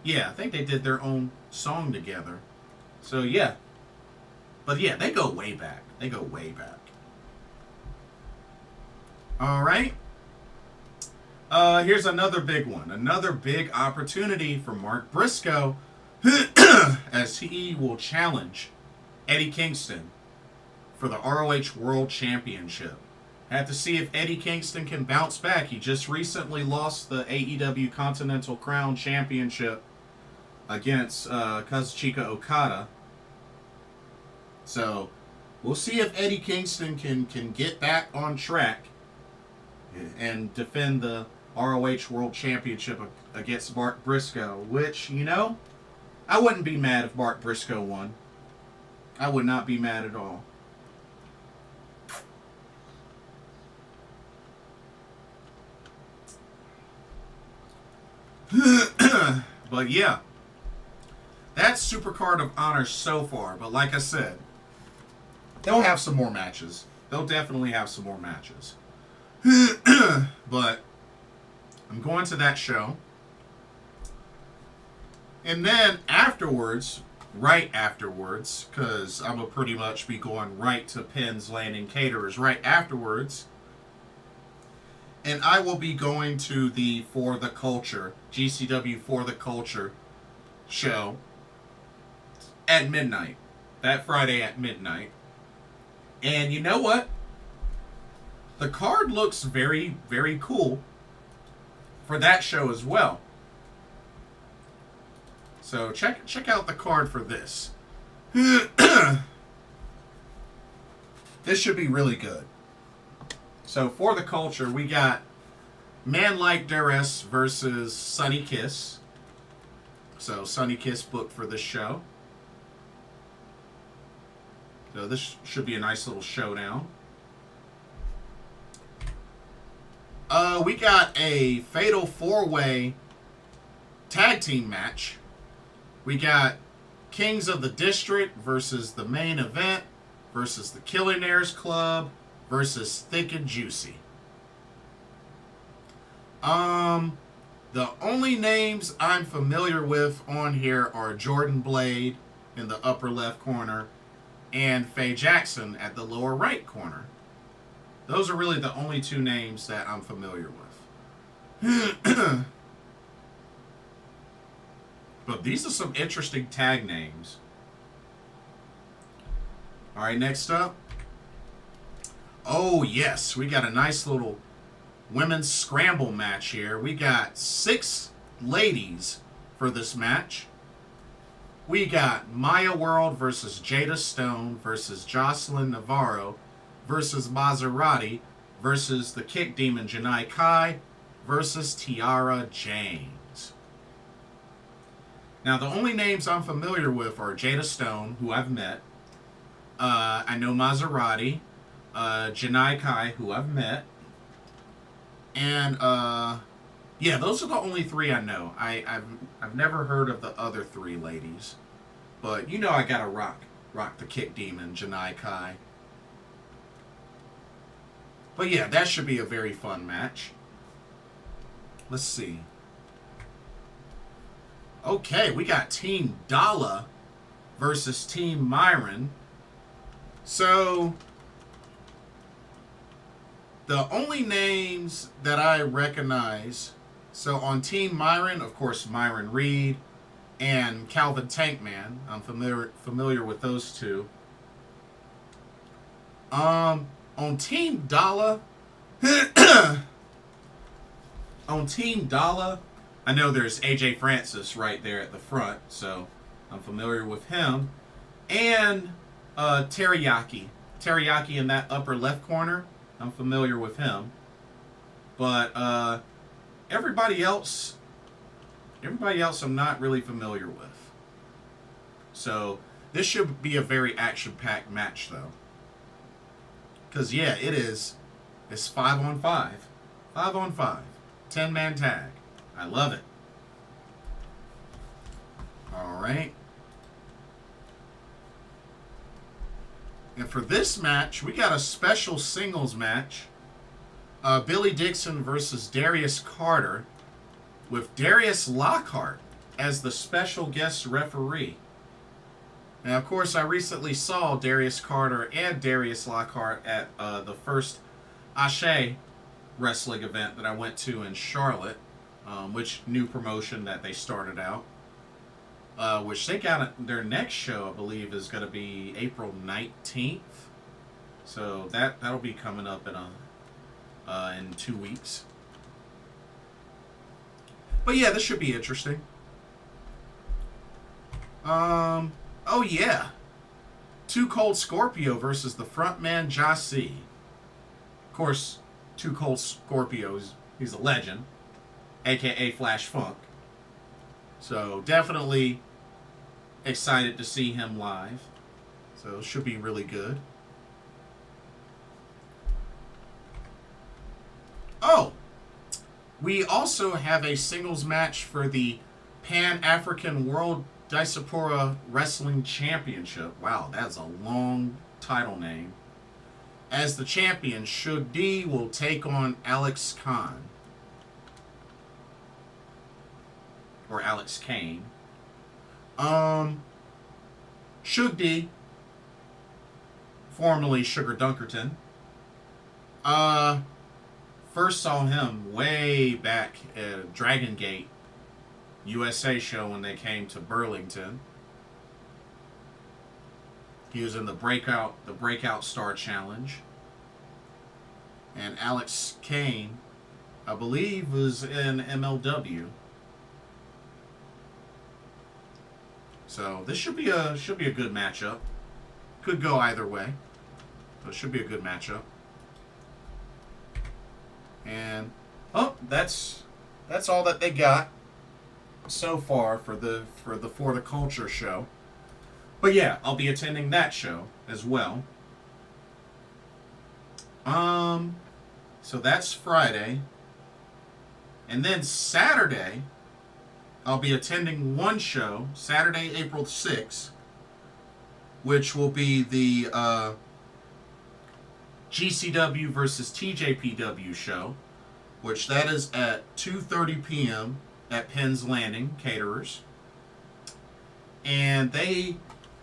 Yeah, I think they did their own song together. So yeah. But yeah, they go way back. Alright. Here's another big one. Another big opportunity for Mark Briscoe as he will challenge Eddie Kingston for the ROH World Championship. Have to see if Eddie Kingston can bounce back. He just recently lost the AEW Continental Crown Championship against Kazuchika Okada. So, we'll see if Eddie Kingston can get back on track and defend the ROH World Championship against Mark Briscoe, which, I wouldn't be mad if Mark Briscoe won. I would not be mad at all. But yeah, that's Supercard of Honor so far. But like I said, they'll have some more matches. They'll definitely have some more matches. But I'm going to that show. And then afterwards, right afterwards, because I'm going to pretty much be going right to Penn's Landing Caterers right afterwards. And I will be going to the For the Culture, GCW For the Culture show at midnight. That Friday at midnight. And you know what? The card looks very, very cool for that show as well. So check out the card for this. This should be really good. So for the culture, we got Man Like Duress versus Sunny Kiss. So Sunny Kiss booked for this show. So this should be a nice little showdown. We got a Fatal 4-Way tag team match. We got Kings of the District versus the Main Event versus the Killionaires Club versus Thick and Juicy. The only names I'm familiar with on here are Jordan Blade in the upper left corner and Faye Jackson at the lower right corner. Those are really the only two names that I'm familiar with. But these are some interesting tag names. Alright, next up. Oh, yes. We got a nice little women's scramble match here. We got 6 ladies for this match. We got Maya World versus Jada Stone versus Jocelyn Navarro versus Maserati versus the Kick Demon Janai Kai versus Tiara James. Now, the only names I'm familiar with are Jada Stone, who I've met. I know Maserati, Janai Kai, who I've met. And, yeah, those are the only three I know. I've never heard of the other three ladies. But you know I gotta rock the Kick Demon, Janai Kai. But yeah, that should be a very fun match. Let's see. Okay, we got Team Dala versus Team Myron. So, the only names that I recognize, so on Team Myron, of course, Myron Reed and Calvin Tankman. I'm familiar with those two. On Team Dala, I know there's AJ Francis right there at the front, so I'm familiar with him. And Teriyaki in that upper left corner, I'm familiar with him. But everybody else I'm not really familiar with. So this should be a very action-packed match, though. Because, yeah, it's 5-on-5. 5-on-5. 10-man tag. I love it. All right. And for this match, we got a special singles match. Billy Dixon versus Darius Carter, with Darius Lockhart as the special guest referee. Now, of course, I recently saw Darius Carter and Darius Lockhart at the first Ashe wrestling event that I went to in Charlotte, which new promotion that they started out. Which they got their next show, I believe, is going to be April 19th. So that'll be coming up in 2 weeks. But yeah, this should be interesting. Oh yeah. Too Cold Scorpio versus the frontman Jasi. Of course, Too Cold Scorpio, he's a legend, aka Flash Funk. So definitely excited to see him live. So it should be really good. Oh, we also have a singles match for the Pan-African World Diaspora Wrestling Championship. Wow, that's a long title name. As the champion, Shug D will take on Alex Khan. Or Alex Kane. Shug D, formerly Sugar Dunkerton. First saw him way back at Dragon Gate USA show when they came to Burlington. He was in the Breakout Star Challenge. And Alex Kane, I believe, was in MLW. So this should be a good matchup. Could go either way, but it should be a good matchup. And that's all that they got so far for the For the Culture show. But yeah, I'll be attending that show as well. So that's Friday. And then Saturday, I'll be attending one show, Saturday, April 6th, which will be the GCW versus TJPW show, which that is at 2:30 p.m. at Penn's Landing Caterers. And they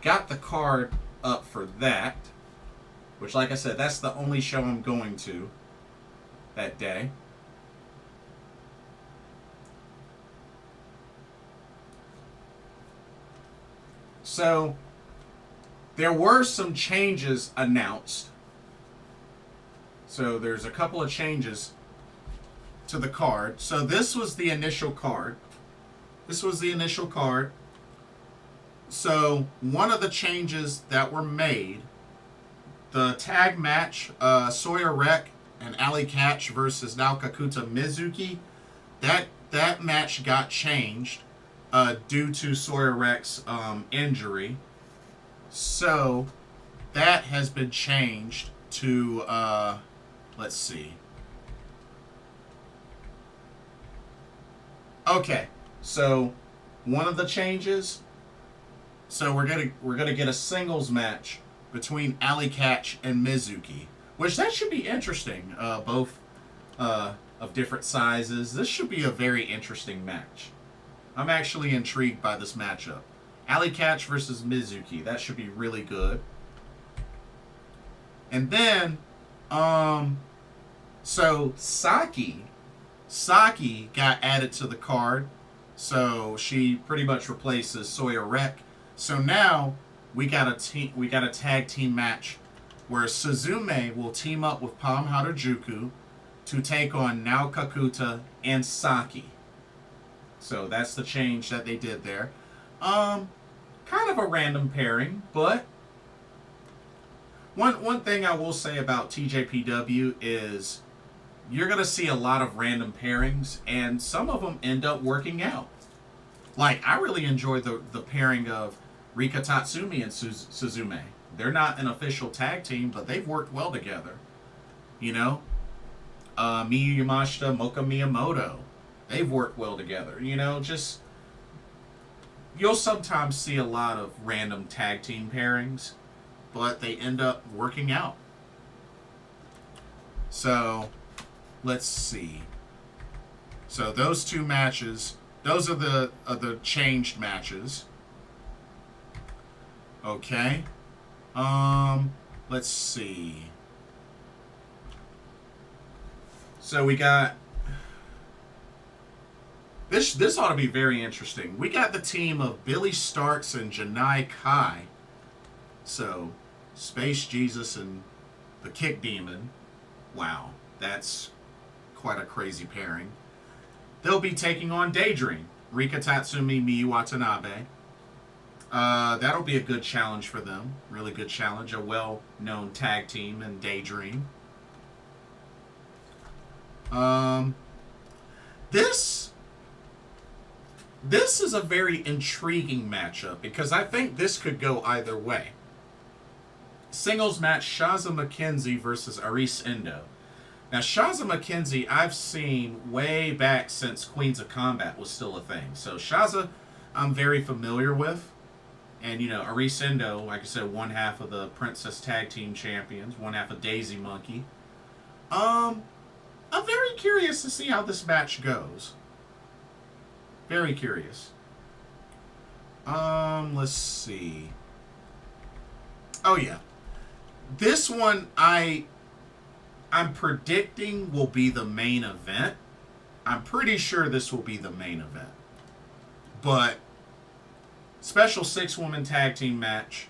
got the card up for that, which, like I said, that's the only show I'm going to that day. So, there were some changes announced. So, there's a couple of changes to the card. So, this was the initial card. So, one of the changes that were made, the tag match, Sawyer Wreck and Ali Catch versus Naokakuta Mizuki, that match got changed due to Sawyer Rex injury. So that has been changed to let's see. Okay, so one of the changes. So we're gonna get a singles match between Ali Catch and Mizuki, which that should be interesting. Both of different sizes. This should be a very interesting match. I'm actually intrigued by this matchup. Ali Catch versus Mizuki. That should be really good. And then, so Saki got added to the card. So she pretty much replaces Sawyer Wreck. So now we got a tag team match where Suzume will team up with Pam Harajuku to take on Nao Kakuta and Saki. So that's the change that they did there. Kind of a random pairing, but one thing I will say about TJPW is you're going to see a lot of random pairings, and some of them end up working out. Like, I really enjoyed the pairing of Rika Tatsumi and Suzume. They're not an official tag team, but they've worked well together. You know? Miyu Yamashita, Moka Miyamoto. They've worked well together. You know, just... You'll sometimes see a lot of random tag team pairings, but they end up working out. So, let's see. So those two matches, those are the changed matches. Okay. Let's see. So we got this ought to be very interesting. We got the team of Billy Starks and Janai Kai. So, Space Jesus and the Kick Demon. Wow, that's quite a crazy pairing. They'll be taking on Daydream, Rika Tatsumi, Miyu Watanabe. That'll be a good challenge for them. Really good challenge. A well-known tag team in Daydream. This is a very intriguing matchup because I think this could go either way. Singles match, Shaza McKenzie versus Aris Endo. Now, Shaza McKenzie, I've seen way back since Queens of Combat was still a thing. So, Shaza, I'm very familiar with. And, you know, Aris Endo, like I said, one half of the Princess Tag Team Champions, one half of Daisy Monkey. I'm very curious to see how this match goes. Very curious. Let's see. Oh, yeah. This one, I'm predicting will be the main event. I'm pretty sure this will be the main event. But, special 6-woman tag team match.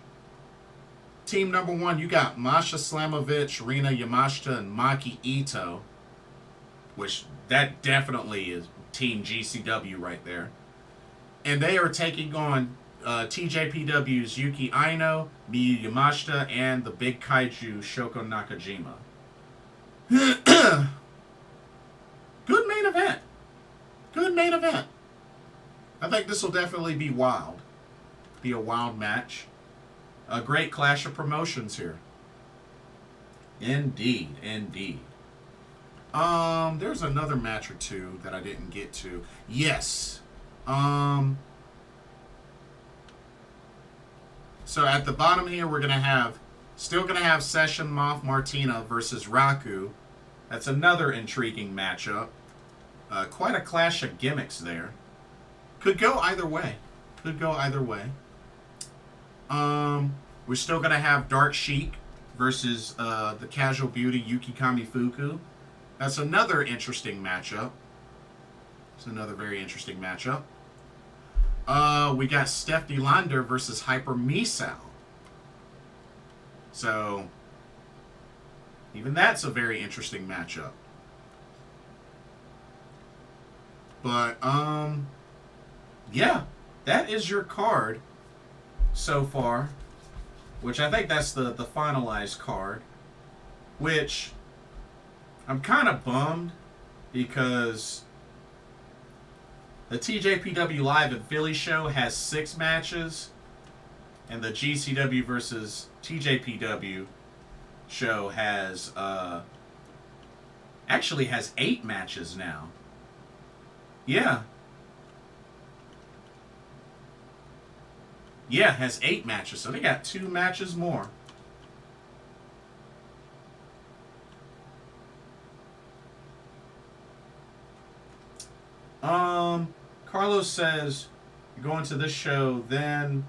Team number 1, you got Masha Slamovich, Rina Yamashita, and Maki Ito. Which, that definitely is Team GCW right there. And they are taking on TJPW's Yuki Aino, Miyu Yamashita, and the big kaiju Shoko Nakajima. Good main event. Good main event. I think this will definitely be wild. Be a wild match. A great clash of promotions here. Indeed, indeed. There's another match or two that I didn't get to. Yes. So at the bottom here, we're still gonna have Session Moth Martina versus Raku. That's another intriguing matchup. Quite a clash of gimmicks there. Could go either way. Could go either way. We're still gonna have Dark Sheik versus the Casual Beauty Yuki Kamifuku. That's another interesting matchup. It's another very interesting matchup. We got Stephanie Lander versus Hyper Misao. So, even that's a very interesting matchup. But, yeah, that is your card so far. Which I think that's the finalized card. Which, I'm kind of bummed because The TJPW Live in Philly show has 6 matches, and the GCW versus TJPW show has actually has 8 matches now. Yeah. Yeah, has 8 matches, so they got 2 matches more. Carlos says, going to this show, then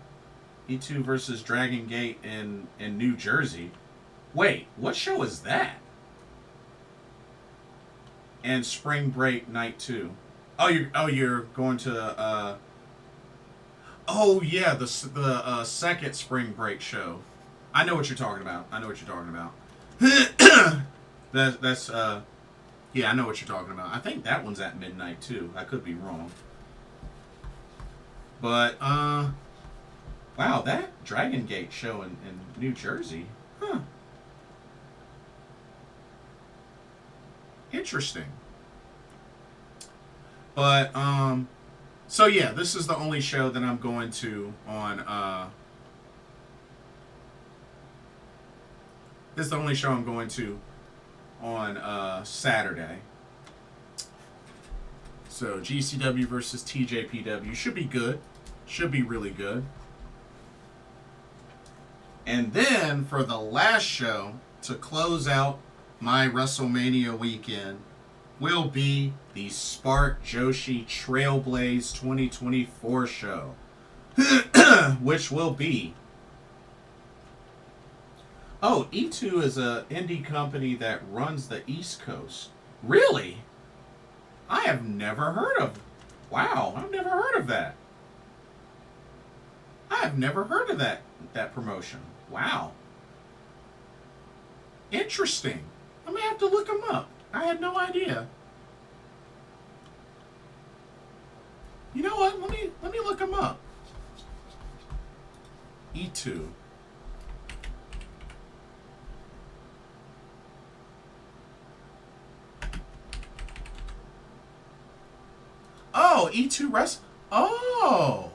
E2 versus Dragon Gate in New Jersey. Wait, what show is that? And Spring Break Night 2. You're going to the second Spring Break show. I know what you're talking about. That's yeah, I know what you're talking about. I think that one's at midnight too. I could be wrong. But wow, that Dragon Gate show in New Jersey. Huh. Interesting. But so yeah, this is the only show that I'm going to on this is the only show I'm going to on Saturday. So GCW versus TJPW should be good. Should be really good. And then for the last show to close out my WrestleMania weekend will be the Spark Joshi Trailblaze 2024 show, which will be... Oh, E2 is an indie company that runs the East Coast. Really? I have never heard of... Wow, I've never heard of that. I have never heard of that promotion. Wow. Interesting. I may have to look them up. I had no idea. You know what? Let me look them up. E2. Oh, E2 Wrestling. Oh.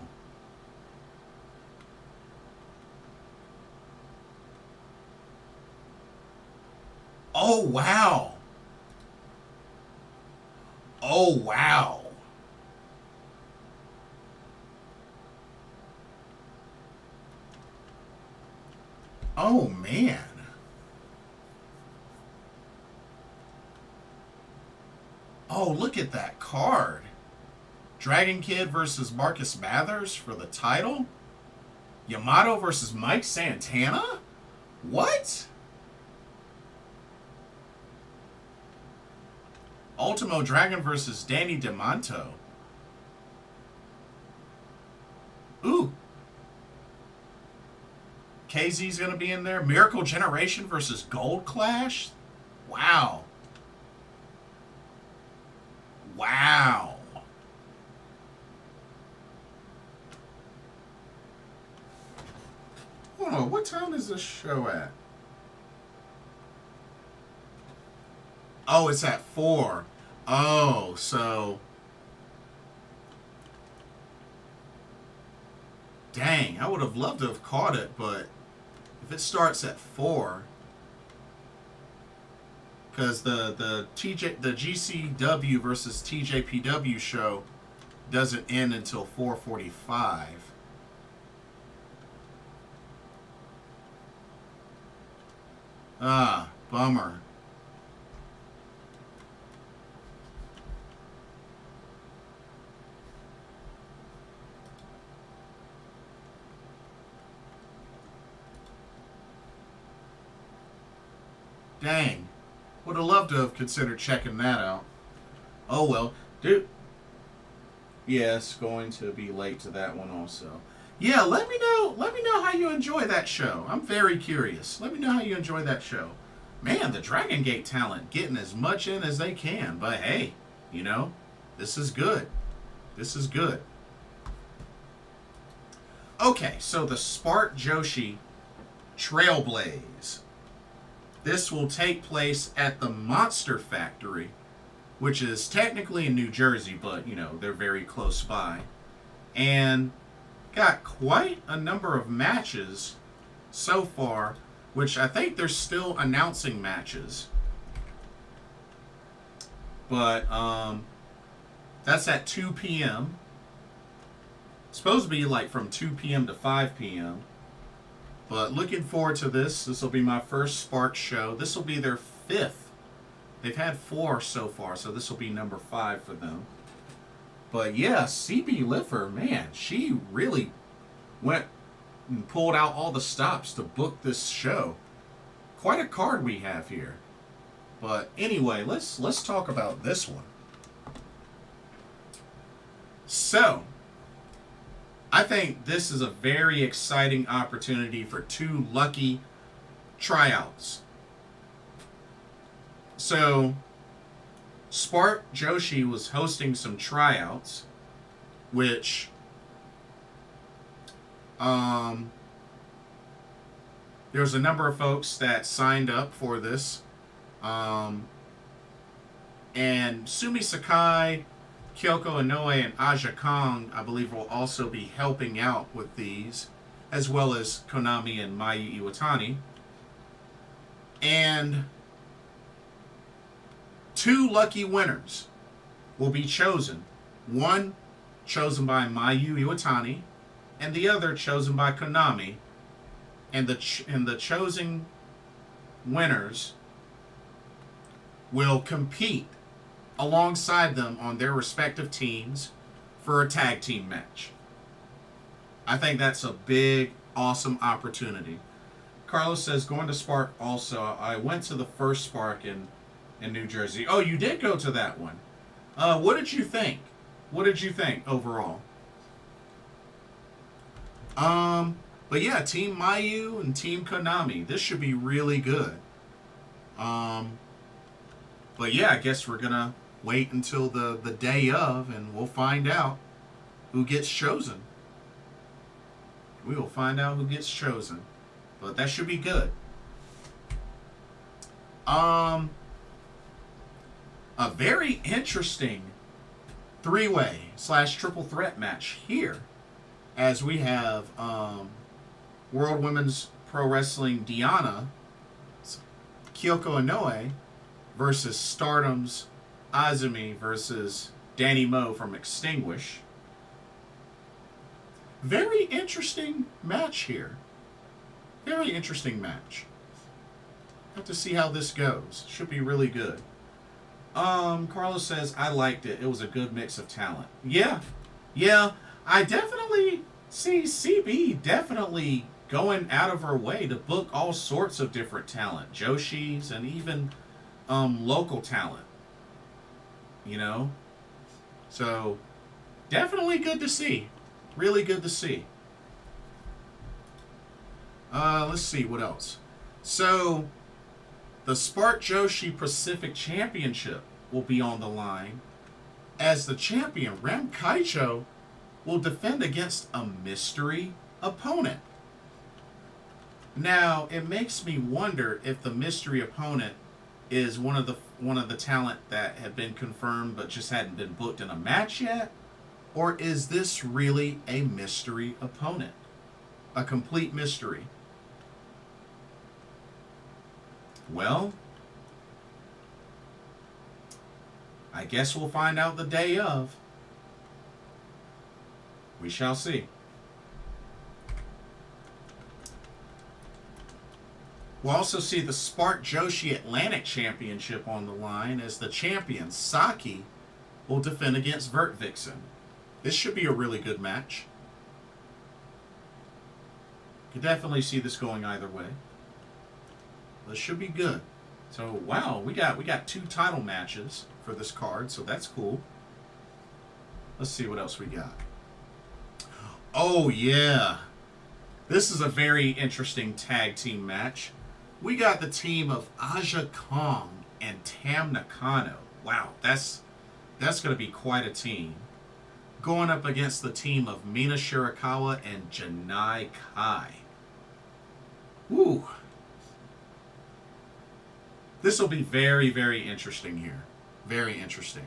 Oh, wow. Oh, wow. Oh, man. Oh, look at that card. Dragon Kid versus Marcus Mathers for the title? Yamato versus Mike Santana? What? Ultimo Dragon versus Danny DeMonto. Ooh. KZ's going to be in there. Miracle Generation versus Gold Clash? Wow. Wow. Hold on, what time is this show at? Oh, it's at 4. Oh, so... Dang, I would have loved to have caught it, but if it starts at 4... Because the GCW versus TJPW show doesn't end until 4:45. Ah, bummer. Dang. Would have loved to have considered checking that out. Oh well. Dude. Yes, going to be late to that one also. Yeah, let me know how you enjoy that show. I'm very curious. Let me know how you enjoy that show. Man, the Dragon Gate talent getting as much in as they can. But hey, you know, this is good. This is good. Okay, so the Spark Joshi Trailblaze. This will take place at the Monster Factory which is technically in New Jersey, but, you know, they're very close by. And got quite a number of matches so far, which I think they're still announcing matches. But that's at 2 p.m. It's supposed to be like from 2 p.m. to 5 p.m. But looking forward to this. This will be my first Spark show. This will be their 5th. They've had 4 so far, so this will be number 5 for them. But yeah, CB Liffer, man, she really went and pulled out all the stops to book this show. Quite a card we have here. But anyway, let's talk about this one. So, I think this is a very exciting opportunity for 2 lucky tryouts. So, Spark Joshi was hosting some tryouts, which there's a number of folks that signed up for this. And Sumi Sakai, Kyoko Inoue, and Aja Kong, I believe, will also be helping out with these, as well as Konami and Mayu Iwatani. And 2 lucky winners will be chosen. One chosen by Mayu Iwatani, and the other chosen by Konami. And the chosen winners will compete alongside them on their respective teams for a tag team match. I think that's a big, awesome opportunity. Carlos says, going to Spark also. I went to the first Spark in New Jersey. Oh, you did go to that one. What did you think? What did you think overall? But yeah, Team Mayu and Team Konami. This should be really good. But yeah, I guess we're gonna wait until the day of, and we'll find out who gets chosen. We will find out who gets chosen. But that should be good. A very interesting 3-way / triple threat match here, as we have World Women's Pro Wrestling Diana, Kyoko Inoue, versus Stardom's Azumi versus Danny Moe from Extinguish. Very interesting match here. Very interesting match. Have to see how this goes. Should be really good. Carlos says, I liked it. It was a good mix of talent. Yeah. I definitely see CB definitely going out of her way to book all sorts of different talent. Joshi's and even local talent. You know? So, definitely good to see. Really good to see. Let's see, what else? So, the Spark Joshi Pacific Championship will be on the line, as the champion, Ram Kaicho, will defend against a mystery opponent. Now, it makes me wonder if the mystery opponent is one of the talent that had been confirmed but just hadn't been booked in a match yet, or is this really a mystery opponent? A complete mystery. Well, I guess we'll find out the day of. We shall see. We'll also see the Spark Joshi Atlantic Championship on the line, as the champion, Saki, will defend against Vert Vixen. This should be a really good match. Could definitely see this going either way. This should be good. So, wow, we got 2 title matches for this card, so that's cool. Let's see what else we got. Oh, yeah. This is a very interesting tag team match. We got the team of Aja Kong and Tam Nakano. Wow, that's going to be quite a team. Going up against the team of Mina Shirakawa and Janai Kai. Woo. This will be very, very interesting here. Very interesting.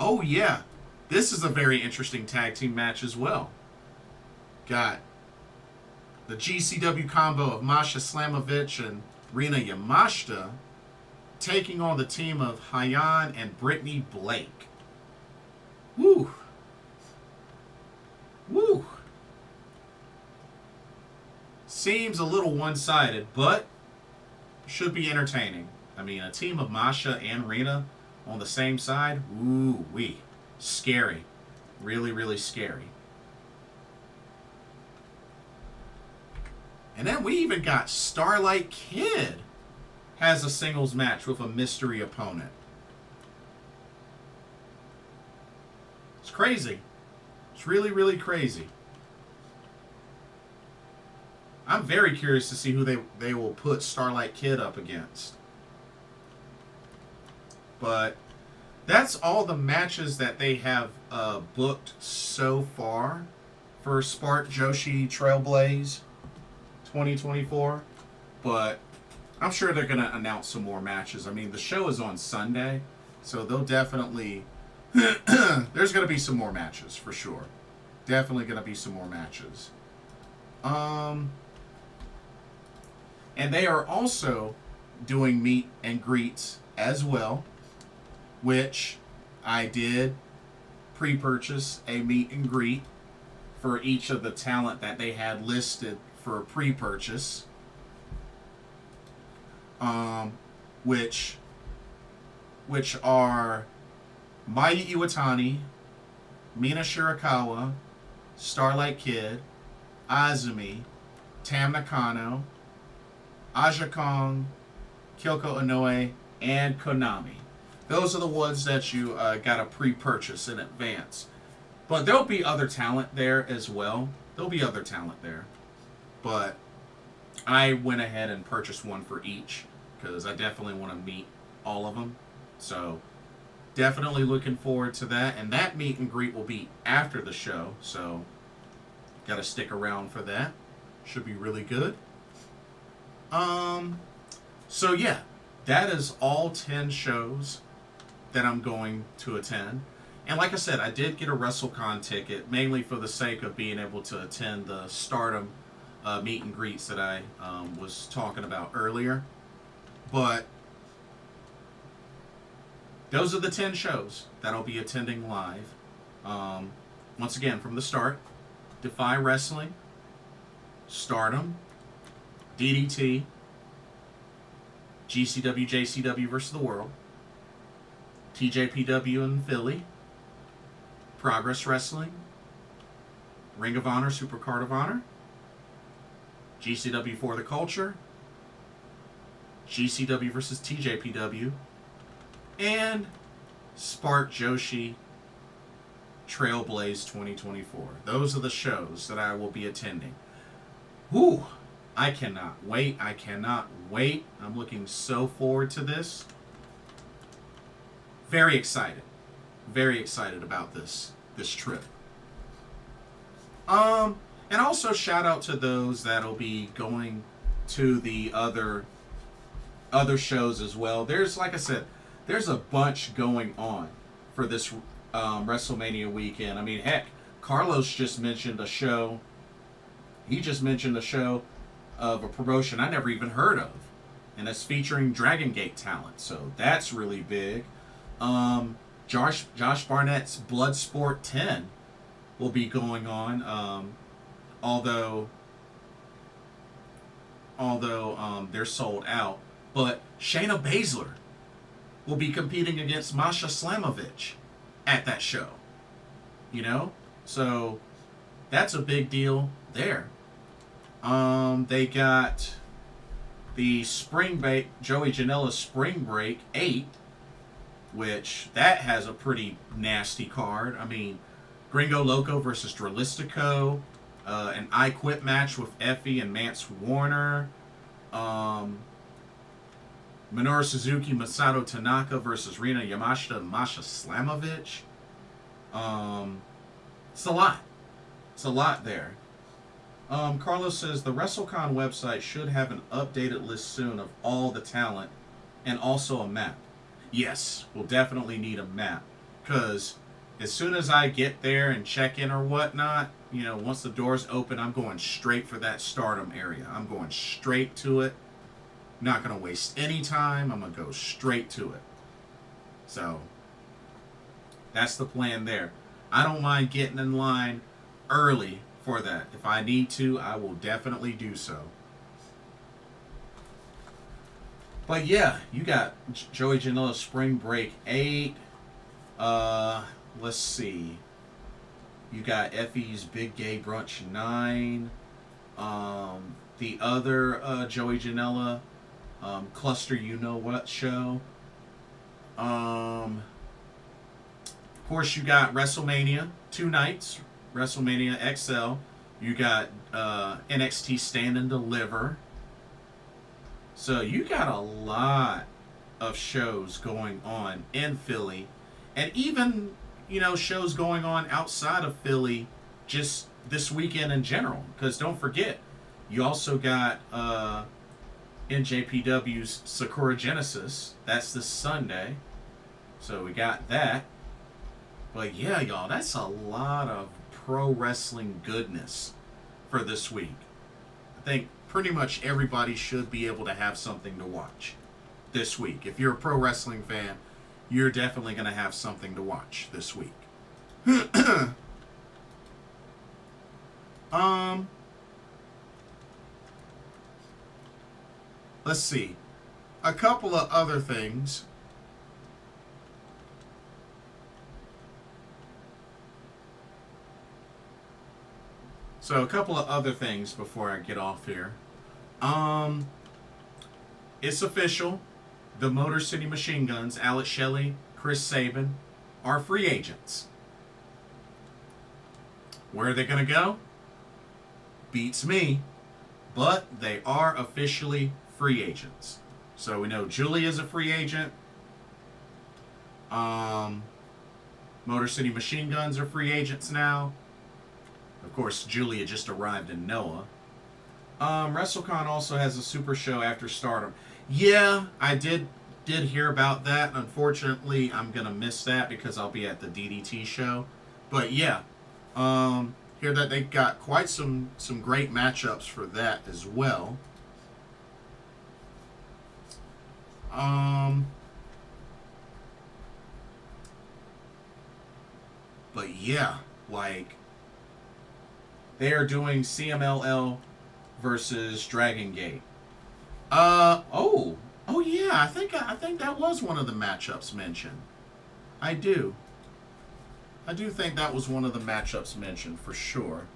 Oh yeah, this is a very interesting tag team match as well. Got the GCW combo of Masha Slamovich and Rina Yamashita taking on the team of Hyan and Brittany Blake. Woo. Woo. Seems a little one-sided, but should be entertaining. I mean, a team of Masha and Rina on the same side, ooh-wee. Scary. Really, really scary. And then we even got Starlight Kid has a singles match with a mystery opponent. It's crazy. It's really, really crazy. I'm very curious to see who they will put Starlight Kid up against. But that's all the matches that they have booked so far for Spark Joshi Trailblaze 2024. But I'm sure they're going to announce some more matches. I mean, the show is on Sunday, so they'll definitely... there's going to be some more matches, for sure. Definitely going to be some more matches. And they are also doing meet and greets as well, which I did pre-purchase a meet and greet for each of the talent that they had listed for pre-purchase. Which are Mai Iwatani, Mina Shirakawa, Starlight Kid, Azumi, Tam Nakano, Aja Kong, Kyoko Inoue, and Konami. Those are the ones that you got to pre-purchase in advance. But there'll be other talent there as well. There'll be other talent there. But I went ahead and purchased one for each because I definitely want to meet all of them. So definitely looking forward to that. And that meet and greet will be after the show. So got to stick around for that. Should be really good. So yeah, that is all 10 shows that I'm going to attend. And like I said, I did get a WrestleCon ticket, mainly for the sake of being able to attend the Stardom meet and greets that I was talking about earlier. But those are the 10 shows that I'll be attending live. Once again, from the start, Defy Wrestling, Stardom, DDT, GCW, JCW versus the World, TJPW in Philly, Progress Wrestling, Ring of Honor, Supercard of Honor, GCW for the Culture, GCW versus TJPW, and Spark Joshi Trailblaze 2024. Those are the shows that I will be attending. Whew! I cannot wait. I cannot wait. I'm looking so forward to this. Very excited. Very excited about this trip. And also shout out to those that'll be going to the other shows as well. There's, like I said, there's a bunch going on for this WrestleMania weekend. I mean, heck, Carlos just mentioned a show. He just mentioned a show of a promotion I never even heard of, and it's featuring Dragon Gate talent. So that's really big. Josh Barnett's Bloodsport 10 will be going on. Although they're sold out. But Shayna Baszler will be competing against Masha Slamovich at that show. You know? So that's a big deal there. They got the Spring Break, Joey Janela's Spring Break 8, which that has a pretty nasty card. I mean, Gringo Loco versus Dralistico, an I Quit match with Effie and Mance Warner, Minoru Suzuki, Masato Tanaka versus Rina Yamashita and Masha Slamovich. It's a lot. It's a lot there. Carlos says the WrestleCon website should have an updated list soon of all the talent and also a map. Yes, we'll definitely need a map because as soon as I get there and check in or whatnot, once the doors open, I'm going straight for that Stardom area. I'm going straight to it. Not going to waste any time. I'm going to go straight to it. So that's the plan there. I don't mind getting in line early for that. If I need to, I will definitely do so. But yeah, you got Joey Janela Spring Break 8. Let's see. You got Effie's Big Gay Brunch 9. The other Joey Janela Cluster You Know What show. Of course, you got WrestleMania 2 nights. WrestleMania XL. You got NXT Stand and Deliver. So you got a lot of shows going on in Philly. And even, shows going on outside of Philly just this weekend in general. Because don't forget, you also got NJPW's Sakura Genesis. That's this Sunday. So we got that. But yeah, y'all, that's a lot of pro wrestling goodness for this week. I think pretty much everybody should be able to have something to watch this week. If you're a pro wrestling fan, you're definitely going to have something to watch this week. Let's see. A couple of other things. So a couple of other things before I get off here. It's official. The Motor City Machine Guns, Alex Shelley, Chris Sabin, are free agents. Where are they going to go? Beats me. But they are officially free agents. So we know Julie is a free agent. Motor City Machine Guns are free agents now. Of course, Julia just arrived in Noah. WrestleCon also has a super show after Stardom. Yeah, I did hear about that. Unfortunately, I'm going to miss that because I'll be at the DDT show. But yeah, hear that they got quite some great matchups for that as well. But yeah, like they are doing CMLL versus Dragon Gate. Oh yeah, I think that was one of the matchups mentioned. I do think that was one of the matchups mentioned for sure.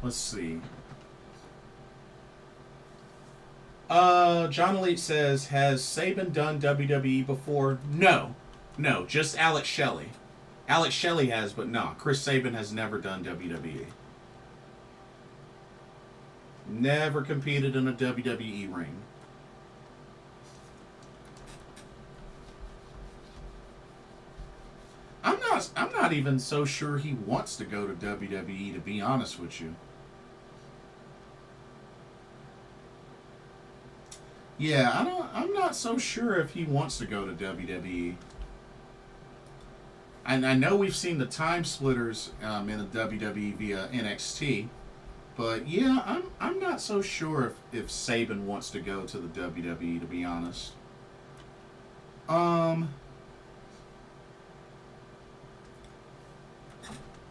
Let's see. John Elite says, has Sabin done WWE before? No, just Alex Shelley. Alex Shelley has, but no, Chris Sabin has never done WWE. Never competed in a WWE ring. I'm not even so sure he wants to go to WWE, to be honest with you. Yeah, I'm not so sure if he wants to go to WWE. And I know we've seen the time splitters in the WWE via NXT, but yeah, I'm not so sure if Sabin wants to go to the WWE, to be honest.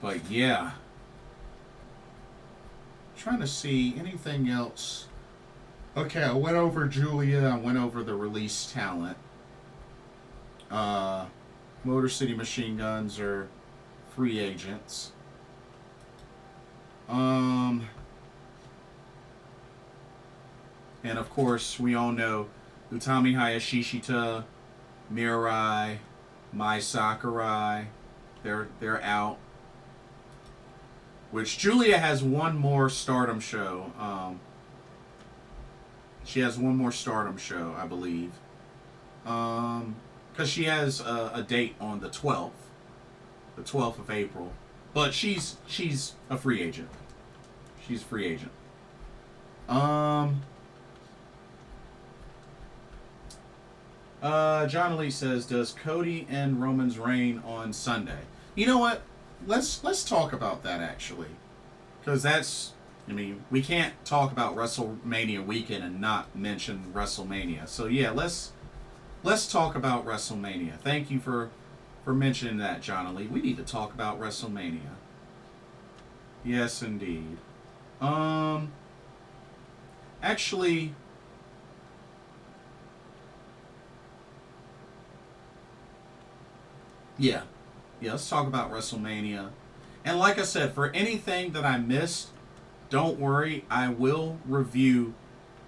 But yeah, trying to see anything else. Okay, I went over Julia. I went over the release talent. Motor City Machine Guns are free agents. And of course, we all know Utami Hayashishita, Mirai, Mai Sakurai. They're out. Which Julia has one more Stardom show. She has one more Stardom show, I believe. Because she has a date on the 12th of April. But she's a free agent. She's a free agent. John Lee says, "Does Cody end Roman's reign on Sunday?" You know what? Let's talk about that actually, because that's. I mean, we can't talk about WrestleMania weekend and not mention WrestleMania. So yeah, let's talk about WrestleMania. Thank you for mentioning that, John Lee. We need to talk about WrestleMania. Yes, indeed. Actually, yeah, let's talk about WrestleMania. And like I said, for anything that I missed, don't worry, I will review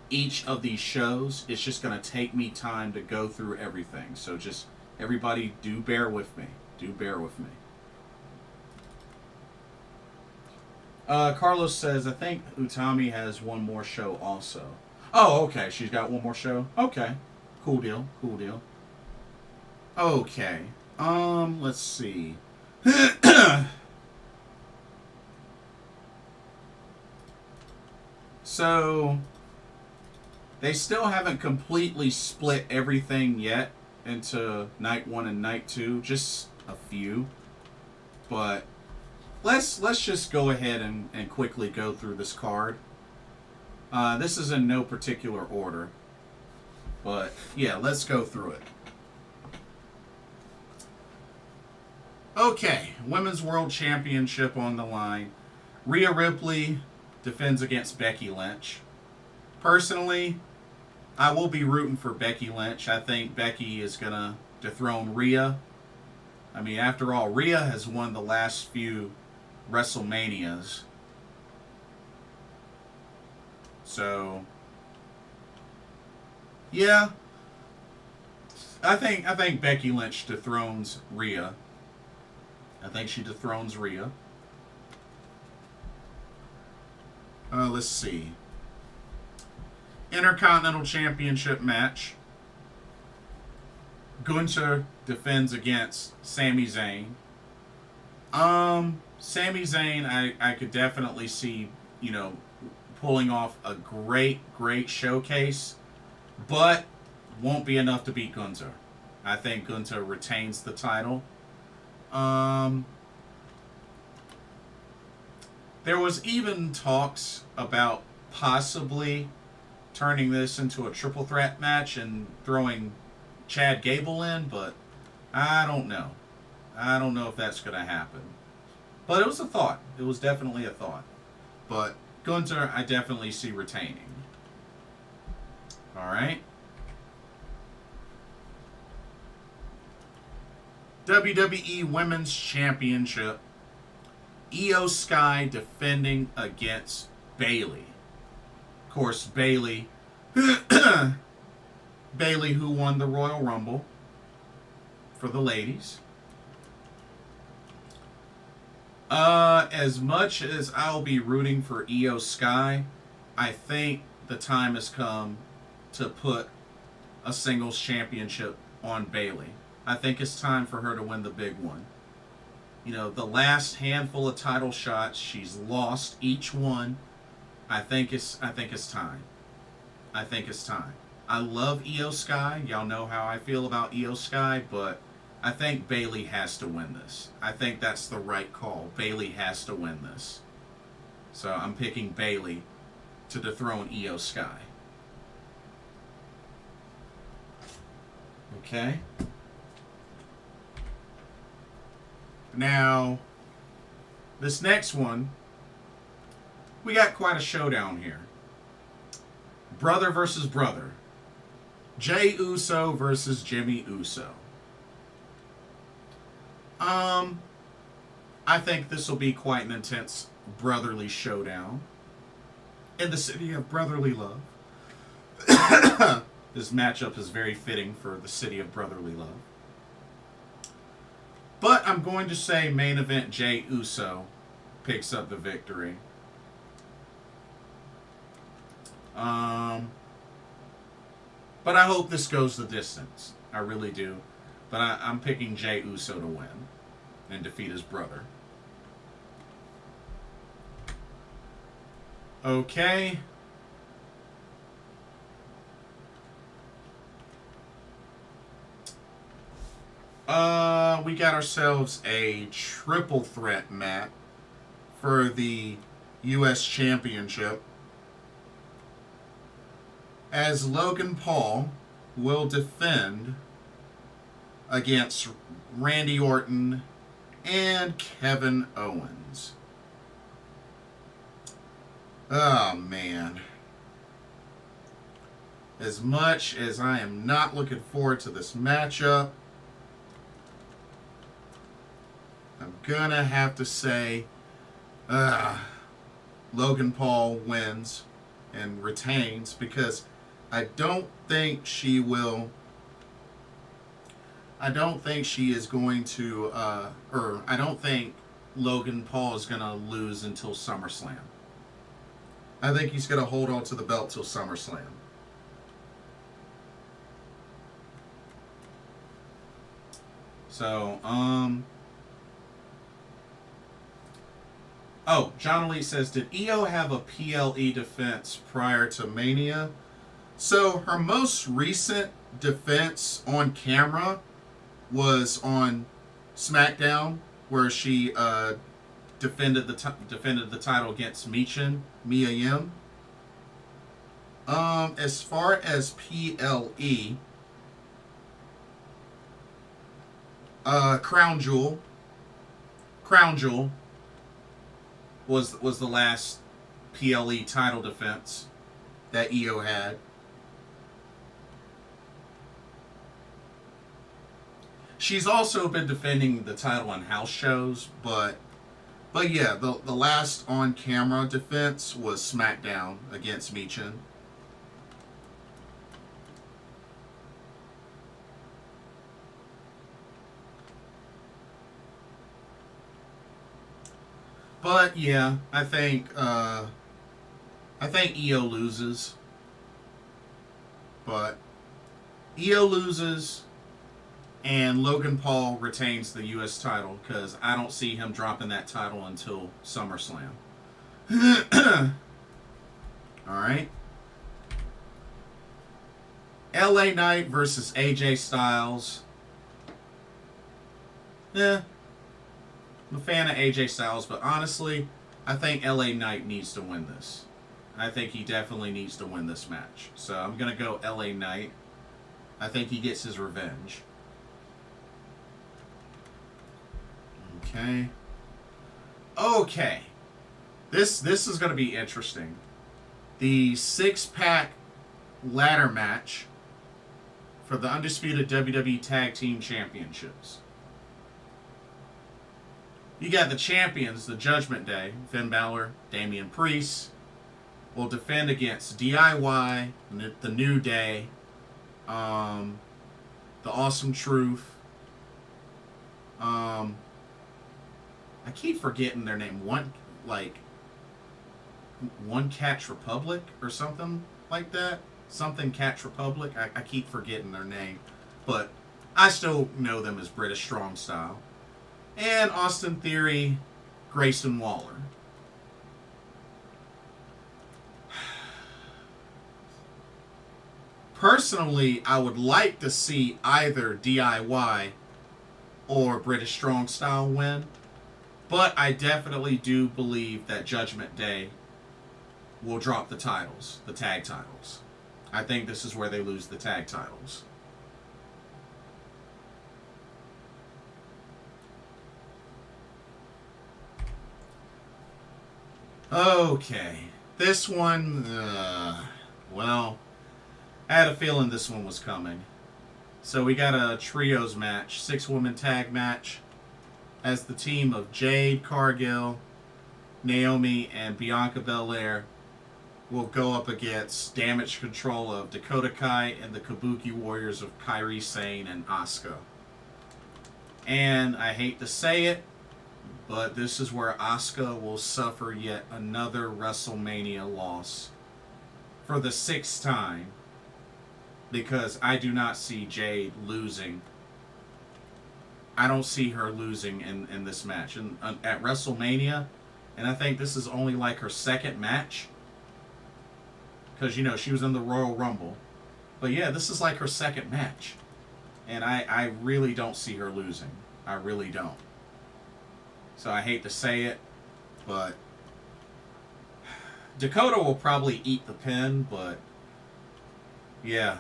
each of these shows. It's just going to take me time to go through everything. So just, everybody, do bear with me. Do bear with me. Carlos says, I think Utami has one more show also. Oh, okay. She's got one more show? Okay. Cool deal. Cool deal. Okay. Let's see. So, they still haven't completely split everything yet into night 1 and night 2, just a few. But let's just go ahead and quickly go through this card. This is in no particular order. But yeah, let's go through it. Okay, Women's World Championship on the line. Rhea Ripley defends against Becky Lynch. Personally, I will be rooting for Becky Lynch. I think Becky is going to dethrone Rhea. I mean, after all, Rhea has won the last few WrestleManias. So, yeah. I think Becky Lynch dethrones Rhea. I think she dethrones Rhea. Let's see. Intercontinental Championship match. Gunther defends against Sami Zayn. Sami Zayn, I could definitely see, pulling off a great showcase, but won't be enough to beat Gunther. I think Gunther retains the title. There was even talks about possibly turning this into a triple threat match and throwing Chad Gable in, but I don't know. I don't know if that's going to happen. But it was a thought. It was definitely a thought. But Gunther, I definitely see retaining. Alright. WWE Women's Championship. Io Sky defending against Bayley. Of course, Bayley who won the Royal Rumble for the ladies. As much as I'll be rooting for Io Sky, I think the time has come to put a singles championship on Bayley. I think it's time for her to win the big one. The last handful of title shots, she's lost each one. I think it's time. I think it's time. I love Io Sky. Y'all know how I feel about Io Sky, but I think Bayley has to win this. I think that's the right call. Bayley has to win this. So I'm picking Bayley to dethrone Io Sky. Okay. Now, this next one, we got quite a showdown here. Brother versus brother. Jey Uso versus Jimmy Uso. I think this will be quite an intense brotherly showdown in the city of brotherly love. This matchup is very fitting for the city of brotherly love. But I'm going to say main event Jey Uso picks up the victory. But I hope this goes the distance. I really do. But I'm picking Jey Uso to win and defeat his brother. Okay. We got ourselves a triple threat match for the U.S. Championship, as Logan Paul will defend against Randy Orton and Kevin Owens. Oh, man. As much as I am not looking forward to this matchup, I'm gonna have to say Logan Paul wins and retains, because I don't think she will. I don't think she is going to, or I don't think Logan Paul is going to lose until SummerSlam. I think he's going to hold on to the belt till SummerSlam. So, oh, John Elite says, did Io have a PLE defense prior to Mania? So, her most recent defense on camera was on SmackDown, where she defended the title against Mia Yim. As far as PLE, Crown Jewel was the last PLE title defense that Io had. She's also been defending the title on house shows, but yeah, the last on-camera defense was SmackDown against Michin. But yeah, I think Io loses. But Io loses, and Logan Paul retains the U.S. title, because I don't see him dropping that title until SummerSlam. Alright. LA Knight versus AJ Styles. I'm a fan of AJ Styles, but honestly, I think LA Knight needs to win this. I think he definitely needs to win this match. So I'm going to go LA Knight. I think he gets his revenge. Okay. This is going to be interesting. The 6-pack ladder match for the undisputed WWE Tag Team Championships. You got the champions, the Judgment Day, Finn Balor, Damian Priest, will defend against DIY, the New Day, the Awesome Truth. I keep forgetting their name. One Catch Republic or something like that. Something Catch Republic. I keep forgetting their name, but I still know them as British Strong Style. And Austin Theory, Grayson Waller. Personally, I would like to see either DIY or British Strong Style win, but I definitely do believe that Judgment Day will drop the titles, the tag titles. I think this is where they lose the tag titles. Okay, this one, well, I had a feeling this one was coming. So we got a trios match, 6-woman tag match, as the team of Jade Cargill, Naomi, and Bianca Belair will go up against Damage Control of Dakota Kai and the Kabuki Warriors of Kairi Sane and Asuka. And I hate to say it, but this is where Asuka will suffer yet another WrestleMania loss for the 6th time. because I do not see Jade losing. I don't see her losing in this match. And at WrestleMania, and I think this is only like her second match. Because, you know, she was in the Royal Rumble. But yeah, this is like her second match. And I really don't see her losing. I really don't. So I hate to say it, but Dakota will probably eat the pin, but yeah,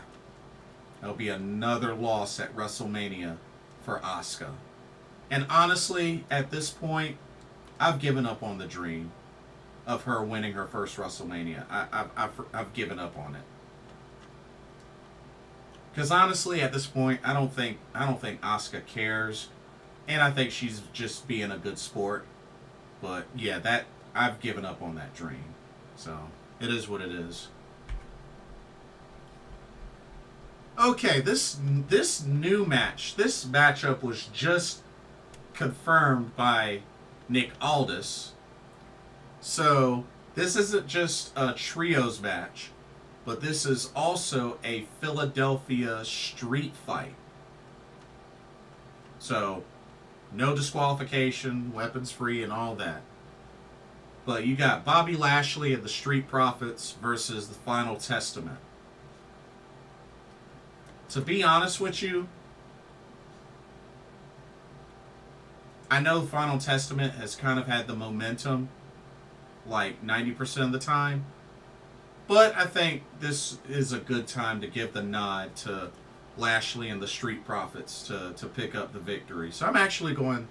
there'll be another loss at WrestleMania for Asuka. And honestly, at this point, I've given up on the dream of her winning her first WrestleMania. I've given up on it. Because honestly, at this point, I don't think Asuka cares, and I think she's just being a good sport. But yeah, that I've given up on that dream. So it is what it is. Okay, this new match, this matchup was just confirmed by Nick Aldis. So this isn't just a trios match, but this is also a Philadelphia street fight. So no disqualification, weapons free, and all that. But you got Bobby Lashley and the Street Profits versus the Final Testament. To be honest with you, I know Final Testament has kind of had the momentum like 90% of the time, but I think this is a good time to give the nod to Lashley and the Street Profits to pick up the victory. So I'm actually going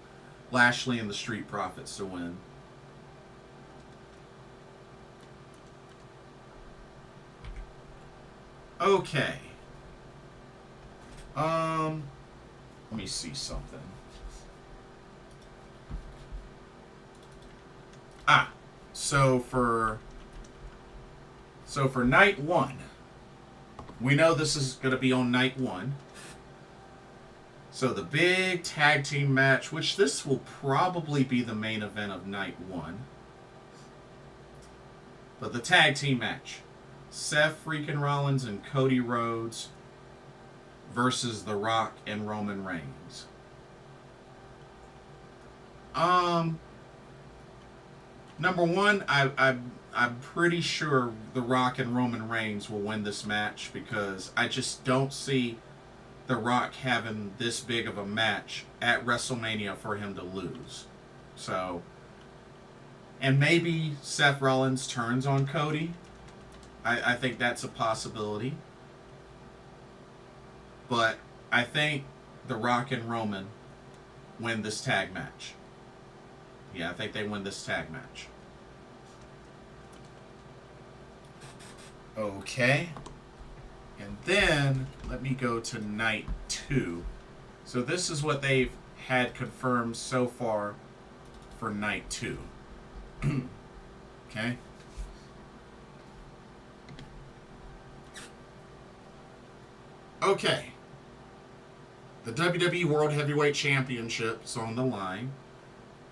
Lashley and the Street Profits to win. Okay. Let me see something. So for night one, we know this is going to be on night one. So the big tag team match, which this will probably be the main event of night one. But the tag team match, Seth freaking Rollins and Cody Rhodes versus The Rock and Roman Reigns. Number one, I'm pretty sure The Rock and Roman Reigns will win this match because I just don't see The Rock having this big of a match at WrestleMania for him to lose. So, and maybe Seth Rollins turns on Cody. I think that's a possibility. But I think The Rock and Roman win this tag match. Yeah, I think they win this tag match. Okay. And then, let me go to night two. So this is what they've had confirmed so far for night two. Okay. Okay. The WWE World Heavyweight Championship is on the line.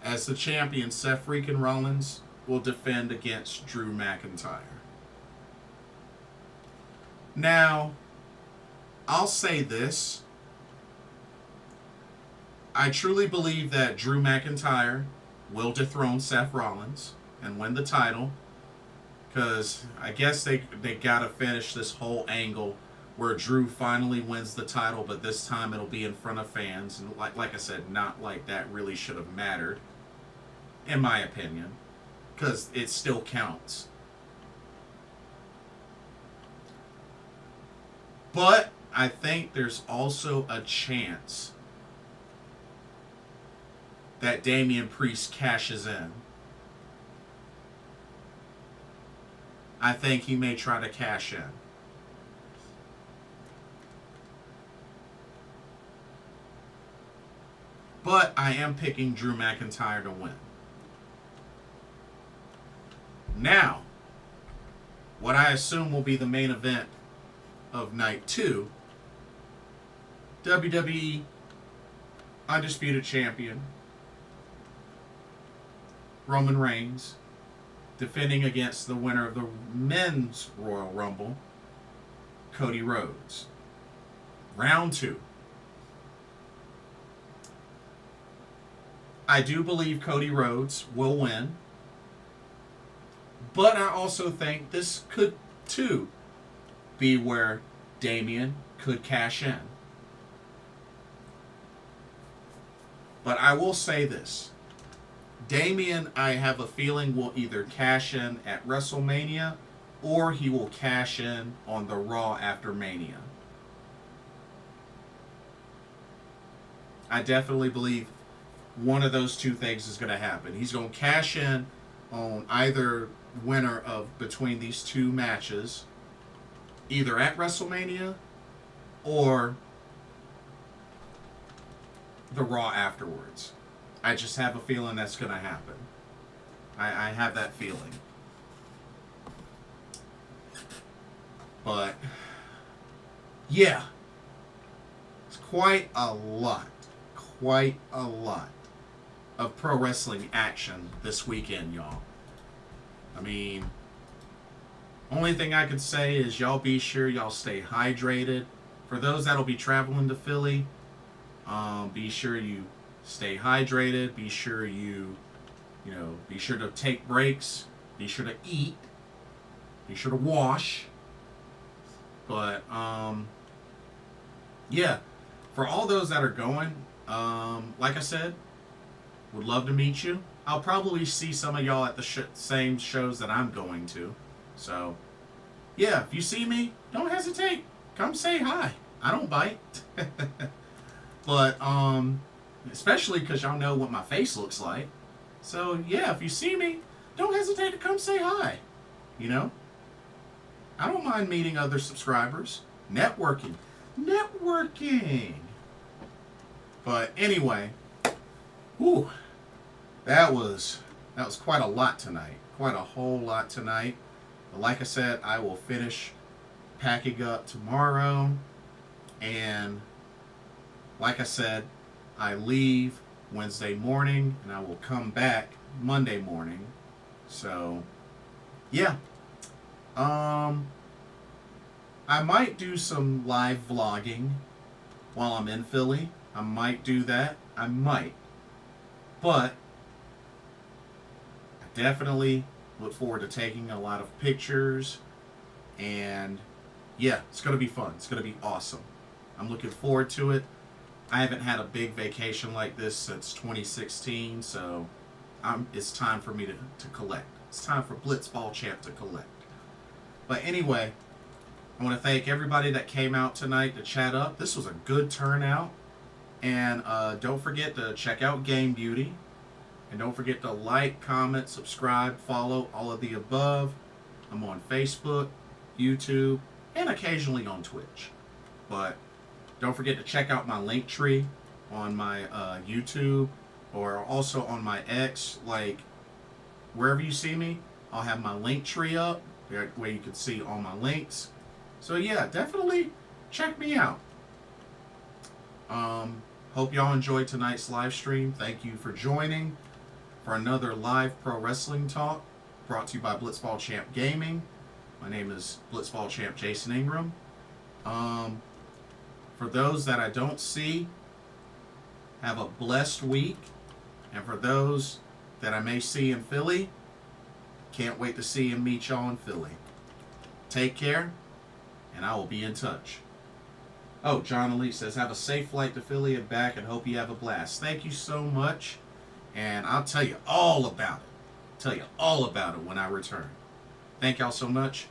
As the champion, Seth freaking Rollins will defend against Drew McIntyre. Now, I'll say this. I truly believe that Drew McIntyre will dethrone Seth Rollins and win the title. Because I guess they got to finish this whole angle where Drew finally wins the title, but this time it'll be in front of fans. And like I said, not like that really should have mattered, in my opinion, because it still counts. But I think there's also a chance that Damian Priest cashes in. I think he may try to cash in. But I am picking Drew McIntyre to win. Now, what I assume will be the main event of night two, WWE Undisputed Champion Roman Reigns defending against the winner of the Men's Royal Rumble, Cody Rhodes. Round 2. I do believe Cody Rhodes will win. But I also think this could, too, be where Damian could cash in. But I will say this. Damian, I have a feeling, will either cash in at WrestleMania or he will cash in on the Raw after Mania. I definitely believe one of those two things is going to happen. He's going to cash in on either winner of between these two matches, either at WrestleMania or the Raw afterwards. I just have a feeling that's going to happen. I have that feeling. But, yeah. It's quite a lot of pro wrestling action this weekend, y'all. I mean, only thing I could say is y'all be sure y'all stay hydrated. For those that'll be traveling to Philly, be sure you stay hydrated. Be sure be sure to take breaks. Be sure to eat. Be sure to wash. But, yeah, for all those that are going, like I said, would love to meet you. I'll probably see some of y'all at the same shows that I'm going to. So, yeah, if you see me, don't hesitate. Come say hi. I don't bite. But, especially because y'all know what my face looks like. So, yeah, if you see me, don't hesitate to come say hi. You know? I don't mind meeting other subscribers. Networking. But anyway, whew, that was quite a lot tonight. Quite a whole lot tonight. But like I said, I will finish packing up tomorrow. And like I said, I leave Wednesday morning and I will come back Monday morning. So, yeah. I might do some live vlogging while I'm in Philly. I might do that. I might. But I definitely look forward to taking a lot of pictures. And yeah, it's going to be fun. It's going to be awesome. I'm looking forward to it. I haven't had a big vacation like this since 2016, so it's time for me to collect. It's time for Blitzball Champ to collect. But anyway, I want to thank everybody that came out tonight to chat up. This was a good turnout. And don't forget to check out Game Beauty. And don't forget to like, comment, subscribe, follow, all of the above. I'm on Facebook, YouTube, and occasionally on Twitch. But don't forget to check out my link tree on my YouTube or also on my X. Like, wherever you see me, I'll have my link tree up where you can see all my links. So yeah, definitely check me out. Hope y'all enjoyed tonight's live stream. Thank you for joining for another live pro wrestling talk brought to you by Blitzball Champ Gaming. My name is Blitzball Champ Jason Ingram. For those that I don't see, have a blessed week. And for those that I may see in Philly, can't wait to see and meet y'all in Philly. Take care, and I will be in touch. Oh, John Elite says, have a safe flight to Philly and back and hope you have a blast. Thank you so much. And I'll tell you all about it. Tell you all about it when I return. Thank y'all so much.